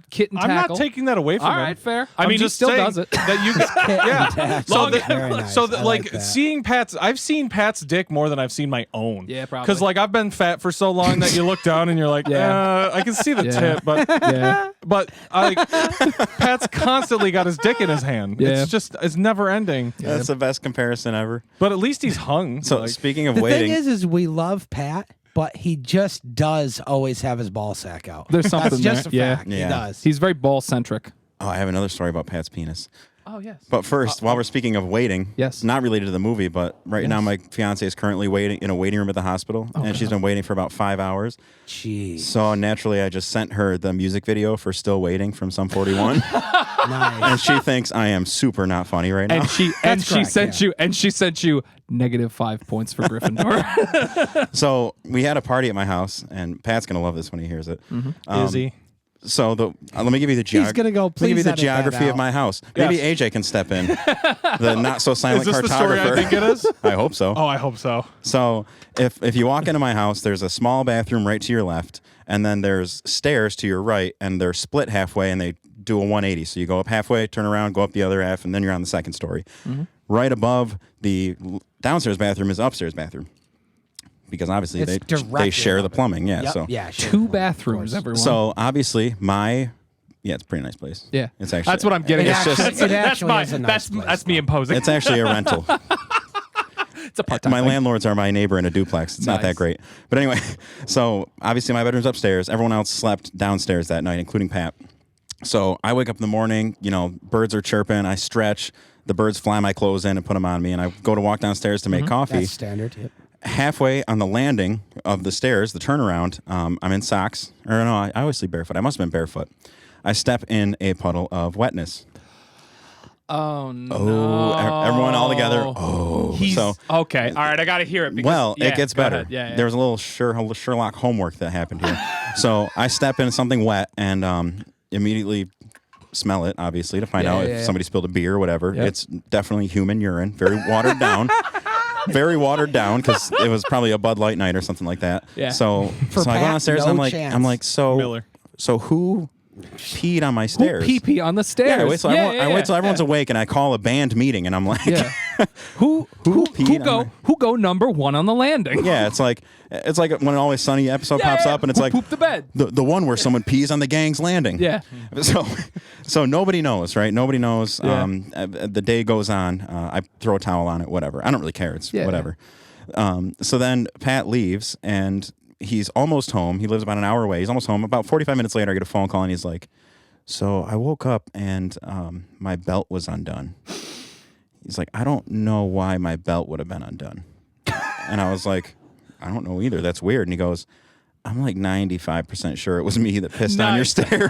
S2: kit and
S1: I'm
S2: tackle.
S1: not taking that away from
S2: All
S1: him.
S2: right, fair. I
S1: I'm
S2: mean, he
S1: just
S2: still
S1: saying
S2: does it.
S1: That you yeah. So,
S5: Very nice.
S1: so
S5: I
S1: like
S5: like that.
S1: seeing I've seen Pat's dick more than I've seen my own.
S2: Yeah, probably.
S1: Because like I've been fat for so long that you look down and you're like,
S2: Yeah.
S1: I can see the
S2: Yeah.
S1: tip, but
S2: Yeah.
S1: but Pat's constantly got his dick in his hand.
S2: Yeah.
S1: It's never ending.
S3: That's the best comparison ever.
S1: But at least he's hung.
S3: So
S1: like,
S3: speaking of
S5: The
S3: waiting,
S5: thing is we love Pat, but he just does always have his ball sack out.
S2: There's something
S5: That's just
S2: there.
S5: a
S2: Yeah.
S5: fact.
S3: Yeah.
S5: He does.
S2: He's very ball centric.
S3: oh, I have another story about Pat's penis.
S2: Oh, yes.
S3: But first, while we're speaking of waiting,
S2: Yes.
S3: not related to the movie, but right now my fiance is currently waiting in a waiting room at the hospital, and she's been waiting for about 5 hours.
S5: Jeez.
S3: So naturally, I just sent her the music video for "Still Waiting" from Sum 41,
S5: Nice.
S3: and she thinks I am super not funny right now.
S2: And she
S5: correct,
S2: sent you -5 points for Gryffindor.
S3: So we had a party at my house, and Pat's gonna love this when he hears it.
S1: is he?
S3: So let me give you the
S5: He's gonna go,
S3: Let me give you
S5: "Please
S3: the
S5: edit that
S3: geography of
S5: out."
S3: my house. Maybe
S1: Yes.
S3: AJ can step in, the not so silent
S1: Is this the story
S3: cartographer.
S1: I think it is?
S3: I hope so.
S1: Oh, I hope so.
S3: So if you walk into my house, there's a small bathroom right to your left, and then there's stairs to your right, and they're split halfway, and they do a 180. So you go up halfway, turn around, go up the other half, and then you're on the second story. Right above the downstairs bathroom is upstairs bathroom, because obviously
S5: It's
S3: they
S5: directly
S3: share the
S5: above it.
S3: plumbing. Yeah.
S5: Yep.
S3: So
S5: Yeah, sure.
S2: 2 bathrooms, everyone.
S3: so obviously it's a pretty nice place.
S2: yeah.
S3: It's actually
S2: That's what I'm getting
S5: It
S2: at.
S5: actually- it actually
S2: my,
S5: is a nice
S2: that's,
S5: place,
S2: that's me
S5: though.
S2: imposing.
S3: It's actually a rental.
S2: It's a part-time
S3: My
S2: thing.
S3: landlords are my neighbor in a duplex. It's not that
S2: Nice.
S3: great. But anyway, so obviously my bedroom's upstairs. Everyone else slept downstairs that night, including Pat. So I wake up in the morning, birds are chirping. I stretch. The birds fly my clothes in and put them on me. And I go to walk downstairs to make coffee.
S5: That's standard. Yep.
S3: Halfway on the landing of the stairs, the turnaround, I'm in socks. Or no, I always sleep barefoot. I must have been barefoot. I step in a puddle of wetness.
S2: Oh, no.
S3: Oh, everyone all together. Oh,
S2: He's,
S3: so
S2: okay. All right. I got to hear it. Because,
S3: well,
S2: yeah,
S3: it gets
S2: go
S3: better.
S2: ahead. Yeah, yeah.
S3: There was a little Sherlock homework that happened here. So I step in something wet and immediately smell it, obviously, to find out if somebody spilled a beer or whatever.
S2: Yep.
S3: It's definitely human urine, very watered down. Very watered down because it was probably a Bud Light night or something like that.
S2: Yeah.
S3: So
S5: For
S3: I go
S5: Pat,
S3: downstairs
S5: no
S3: and
S5: chance.
S3: I'm like, so
S1: Miller.
S3: So who peed on my stairs?
S2: Who pee on the stairs?
S3: Yeah, I wait till, I wait till everyone's
S2: yeah.
S3: awake and I call a band meeting and I'm like,
S2: Yeah. Who
S3: peed on
S2: go number 1 on the landing?
S3: yeah, it's like when an Always Sunny episode pops up and it's
S2: Who
S3: like
S2: pooped the bed?
S3: the one where someone pees on the gang's landing.
S2: Yeah.
S3: So nobody knows, right? Nobody knows.
S2: Yeah.
S3: The day goes on. I throw a towel on it, whatever. I don't really care. It's
S2: Yeah.
S3: whatever. So then Pat leaves and he's almost home. He lives about an hour away. He's almost home. About 45 minutes later, I get a phone call and he's like, so I woke up and my belt was undone. He's like, I don't know why my belt would have been undone. And I was like, I don't know either. That's weird. And he goes, I'm like 95% sure it was me that pissed on your stairs.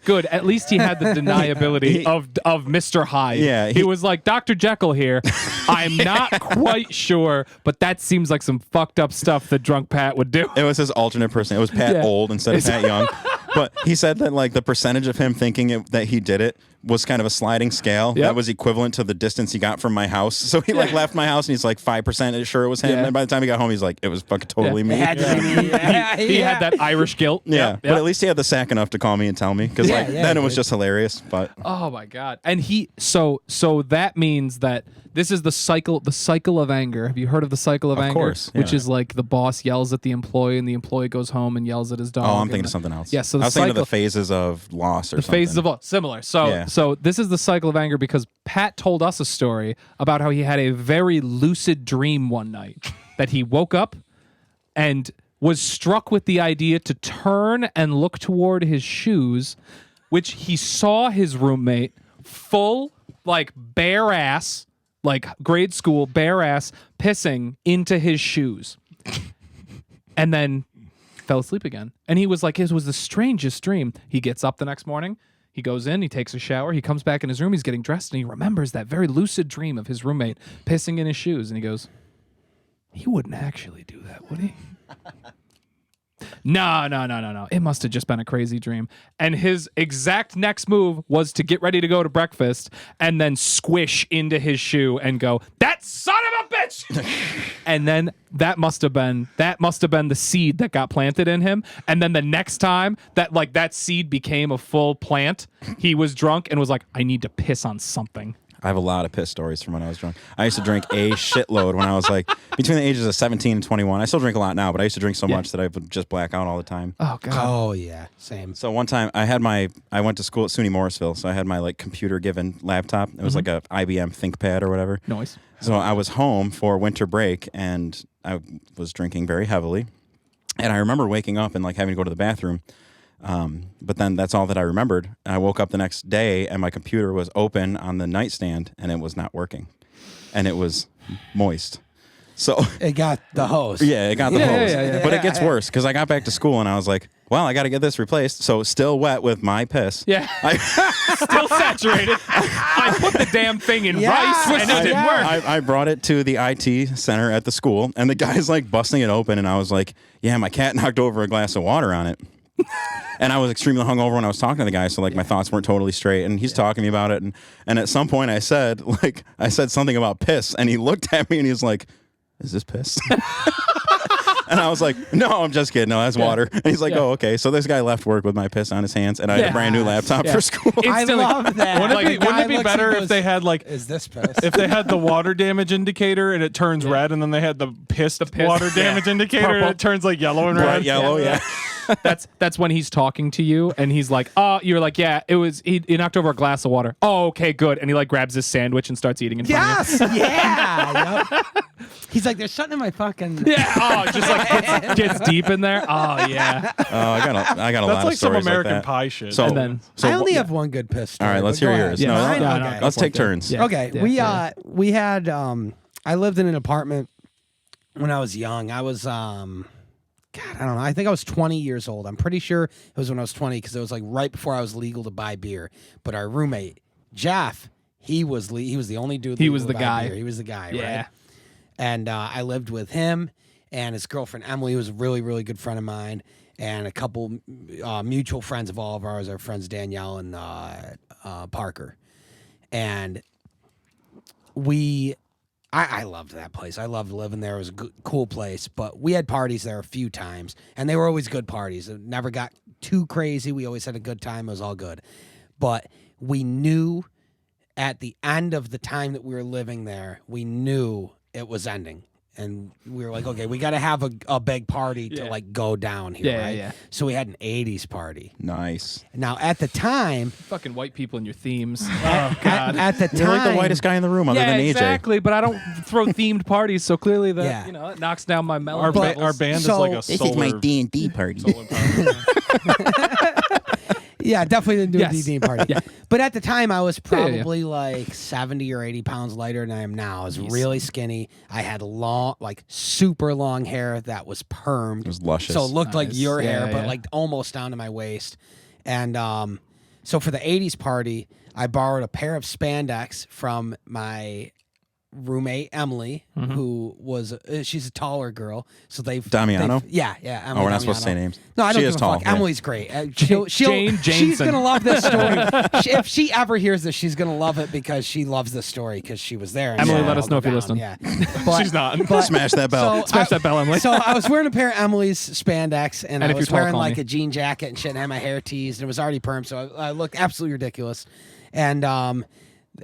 S2: Good. At least he had the deniability of Mr. Hyde.
S3: Yeah,
S2: he was like, Dr. Jekyll here. I'm not quite sure, but that seems like some fucked up stuff that drunk Pat would do.
S3: It was his alternate person. It was Pat Old instead of Pat Young. But he said that like the percentage of him thinking that he did it was kind of a sliding scale.
S2: Yep.
S3: That was equivalent to the distance he got from my house. So he like left my house and he's like 5% sure it was him.
S2: Yeah.
S3: And then by the time he got home, he's like, it was fucking totally me.
S2: He had that Irish guilt.
S3: Yeah,
S2: Yep.
S3: but at least he had the sack enough to call me and tell me because then it was just hilarious. But
S2: Oh my god! And so that means that this is the cycle of anger. Have you heard of the cycle of anger?
S3: course,
S2: Which
S3: yeah.
S2: is like the boss yells at the employee, and the employee goes home and yells at his dog.
S3: oh, I'm
S2: and
S3: thinking
S2: the-
S3: of something else.
S2: Yeah, so the
S3: I was thinking of
S2: cycle-
S3: the phases of loss or
S2: The
S3: something.
S2: phases of loss, similar. So
S3: Yeah.
S2: so this is the cycle of anger because Pat told us a story about how he had a very lucid dream one night that he woke up and was struck with the idea to turn and look toward his shoes, which he saw his roommate full, like bare ass, like grade school bare ass, pissing into his shoes. And then fell asleep again. And he was like, it was the strangest dream. He gets up the next morning. He goes in, he takes a shower, he comes back in his room, he's getting dressed, and he remembers that very lucid dream of his roommate pissing in his shoes. And he goes, he wouldn't actually do that, would he? No. It must have just been a crazy dream. And his exact next move was to get ready to go to breakfast and then squish into his shoe and go, that son of a bitch! And then that must have been the seed that got planted in him. And then the next time that seed became a full plant, he was drunk and was like, I need to piss on something.
S3: I have a lot of piss stories from when I was drunk. I used to drink a shitload when I was like between the ages of 17 and 21. I still drink a lot now, but I used to drink so much that I would just black out all the time.
S2: Oh God.
S5: Oh yeah, same.
S3: So one time I went to school at SUNY Morrisville, so I had my like computer given laptop. It was like a IBM ThinkPad or whatever.
S2: Noise.
S3: So I was home for winter break and I was drinking very heavily. And I remember waking up and like having to go to the bathroom. But then that's all that I remembered. And I woke up the next day and my computer was open on the nightstand and it was not working. And it was moist. So
S5: It got the hose.
S3: yeah, it got the
S2: Yeah,
S3: hose.
S2: yeah.
S3: But it gets worse because I got back to school and I was like, well, I got to get this replaced. So still wet with my piss.
S2: Yeah. Still saturated. I put the damn thing in
S5: Yeah.
S2: rice and it didn't work.
S3: I brought it to the IT center at the school, and the guy's like busting it open, and I was like, yeah, my cat knocked over a glass of water on it. And I was extremely hungover when I was talking to the guy, so like my thoughts weren't totally straight. And he's talking to me about it, and at some point I said something about piss, and he looked at me and he's like, "Is this piss?" And I was like, "No, I'm just kidding. No, that's water." And he's like, "Oh, okay." So this guy left work with my piss on his hands, and I had a brand new laptop for school.
S5: I
S2: Instantly.
S5: love that.
S1: Wouldn't it be better if they had like
S5: Is this piss?
S1: if they had the water damage indicator and it turns red, and then they had the pissed water damage indicator and
S2: Purple.
S1: it turns like yellow and
S3: Bright
S1: red?
S3: yellow, yeah.
S2: That's when he's talking to you and he's like, oh, you're like, yeah, it was he knocked over a glass of water. Oh, okay, good. And he like grabs his sandwich and starts eating in front of you.
S5: Yes. Yeah. Yep. He's like, there's something in my fucking.
S2: Yeah. Oh, just like gets deep in there. Oh yeah.
S3: Oh, I got a
S1: That's
S3: lot
S1: like
S3: of
S1: some
S3: stories
S1: American
S3: like that.
S1: Pie shit.
S3: So,
S2: And then-
S5: I only have one good piss story.
S3: all right, let's
S5: but
S3: hear
S5: go
S3: yours.
S5: ahead.
S3: No,
S2: Yeah.
S5: Mine?
S2: No,
S5: Okay.
S3: let's take turns.
S2: Yeah.
S5: Okay,
S2: Yeah.
S5: we had I lived in an apartment when I was young. I was God, I don't know. I think I was 20 years old. I'm pretty sure it was when I was 20 because it was like right before I was legal to buy beer. But our roommate Jeff, he was the only dude.
S2: He
S5: legal
S2: was
S5: to
S2: the
S5: buy
S2: guy.
S5: beer. He was the guy.
S2: Yeah.
S5: Right? And I lived with him and his girlfriend Emily, who was a really, really good friend of mine, and a couple mutual friends of all of ours, our friends Danielle and Parker. And I loved that place. I loved living there. It was a good, cool place. But we had parties there a few times, and they were always good parties. It never got too crazy. We always had a good time. It was all good. But we knew at the end of the time that we were living there, we knew it was ending. And we were like, okay, we got to have a big party to like go down here,
S2: Yeah,
S5: right?
S2: yeah.
S5: So we had an 80s party.
S3: Nice.
S5: Now, at the time,
S2: Fucking white people in your themes.
S5: at the
S3: You're like
S5: time,
S3: the whitest guy in the room other
S2: Yeah,
S3: than AJ.
S2: exactly. But I don't throw themed parties, so clearly that
S5: Yeah.
S2: it knocks down my mellow.
S1: our,
S2: levels.
S1: our band
S5: So-
S1: is like a solar,
S3: D&D party.
S1: solar power.
S5: Yeah, definitely didn't do
S2: Yes.
S5: a DD party.
S2: Yeah.
S5: But at the time, I was
S2: Yeah, yeah.
S5: probably like 70 or 80 pounds lighter than I am now. I was really skinny. I had long, like super long hair that was permed.
S3: It was luscious.
S5: So it looked like
S2: Nice.
S5: your
S2: Yeah,
S5: hair, but
S2: yeah.
S5: like almost down to my waist. And so for the 80s party, I borrowed a pair of spandex from my roommate Emily,
S2: Mm-hmm.
S5: who was she's a taller girl, so
S3: Damiano?
S5: yeah, Emily
S3: Oh, we're not supposed to say
S5: Damiano.
S3: names.
S5: No, I don't
S3: She
S5: give
S3: is
S5: a
S3: tall,
S5: fuck.
S3: yeah.
S5: Emily's great.
S2: Jane
S5: She's
S2: Jameson.
S5: gonna love this story. If she ever hears this, she's gonna love it because she loves this story because she was there. and
S2: Emily,
S5: saw it
S2: let us
S5: all
S2: know
S5: go
S2: if you're
S5: down.
S2: listening.
S5: Yeah, but,
S1: She's not.
S5: but-
S3: Smash that bell.
S2: Smash that bell, Emily.
S5: So I was wearing a pair of Emily's spandex, and I
S2: if
S5: was
S2: you're tall,
S5: wearing
S2: call
S5: like
S2: me.
S5: a jean jacket and shit, and had my hair teased, and it was already permed, so I looked absolutely ridiculous. And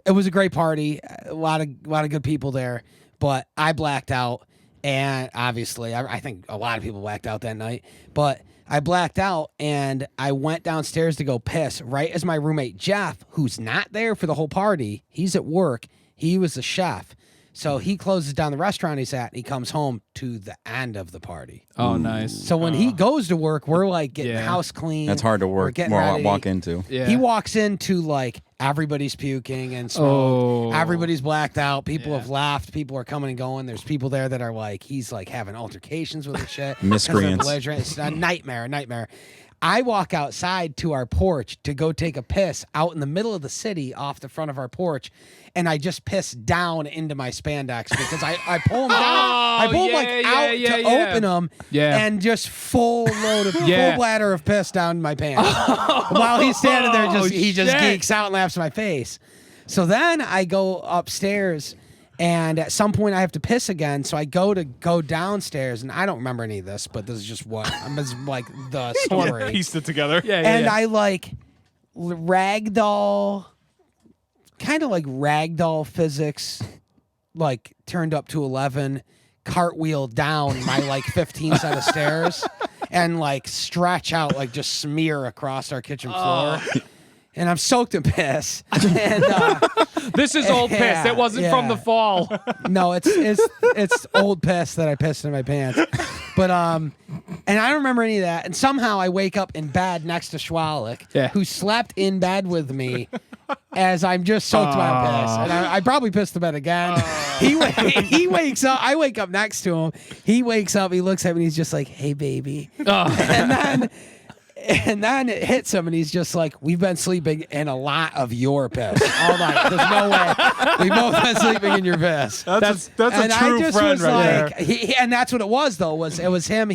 S5: it was a great party, a lot of good people there, but I blacked out, and obviously, I think a lot of people blacked out that night, but I blacked out, and I went downstairs to go piss right as my roommate Jeff, who's not there for the whole party, he's at work, he was the chef. So he closes down the restaurant he's at, and he comes home to the end of the party.
S2: Oh, nice.
S5: So when he goes to work, we're like getting the
S2: Yeah.
S5: house clean.
S3: That's hard to
S5: We're
S3: work.
S5: getting
S3: Walk
S5: ready.
S3: into.
S2: Yeah.
S5: He walks into like everybody's puking and smoke.
S2: Oh.
S5: Everybody's blacked out. People
S2: Yeah.
S5: have left. People are coming and going. There's people there that are like, he's like having altercations with the shit.
S3: Miscreants.
S5: Belligerent. It's a nightmare. I walk outside to our porch to go take a piss out in the middle of the city off the front of our porch, and I just piss down into my spandex because I pull them down. I pull them like out to open them,
S2: Yeah.
S5: and just full load of
S2: Yeah.
S5: full bladder of piss down in my pants. While he's standing there, he just
S2: shit.
S5: geeks out and laughs in my face. So then I go upstairs. And at some point I have to piss again, so I go downstairs, and I don't remember any of this, but this is just this is like the story.
S1: Pieced it together.
S2: Yeah,
S5: And I like ragdoll, kind of like ragdoll physics, like turned up to 11, cartwheel down my like 15 set of stairs, and like stretch out, like just smear across our kitchen floor. And I'm soaked in piss. And
S2: This is old piss.
S5: Yeah,
S2: It wasn't from
S5: yeah.
S2: the fall.
S5: no, it's old piss that I pissed in my pants. But and I don't remember any of that. And somehow I wake up in bed next to Schwalik,
S2: Yeah.
S5: who slept in bed with me as I'm just soaked by piss. And I probably pissed the bed again. He wakes up. I wake up next to him. He wakes up. He looks at me. And he's just like, "Hey, baby." And then it hits him, and he's just like, "We've been sleeping in a lot of your piss all night. There's no way we both been sleeping in your piss."
S1: That's a
S5: And
S1: true
S5: I just
S1: friend
S5: was
S1: right
S5: like,
S1: there.
S5: and that's what it was though. It was him.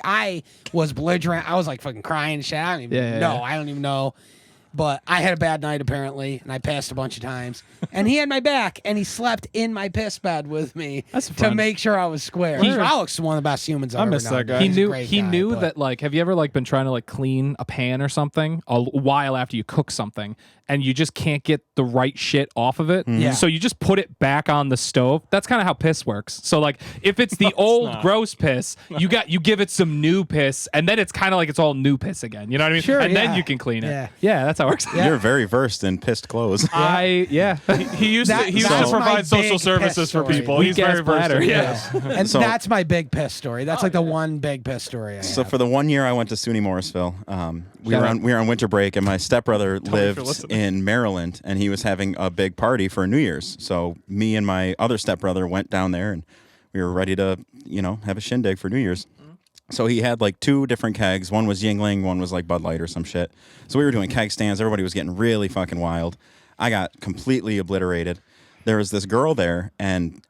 S5: I was belligerent. I was like fucking crying and shit. I don't even know. I don't even know. But I had a bad night apparently, and I passed a bunch of times. And he had my back, and he slept in my piss bed with me
S2: That's
S5: to
S2: fun.
S5: make sure I was square. Alex is one of the best humans I've
S1: I
S5: ever
S1: miss
S5: known.
S1: that guy.
S2: He
S5: He's a
S2: knew
S5: great
S2: he
S5: guy,
S2: knew
S5: but-
S2: that like have you ever like been trying to like clean a pan or something a while after you cook something and you just can't get the right shit off of it?
S5: Yeah.
S2: So you just put it back on the stove. That's kind of how piss works. So like if it's the old
S1: not.
S2: gross piss, you give it some new piss and then it's kind of like it's all new piss again. You know what I mean?
S5: Sure,
S2: and
S5: yeah.
S2: then you can clean it.
S5: Yeah.
S2: Yeah, that's how it works.
S3: You're very versed in pissed clothes.
S1: He used
S5: That-
S1: to
S5: that's
S1: provide
S5: my
S1: social
S5: big
S1: services
S5: piss
S1: for
S5: story.
S1: people.
S2: Weak
S1: He's very
S2: gas
S1: versed.
S2: bladder,
S1: in
S2: yeah.
S1: this.
S5: And
S3: So-
S5: that's my big piss story. That's like the one big piss story I
S3: So
S5: have.
S3: for the 1 year I went to SUNY Morrisville, we
S2: Shout
S3: were on winter break, and my stepbrother
S1: me if you're
S3: lived
S1: listening.
S3: in Maryland, and he was having a big party for New Year's. So me and my other stepbrother went down there, and we were ready to, have a shindig for New Year's. So he had like 2 different kegs. One was Yingling, one was like Bud Light or some shit. So we were doing keg stands. Everybody was getting really fucking wild. I got completely obliterated. There was this girl there, and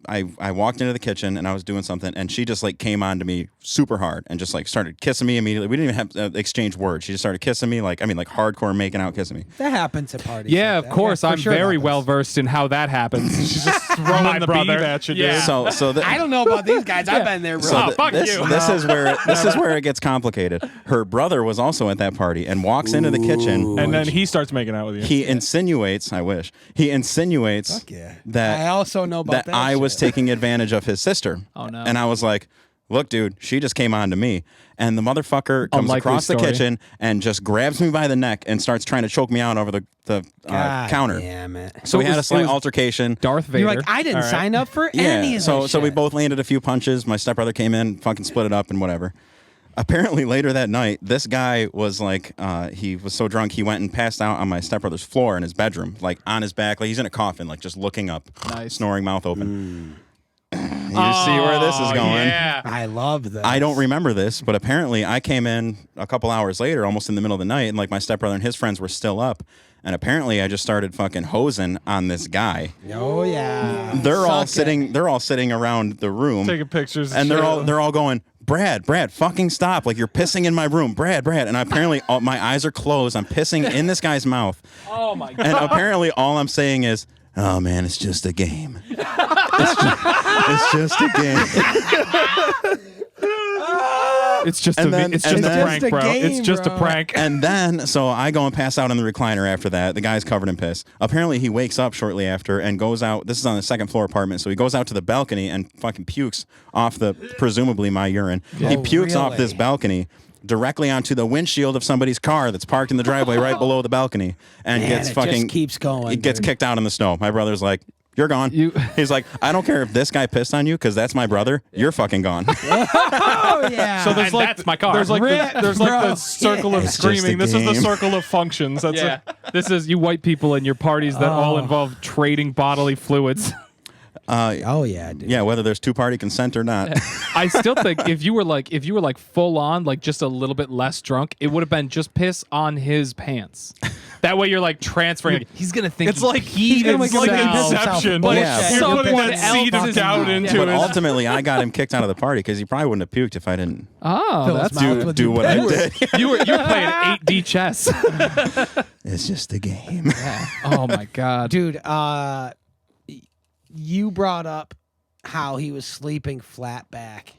S3: I walked into the kitchen and I was doing something, and she just like came on to me super hard and just like started kissing me immediately. We didn't even have exchange words. She just started kissing me like hardcore making out, kissing me.
S5: That happens at parties.
S2: Yeah,
S5: like
S2: of
S5: that.
S2: course.
S5: Yeah, for
S2: I'm
S5: sure it
S2: very
S5: happens.
S2: well versed in how that happens. She's just
S1: Throwing
S2: my
S1: the
S2: brother.
S1: beef at you, dude.
S2: Yeah.
S3: So
S5: I don't know about these guys. I've been there, bro.
S3: So
S2: fuck
S3: this,
S2: you.
S3: This is where it gets complicated. Her brother was also at that party and walks into the kitchen.
S1: And then he starts making out with you.
S3: He insinuates. I wish he insinuates
S5: yeah.
S3: that
S5: I also know about that
S3: I was
S5: shit.
S3: taking advantage of his sister.
S2: Oh, no.
S3: And I was like, "Look, dude, she just came on to me." And the motherfucker comes
S2: Unlikely
S3: across the
S2: story.
S3: kitchen and just grabs me by the neck and starts trying to choke me out over the
S5: God
S3: counter.
S5: Damn it.
S3: So we
S2: it
S3: had a
S2: was-
S3: slight
S2: it was
S3: altercation.
S2: Darth Vader.
S5: You're like, I didn't sign up for any
S3: Yeah.
S5: of
S3: So
S5: this
S3: so we
S5: shit.
S3: both landed a few punches. My stepbrother came in, fucking split it up and whatever. Apparently later that night, this guy was like, he was so drunk he went and passed out on my stepbrother's floor in his bedroom, like on his back, like he's in a coffin, like just looking up, snoring, mouth open. You see where this is going?
S2: Yeah.
S5: I love this.
S3: I don't remember this, but apparently I came in a couple hours later, almost in the middle of the night, and like my stepbrother and his friends were still up. And apparently I just started fucking hosing on this guy.
S5: Oh yeah.
S3: They're all sitting around the room
S1: Taking pictures.
S3: and they're all going, Brad, fucking stop. Like, you're pissing in my room. Brad. And apparently my eyes are closed. I'm pissing in this guy's mouth.
S2: Oh my god.
S3: And apparently all I'm saying is, oh man, it's just a game. It's just a game.
S2: It's just
S3: And
S2: a
S3: then-
S2: it's
S3: and
S2: just a
S3: then-
S2: prank,
S5: It's
S2: bro.
S5: just a game,
S2: It's just a
S5: bro.
S2: prank.
S3: And then, so I go and pass out in the recliner after that. The guy's covered in piss. Apparently, he wakes up shortly after and goes out. This is on the second floor apartment. So he goes out to the balcony and fucking pukes off presumably my urine. He
S5: Oh,
S3: pukes off
S5: really?
S3: this balcony directly onto the windshield of somebody's car that's parked in the driveway right below the balcony and
S5: Man,
S3: gets
S5: it
S3: fucking.
S5: just keeps going.
S3: He gets
S5: dude.
S3: kicked out in the snow. My brother's like, you're gone. He's like, I don't care if this guy pissed on you because that's my brother. You're fucking gone.
S5: Oh yeah.
S1: So there's
S2: And
S1: like
S2: that's my car.
S1: There's like
S5: Rip,
S1: the
S5: bro.
S1: circle of
S3: It's just a
S1: screaming. This is the
S3: game.
S1: circle of functions. That's
S2: Yeah. This is you white people and your parties that all involve trading bodily fluids.
S5: oh yeah, dude.
S3: Yeah, whether there's two-party consent or not.
S2: I still think if you were like full on, like just a little bit less drunk, it would have been just piss on his pants. That way you're like transferring. He's gonna think
S1: It's like
S2: he
S5: gonna
S1: it's like
S5: himself.
S1: Inception.
S5: Bullshit.
S3: Yeah.
S1: You're putting
S2: Someone
S1: that seed of
S2: else's
S1: doubt
S2: mouth.
S1: into
S3: But
S1: it.
S3: ultimately, I got him kicked out of the party because he probably wouldn't have puked if I didn't
S2: Oh,
S5: Fill his
S2: that's
S5: mouth with
S3: do
S5: your
S3: what I
S5: piss.
S3: did.
S2: you were playing 8D chess.
S3: It's just a game.
S2: Oh my god.
S5: Dude, you brought up how he was sleeping flat back.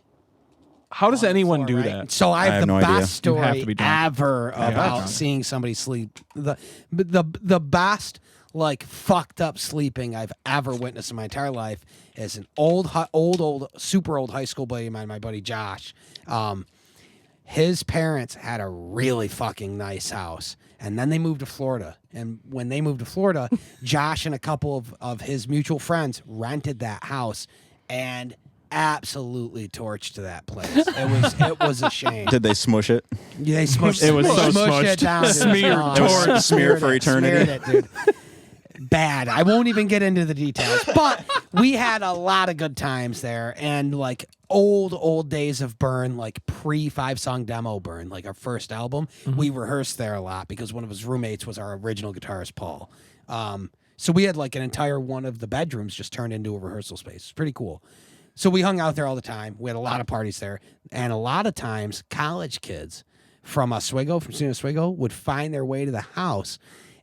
S1: How does
S5: on the
S1: anyone
S5: floor,
S1: do
S5: right?
S1: that?
S5: So I have
S3: have
S5: the
S3: no idea.
S5: best
S2: You have
S5: story
S2: to be drunk.
S5: ever about
S2: drunk.
S5: seeing somebody sleep. The best like fucked up sleeping I've ever witnessed in my entire life is an old super old high school buddy of mine, my buddy Josh. His parents had a really fucking nice house. And then they moved to Florida. And when they moved to Florida, Josh and a couple of his mutual friends rented that house and absolutely torched that place. It was a shame.
S3: Did they smush it?
S5: Yeah, they smushed
S1: It was so
S5: smushed
S1: smushed.
S5: it down. dude.
S1: Smeared,
S5: Oh,
S3: torched. Smeared for
S5: it,
S3: eternity.
S5: smeared it, dude. Bad. I won't even get into the details, but we had a lot of good times there, and like old days of Burn, like pre 5-song demo Burn, like our first album. We rehearsed there a lot because one of his roommates was our original guitarist Paul. So we had like an entire one of the bedrooms just turned into a rehearsal space. It's pretty cool. So we hung out there all the time. We had a lot of parties there, and a lot of times college kids from Oswego, from San Oswego, would find their way to the house.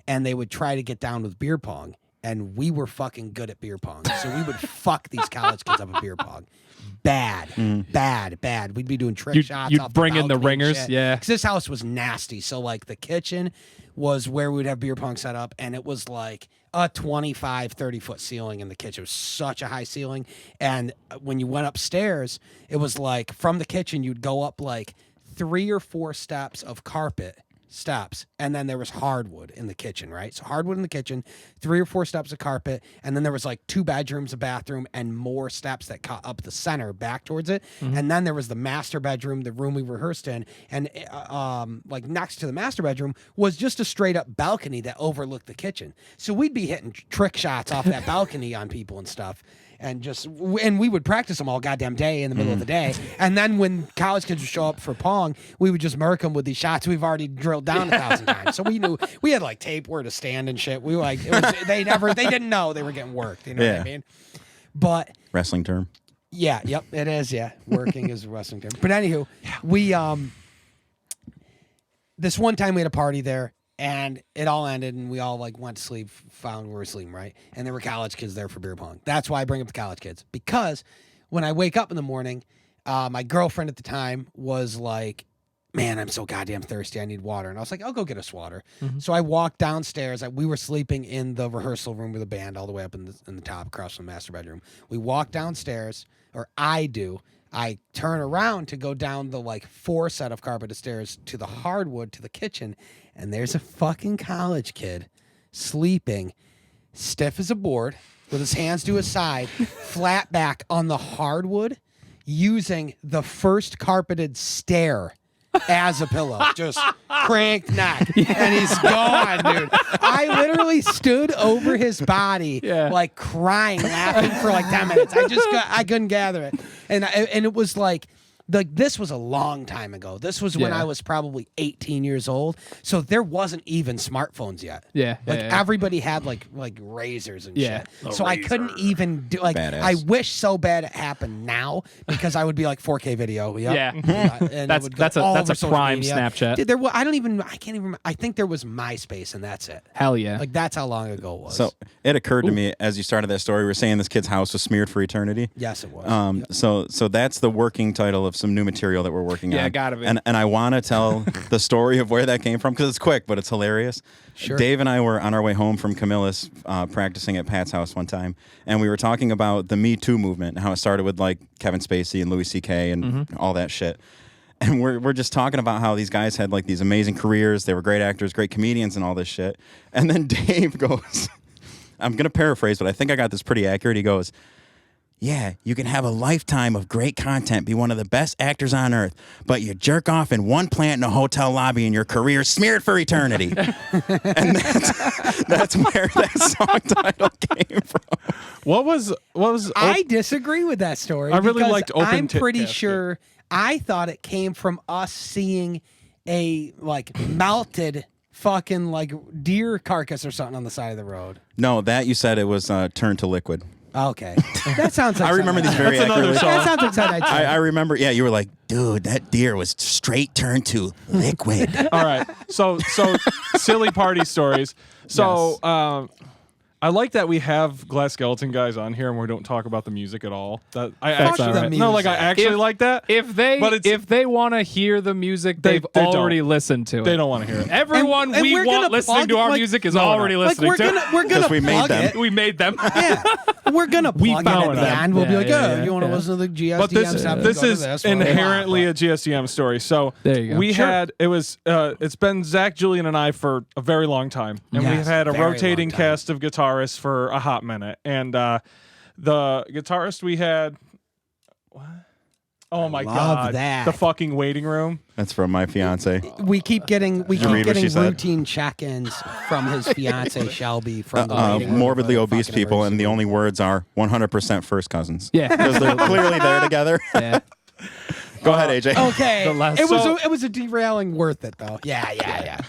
S5: And they would try to get down with beer pong. And we were fucking good at beer pong. So we would fuck these college kids up at beer pong. Bad. We'd be doing trick shots.
S2: you'd
S5: off
S2: bring
S5: the
S2: in the
S5: balcony and
S2: ringers,
S5: shit.
S2: yeah.
S5: Because this house was nasty. So, like, the kitchen was where we'd have beer pong set up. And it was like a 25, 30-foot ceiling in the kitchen. It was such a high ceiling. And when you went upstairs, it was like from the kitchen, you'd go up like 3 or 4 steps of carpet. Steps, and then there was hardwood in the kitchen, right? So hardwood in the kitchen, 3 or 4 steps of carpet, and then there was like 2 bedrooms, a bathroom, and more steps that cut up the center back towards it. And then there was the master bedroom, the room we rehearsed in, and like next to the master bedroom was just a straight up balcony that overlooked the kitchen. So we'd be hitting trick shots off that balcony on people and stuff. And we would practice them all goddamn day in the middle of the day. And then when college kids would show up for Pong, we would just murk them with these shots we've already drilled down 1,000 times. So we knew we had like tape where to stand and shit. We were like, they didn't know they were getting worked. You know what I mean? But
S3: Wrestling term.
S5: yeah, yep, it is. Yeah, working is a wrestling term. But anywho, we this one time we had a party there. And it all ended, and we all like went to sleep, found we were sleeping, right? And there were college kids there for beer pong. That's why I bring up the college kids, because when I wake up in the morning, my girlfriend at the time was like, "Man, I'm so goddamn thirsty. I need water." And I was like, "I'll go get us water." So I walked downstairs. We were sleeping in the rehearsal room with the band, all the way up in the top, across from the master bedroom. We walk downstairs, or I do. I turn around to go down the like 4 set of carpeted stairs to the hardwood to the kitchen, and there's a fucking college kid sleeping stiff as a board with his hands to his side, flat back on the hardwood, using the first carpeted stair as a pillow, just cranked neck, and he's gone, dude. I literally stood over his body, like crying, laughing for like 10 minutes. I couldn't gather it, and it was like this was a long time ago. This was when I was probably 18 years old. So there wasn't even smartphones yet. Everybody had like razors and shit. So I couldn't even do
S3: Badass.
S5: I wish so bad it happened now because I would be like 4K video. And
S2: That's
S5: it would go all
S2: that's
S5: over
S2: a
S5: social
S2: prime
S5: media.
S2: Snapchat.
S5: Dude, I can't even. I think there was MySpace and that's it.
S2: Hell yeah.
S5: Like that's how long ago it was.
S3: So it occurred to me as you started that story, we were saying this kid's house was smeared for eternity.
S5: yes, it was.
S3: So that's the working title of some new material that we're working on.
S2: Yeah, gotta be.
S3: And I want to tell the story of where that came from because it's quick, but it's hilarious.
S5: Sure.
S3: Dave and I were on our way home from Camillus practicing at Pat's house one time, and we were talking about the Me Too movement and how it started with like Kevin Spacey and Louis C.K. and all that shit. And we're just talking about how these guys had like these amazing careers. They were great actors, great comedians, and all this shit. And then Dave goes, I'm going to paraphrase, but I think I got this pretty accurate. He goes, yeah, you can have a lifetime of great content, be one of the best actors on earth, but you jerk off in one plant in a hotel lobby and your career smeared for eternity. And that's where that song title came from.
S1: What was
S5: I disagree with that story.
S1: I really
S5: because
S1: liked Open
S5: I'm
S1: Tit
S5: pretty
S1: Casket.
S5: sure I thought it came from us seeing a like melted fucking like deer carcass or something on the side of the road.
S3: No, that you said it was turned to liquid.
S5: Okay, that sounds like
S3: I remember
S5: something
S3: these very
S1: That's another
S3: accurately.
S1: song.
S5: That sounds like something I'd say.
S3: I remember, yeah, you were like, dude, that deer was straight turned to liquid.
S1: All right. So silly party stories. So I like that we have Glass Skeleton guys on here and we don't talk about the music at all. That I
S5: Fuck
S1: actually
S5: the
S1: no, like I
S5: music.
S1: actually like that.
S2: If they want to hear the music, they've
S1: they
S2: already
S1: don't.
S2: listened to it.
S1: They don't want to hear it.
S2: Everyone
S5: And
S2: we
S5: we're
S2: want
S5: gonna
S2: listening
S5: plug,
S2: to our
S5: like-
S2: music is
S1: No,
S2: already
S5: Like
S2: listening
S5: we're
S2: to
S5: gonna
S2: it.
S5: we're gonna
S3: 'Cause we made
S5: plug
S3: them.
S5: it.
S2: We made them.
S5: Yeah, we're gonna plug it
S1: found
S5: at the
S1: them.
S5: end. We'll be
S2: Yeah,
S5: like,
S2: yeah,
S5: oh,
S2: yeah,
S5: you want to
S2: yeah.
S5: listen to the GSDM
S1: But this
S5: stuff?
S1: this
S5: Go to
S1: is
S5: this one.
S1: inherently a GSDM story. So
S2: There you go.
S1: we
S2: Sure.
S1: had it's been Zach, Julian, and I for a very long time, and
S5: Yes,
S1: we've had a
S5: very
S1: rotating
S5: long time.
S1: cast of guitarists for a hot minute. And the guitarist we had, what? Oh my
S5: love
S1: god,
S5: that.
S1: the fucking waiting room.
S3: That's from my fiance.
S5: We keep getting
S3: you read what she said?
S5: routine check-ins from his fiance Shelby from the waiting room
S3: Morbidly
S5: for the
S3: obese
S5: fucking
S3: people, and the
S5: emergency
S3: only words are 100% first cousins.
S2: Yeah.
S3: Because they're clearly there together.
S2: Yeah.
S3: Go ahead, AJ.
S5: room. Okay,
S2: The last-
S5: it was a derailing worth it though. Yeah.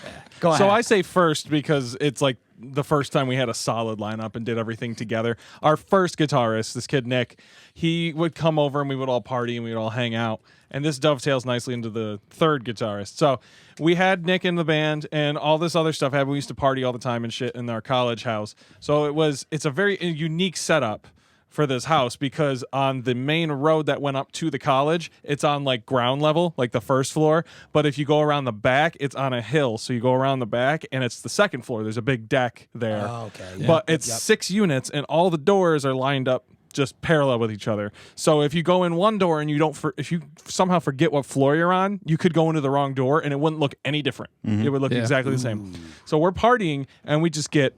S5: Go ahead.
S1: So I say first because it's like the first time we had a solid lineup and did everything together. Our first guitarist, this kid Nick, he would come over and we would all party and we would all hang out. And this dovetails nicely into the third guitarist. So we had Nick in the band and all this other stuff happened. We used to party all the time and shit in our college house. So it's a very unique setup for this house because on the main road that went up to the college, it's on like ground level, like the first floor. But if you go around the back, it's on a hill. So you go around the back and it's the second floor. There's a big deck there.
S5: Oh, okay.
S1: But it's 6 units and all the doors are lined up just parallel with each other. So if you go in one door and if you somehow forget what floor you're on, you could go into the wrong door and it wouldn't look any different. It would look
S2: Yeah.
S1: exactly the same. So we're partying and we just get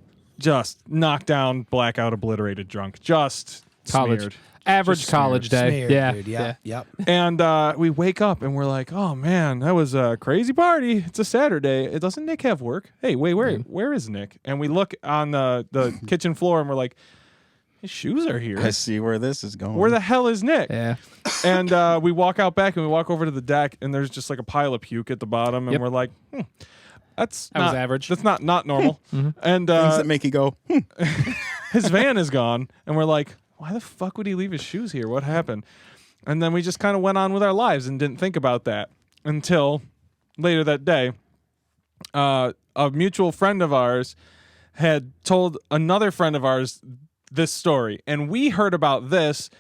S1: knocked down, blackout, obliterated, drunk, just
S2: College.
S1: smeared.
S2: Average
S1: Just
S2: college day.
S5: Smeared,
S2: Yeah.
S5: dude.
S2: Yeah.
S5: Yep.
S1: And we wake up and we're like, oh man, that was a crazy party. It's a Saturday. Doesn't Nick have work? Hey, wait, where is Nick? And we look on the kitchen floor and we're like, his shoes are here.
S3: I see where this is going.
S1: Where the hell is Nick?
S2: Yeah.
S1: And we walk out back and we walk over to the deck and there's just like a pile of puke at the bottom and
S2: Yep.
S1: we're like, that's
S2: That was
S1: not
S2: average.
S1: That's not normal. And
S3: Things that make you go,
S1: his van is gone and we're like, why the fuck would he leave his shoes here? What happened? And then we just kind of went on with our lives and didn't think about that until later that day. A mutual friend of ours had told another friend of ours this story, and we heard about this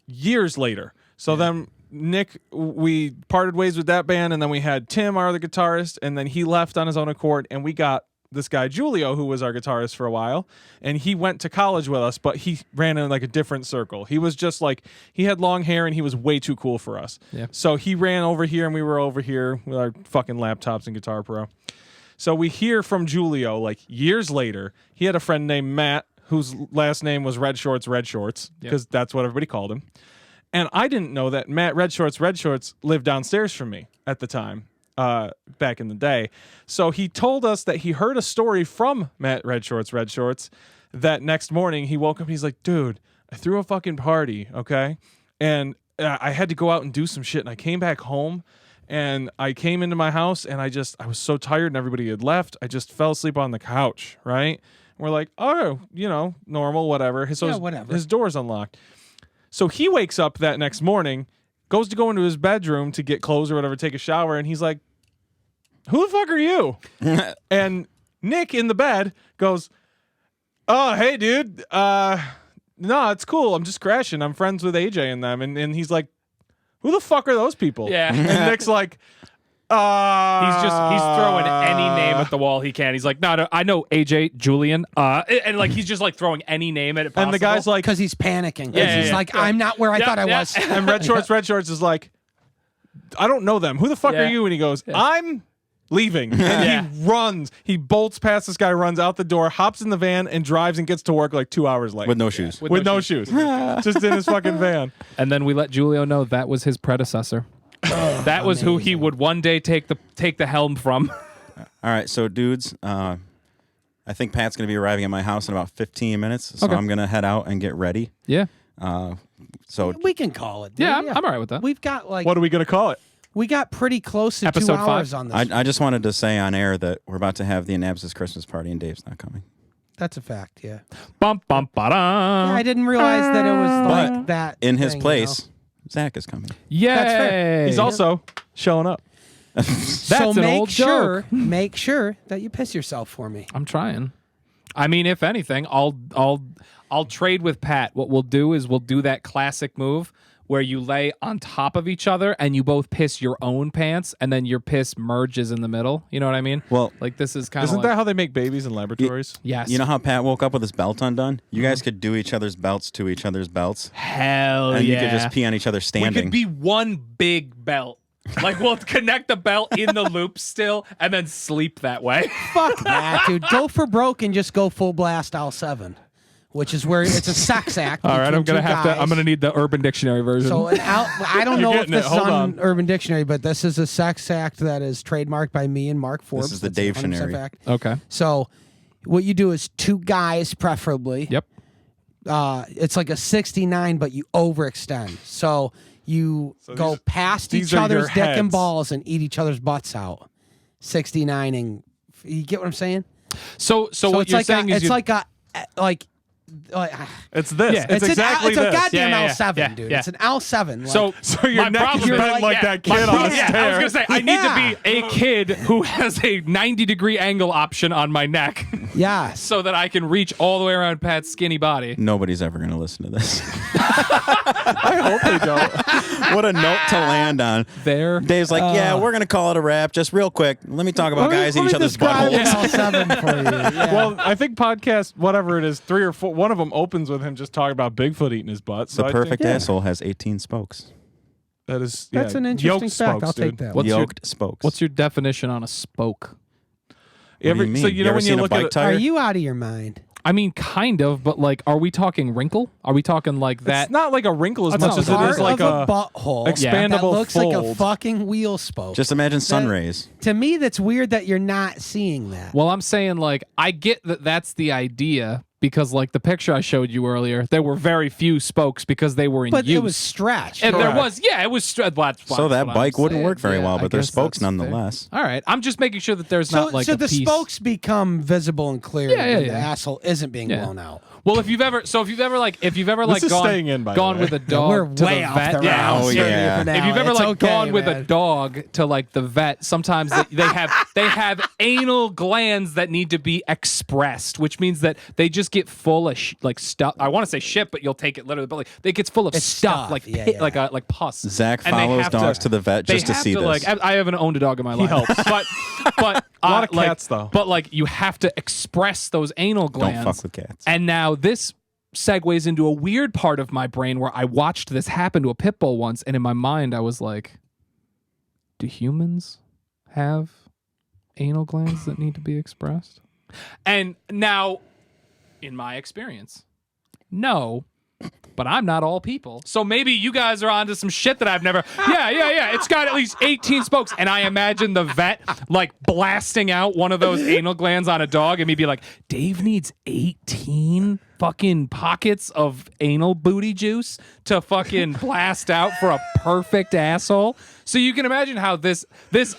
S1: years later. So then Nick, we parted ways with that band, and then we had Tim, our other guitarist, and then he left on his own accord, and we got this guy Julio, who was our guitarist for a while, and he went to college with us, but he ran in like a different circle. He was just like, he had long hair and he was way too cool for us.
S2: Yeah.
S1: So he ran over here and we were over here with our fucking laptops and Guitar Pro. So we hear from Julio like years later. He had a friend named Matt whose last name was Red Shorts, because that's what everybody called him. And I didn't know that Matt Red Shorts lived downstairs from me at the time. back in the day. So he told us that he heard a story from Matt Red Shorts that next morning he woke up and he's like, dude, I threw a fucking party, okay? And I had to go out and do some shit, and I came back home, and I came into my house, and I was so tired, and everybody had left. I just fell asleep on the couch, right? And we're like, oh, normal, whatever.
S5: Whatever.
S1: His door's unlocked. So he wakes up that next morning, goes to go into his bedroom to get clothes or whatever, take a shower, and he's like, who the fuck are you? And Nick in the bed goes, oh, hey, dude. No, it's cool. I'm just crashing. I'm friends with AJ and them. And he's like, who the fuck are those people?
S6: Yeah.
S1: And Nick's like,
S6: He's throwing any name at the wall he can. He's like, no, I know AJ, Julian, and like he's just like throwing any name at it possible.
S1: and the guy's like,
S5: Because he's panicking.
S6: Yeah,
S5: He's
S6: yeah,
S5: like,
S6: yeah.
S5: I'm not where I thought I
S6: yeah.
S5: was.
S1: and Red Shorts is like, I don't know them. Who the fuck
S6: Yeah.
S1: are you? And he goes, I'm leaving. And
S6: Yeah.
S1: he runs. He bolts past this guy, runs out the door, hops in the van, and drives and gets to work like 2 hours late.
S3: With no shoes.
S1: With no shoes. Just in his fucking van.
S2: And then we let Julio know that was his predecessor.
S6: that was who he would one day take the helm from.
S3: All right, so dudes, I think Pat's going to be arriving at my house in about 15 minutes, so
S2: Okay.
S3: I'm going to head out and get ready.
S2: Yeah.
S3: So
S5: We can call it. Dude.
S2: Yeah, I'm all right with that.
S5: We've got like
S1: What are we going to call it?
S5: we got pretty close to
S2: Episode
S5: 2 hours
S2: 5?
S5: on this.
S3: I just wanted to say on air that we're about to have the Anabasis Christmas party and Dave's not coming.
S5: That's a fact. Yeah.
S2: Bum bum ba
S5: Yeah, I didn't realize that it was
S3: But
S5: like that.
S3: In his
S5: thing,
S3: place, Zach is coming.
S2: Yay!
S5: That's fair.
S1: He's also showing up.
S5: So
S2: an
S5: make
S2: old
S5: sure,
S2: joke.
S5: make sure that you piss yourself for me.
S2: I'm trying. I mean, if anything, I'll trade with Pat. What we'll do is we'll do that classic move where you lay on top of each other and you both piss your own pants, and then your piss merges in the middle. You know what I mean?
S3: Well,
S2: Like this is kind of
S1: Isn't that how they make babies in laboratories?
S2: yes.
S3: you know how Pat woke up with his belt undone? You guys could do each other's belts to each other's belts,
S6: Hell
S3: and
S6: yeah.
S3: you could just pee on each other
S6: We
S3: standing.
S6: could be one big belt. Like we'll connect the belt in the loop still, and then sleep that way.
S5: Fuck that, dude. Go for broke and just go full blast L7, which is where it's a sex act.
S2: All right, I'm
S5: between
S2: gonna
S5: two
S2: have to.
S5: guys.
S2: I'm gonna need the Urban Dictionary version.
S5: So I don't know if
S1: getting
S5: this
S1: it.
S5: is
S1: Hold
S5: on
S1: on.
S5: Urban Dictionary, but this is a sex act that is trademarked by me and Mark Forbes.
S3: is the
S5: That's a 100%
S3: Dave-tionary.
S5: fact.
S2: okay.
S5: So what you do is 2 guys, preferably.
S2: Yep.
S5: It's like a 69, but you overextend. So you go
S1: these-
S5: past
S1: these
S5: each
S1: are
S5: other's
S1: your
S5: dick and
S1: heads.
S5: balls and eat each other's butts out. 69ing. You get what I'm saying?
S2: So what
S5: it's
S2: you're
S5: like
S2: saying is
S5: it's
S2: you
S5: like a
S1: It's this.
S2: Yeah.
S1: It's exactly
S5: it's a
S1: this.
S5: goddamn
S6: Yeah, yeah,
S5: L7,
S6: yeah,
S5: dude.
S6: yeah.
S5: It's an L7. Like,
S6: So
S1: your
S6: my
S1: neck is
S6: problem
S1: bent like that kid on a
S6: I was
S1: stair.
S6: gonna say I need
S5: Yeah.
S6: to be a kid who has a 90-degree angle option on my neck,
S5: yes.
S6: so that I can reach all the way around Pat's skinny body.
S3: Nobody's ever going to listen to this.
S1: I hope they don't.
S3: What a note to land on.
S2: there.
S3: Dave's like, yeah, we're going to call it a wrap. Just real quick. Let me talk about guys in each other's
S5: describe an
S3: buttholes.
S5: L7 for you. Yeah.
S1: Well, I think podcast, whatever it is, 3 or 4, one of them opens with him just talking about Bigfoot eating his butt. So
S3: The
S1: I think
S3: perfect asshole has 18 spokes.
S1: that is
S5: That's an interesting
S1: yoked
S5: fact.
S1: spokes,
S5: I'll take
S1: dude.
S5: that.
S2: What's your-
S3: Yoked spokes.
S2: What's your definition on a spoke?
S3: What do you mean?
S1: So you know
S3: ever
S1: when you
S3: seen a
S1: look
S3: bike
S1: at
S3: tire?
S5: Are you out of your mind?
S2: I mean, kind of, but like, are we talking wrinkle? Are we talking like that?
S1: it's not like a wrinkle as
S2: That's
S1: much
S2: not
S1: as it
S5: Part
S1: is like
S5: of
S1: a
S5: butthole
S1: expandable
S5: that looks like a
S1: fold.
S5: fucking wheel spoke.
S3: Just imagine sun rays.
S5: To me, that's weird that you're not seeing that.
S2: Well, I'm saying like I get that that's the idea because like the picture I showed you earlier, there were very few spokes because they were in
S5: But
S2: use.
S5: it was stretched.
S2: and there
S1: Correct.
S2: was, yeah, it was.
S3: So that bike wouldn't work very
S2: Yeah,
S3: well,
S2: I
S3: but there's
S2: guess
S3: spokes
S2: that's fair.
S3: nonetheless.
S2: All right, I'm just making sure that there's
S5: So,
S2: not like
S5: so
S2: a
S5: the
S2: piece.
S5: spokes become visible and clear
S2: Yeah, yeah,
S5: when the
S2: yeah.
S5: asshole isn't being
S2: Yeah.
S5: blown out.
S2: Well, if you've ever
S1: This is
S2: gone,
S1: staying in, by the
S2: gone
S1: way.
S2: with a dog
S5: We're
S2: to
S5: way
S2: the
S5: off
S2: vet,
S5: the
S6: Yeah.
S5: rails.
S3: Oh,
S5: here
S3: yeah.
S5: for now.
S2: If you've ever
S5: It's
S2: like
S5: okay,
S2: gone with a
S5: man.
S2: dog to like the vet, sometimes they have anal glands that need to be expressed, which means that they just get full of like stuff. I want to say shit, but you'll take it literally. But like they gets full of
S5: It's
S2: stuff,
S5: stuff.
S2: like
S5: Yeah,
S2: pit,
S5: yeah.
S2: like pus.
S3: Zach
S2: And they
S3: follows
S2: have
S3: dogs to the vet
S2: they
S3: just to
S2: have
S3: see
S2: to,
S3: this.
S2: Like, I haven't owned a dog in my life.
S1: helps.
S2: but
S1: A lot of
S2: like,
S1: cats, though.
S2: But like you have to express those anal glands.
S3: Don't fuck with cats.
S2: And now this segues into a weird part of my brain where I watched this happen to a pit bull once, and in my mind I was like, do humans have anal glands that need to be expressed? And now, in my experience, no. but I'm not all people. So maybe you guys are onto some shit that I've never. Yeah. It's got at least 18 spokes. And I imagine the vet like blasting out one of those anal glands on a dog and me be like, Dave needs 18 fucking pockets of anal booty juice to fucking blast out for a perfect asshole. So you can imagine how this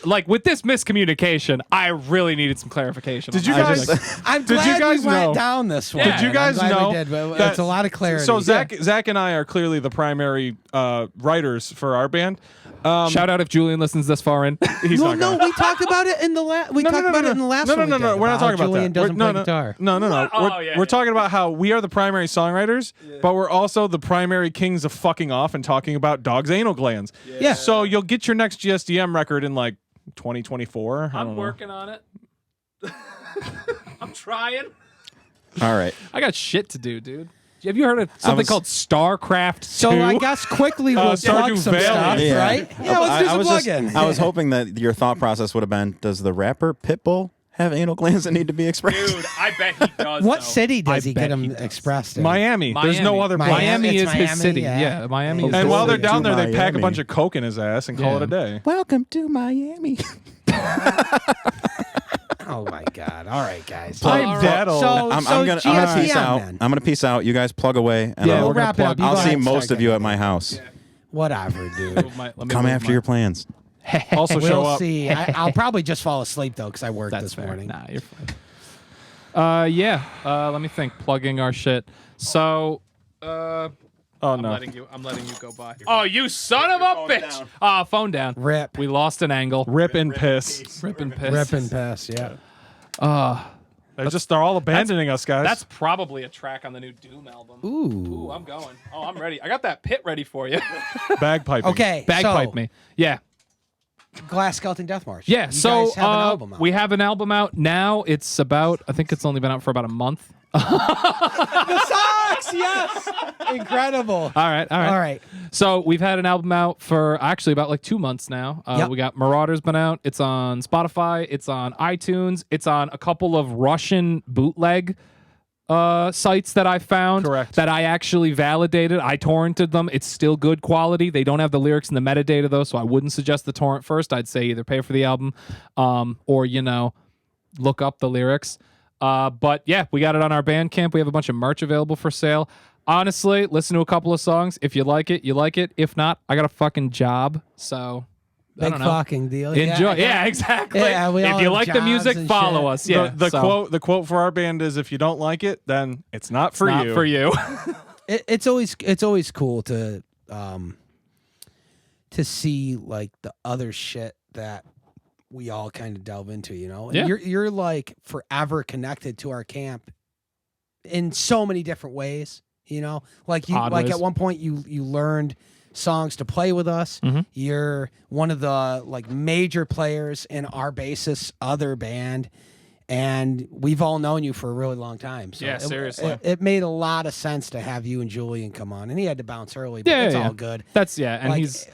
S2: like with this miscommunication, I really needed some clarification.
S1: Did you
S2: on
S1: guys?
S2: that.
S5: I'm
S1: Did you
S5: glad
S1: guys
S5: we went
S1: know-
S5: down this one.
S1: Did you
S5: I'm
S1: guys
S5: glad
S1: know
S5: we did, but
S1: that-
S5: it's a lot of clarity.
S1: So Zach and I are clearly the primary writers for our band.
S2: Shout out if Julian listens this far in.
S1: He's
S5: no,
S1: not
S5: no,
S1: gonna.
S5: we talked about it in the last. We talked about it in the last.
S1: No,
S5: one we
S1: no.
S5: did
S1: We're not talking
S5: how
S1: about
S5: Julian
S1: that.
S5: doesn't
S1: We're-
S5: play guitar.
S1: No.
S6: Oh, yeah,
S1: We're
S6: yeah.
S1: talking about how we are the primary songwriters, but we're also the primary kings of fucking off and talking about dogs' anal glands.
S5: Yeah.
S1: So you'll get your next GSDM record in like 2024. I don't
S6: I'm
S1: know.
S6: working on it. I'm trying.
S3: All right.
S2: I got shit to do, dude. Have you heard of something
S3: was-
S2: called StarCraft 2?
S5: So I guess quickly we'll
S1: Stardew
S5: plug some
S1: Valley.
S5: stuff,
S3: Yeah.
S5: right? Yeah, let's do some plug-in.
S3: I was hoping that your thought process would have been: does the rapper Pitbull have anal glands that need to be expressed?
S6: Dude, I bet he does.
S5: What
S6: though.
S5: city does
S2: I
S5: he
S2: bet
S5: get him
S2: he does.
S5: expressed in?
S1: Miami. There's no other place.
S5: Miami.
S2: Miami
S5: It's
S2: is his
S5: Miami,
S2: city.
S5: yeah.
S2: Yeah, Miami is
S1: And
S2: his
S1: while they're
S2: city.
S1: down there, they pack a
S3: Miami.
S1: bunch of coke in his ass and call it a day.
S3: Welcome to Miami.
S5: Oh my God! All right, guys.
S1: I'm dead old.
S3: I'm gonna
S5: GSDM
S3: peace out.
S5: then.
S3: I'm gonna peace out. You guys plug away, and
S2: Yeah,
S3: I'll,
S5: We'll wrap it up. You
S3: I'll
S5: go
S3: see
S5: ahead and
S3: most
S5: start
S3: of you
S5: getting
S3: at my house.
S5: Whatever, dude.
S2: Let me
S3: Come
S2: move
S3: after
S2: my-
S3: your plans.
S1: Also show
S5: We'll
S1: up.
S5: see. I'll probably just fall asleep though because I worked
S2: That's
S5: this
S2: fair.
S5: morning.
S2: Nah, you're fine. Let me think. Plugging our shit. So,
S1: Oh
S2: I'm
S1: no.
S2: letting you go by.
S6: Oh, you son of a bitch!
S2: Phone down.
S5: Rip.
S2: We lost an angle.
S1: Rip and piss.
S2: Rip and piss.
S5: Rip and pass. Yeah.
S1: They're all abandoning us, guys.
S6: That's probably a track on the new Doom album.
S5: Ooh.
S6: I'm going. Oh, I'm ready. I got that pit ready for you.
S1: bagpiping.
S5: Okay.
S2: Bagpipe
S5: so,
S2: me. Yeah.
S5: Glass Skeleton Death March.
S2: Yeah.
S5: You
S2: So
S5: guys have an album out.
S2: we have an album out now. It's about. I think it's only been out for about a month.
S5: the socks. Yes. Incredible.
S2: All right.
S5: All right.
S2: So we've had an album out for actually about like 2 months now.
S5: Yep.
S2: We got Marauder's been out. It's on Spotify. It's on iTunes. It's on a couple of Russian bootleg sites that I found.
S1: Correct.
S2: That I actually validated. I torrented them. It's still good quality. They don't have the lyrics and the metadata though, so I wouldn't suggest the torrent first. I'd say either pay for the album, or look up the lyrics. But yeah, we got it on our Bandcamp. We have a bunch of merch available for sale. Honestly, listen to a couple of songs. If you like it, you like it. If not, I got a fucking job. So I
S5: Big
S2: don't know.
S5: fucking deal.
S2: Enjoy.
S5: Yeah,
S2: Yeah, exactly.
S5: Yeah, we all
S2: if you
S5: have
S2: like the
S5: jobs
S2: music,
S5: and
S2: follow
S5: shit.
S2: us. Yeah.
S1: The quote for our band is, if you don't like it, then it's not for
S2: not
S1: you.
S2: for you.
S5: It's always cool to see like the other shit that we all kind of delve into, And
S2: Yeah.
S5: you're like forever connected to our camp in so many different ways, Like you
S2: Odd
S5: like
S2: ways.
S5: at one point you learned songs to play with us.
S2: Mhm.
S5: You're one of the like major players in our bassist's other band. And we've all known you for a really long time. So
S6: Yeah, seriously.
S5: It made a lot of sense to have you and Julian come on. And he had to bounce early, but
S2: Yeah,
S5: it's
S2: yeah.
S5: all good.
S2: That's and
S5: Like,
S2: he's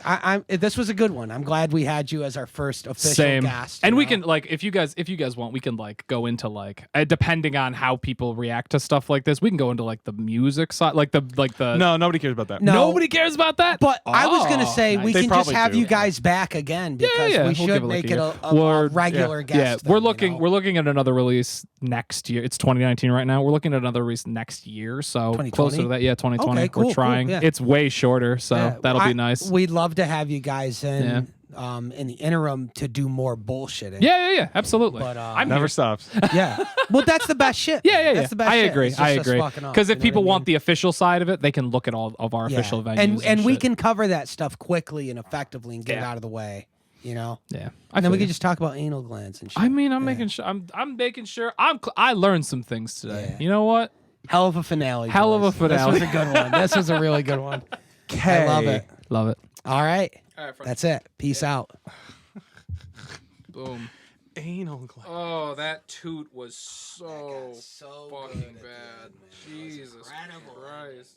S5: this was a good one. I'm glad we had you as our first official
S2: same.
S5: guest.
S2: And
S5: you
S2: we
S5: know?
S2: can like if you guys want, we can like go into like depending on how people react to stuff like this, we can go into like the music side, like the
S1: No, nobody cares about that.
S5: No.
S2: Nobody cares about that.
S5: But I was gonna
S2: Oh,
S5: say
S2: nice.
S5: we
S1: They
S5: can just
S1: probably
S5: have
S1: do.
S5: you guys back again because
S2: yeah,
S5: we
S2: we'll
S5: should
S2: give it
S5: make
S2: like
S5: it
S2: a
S5: a
S2: year.
S5: regular guest.
S2: Yeah,
S5: then,
S2: we're looking
S5: you know?
S2: we're looking at another release next year. It's 2019 right now. We're looking at another release next year, so
S5: 2020?
S2: closer to that. Yeah, 2020.
S5: Okay, cool,
S2: we're trying.
S5: cool, yeah.
S2: It's way shorter, so
S5: Yeah,
S2: that'll be
S5: I-
S2: nice.
S5: We'd love to have you guys in the interim to do more bullshitting.
S2: Yeah, absolutely.
S5: But
S6: I'm
S1: Never
S6: here.
S1: stops.
S5: yeah. Well, that's the best shit.
S2: Yeah.
S5: That's the best
S2: I
S5: shit.
S2: agree.
S5: It's just
S2: I
S5: us
S2: agree.
S5: fucking off,
S2: Because if
S5: you know
S2: people
S5: what I
S2: want
S5: mean?
S2: the official side of it, they can look at all of our official venues.
S5: and we
S2: shit.
S5: can cover that stuff quickly and effectively and get it
S2: Yeah.
S5: out of the way.
S2: Yeah.
S5: And then we
S2: feel
S5: can
S2: you.
S5: just talk about anal glands and shit.
S2: I mean, I'm making sure. I'm making sure. I learned some things today.
S5: Yeah.
S2: You know what?
S5: Hell of a finale.
S2: Hell of a
S5: boys.
S2: finale.
S5: This was a good one. This was a really good one. I love it.
S2: Love it.
S5: All right.
S6: All right, friend.
S5: That's it. Peace out.
S6: Boom.
S1: Anal gland.
S6: Oh, that toot was so
S5: so
S6: fucking
S5: good at the
S6: bad.
S5: end, man. It was
S6: Jesus
S5: incredible.
S6: Christ.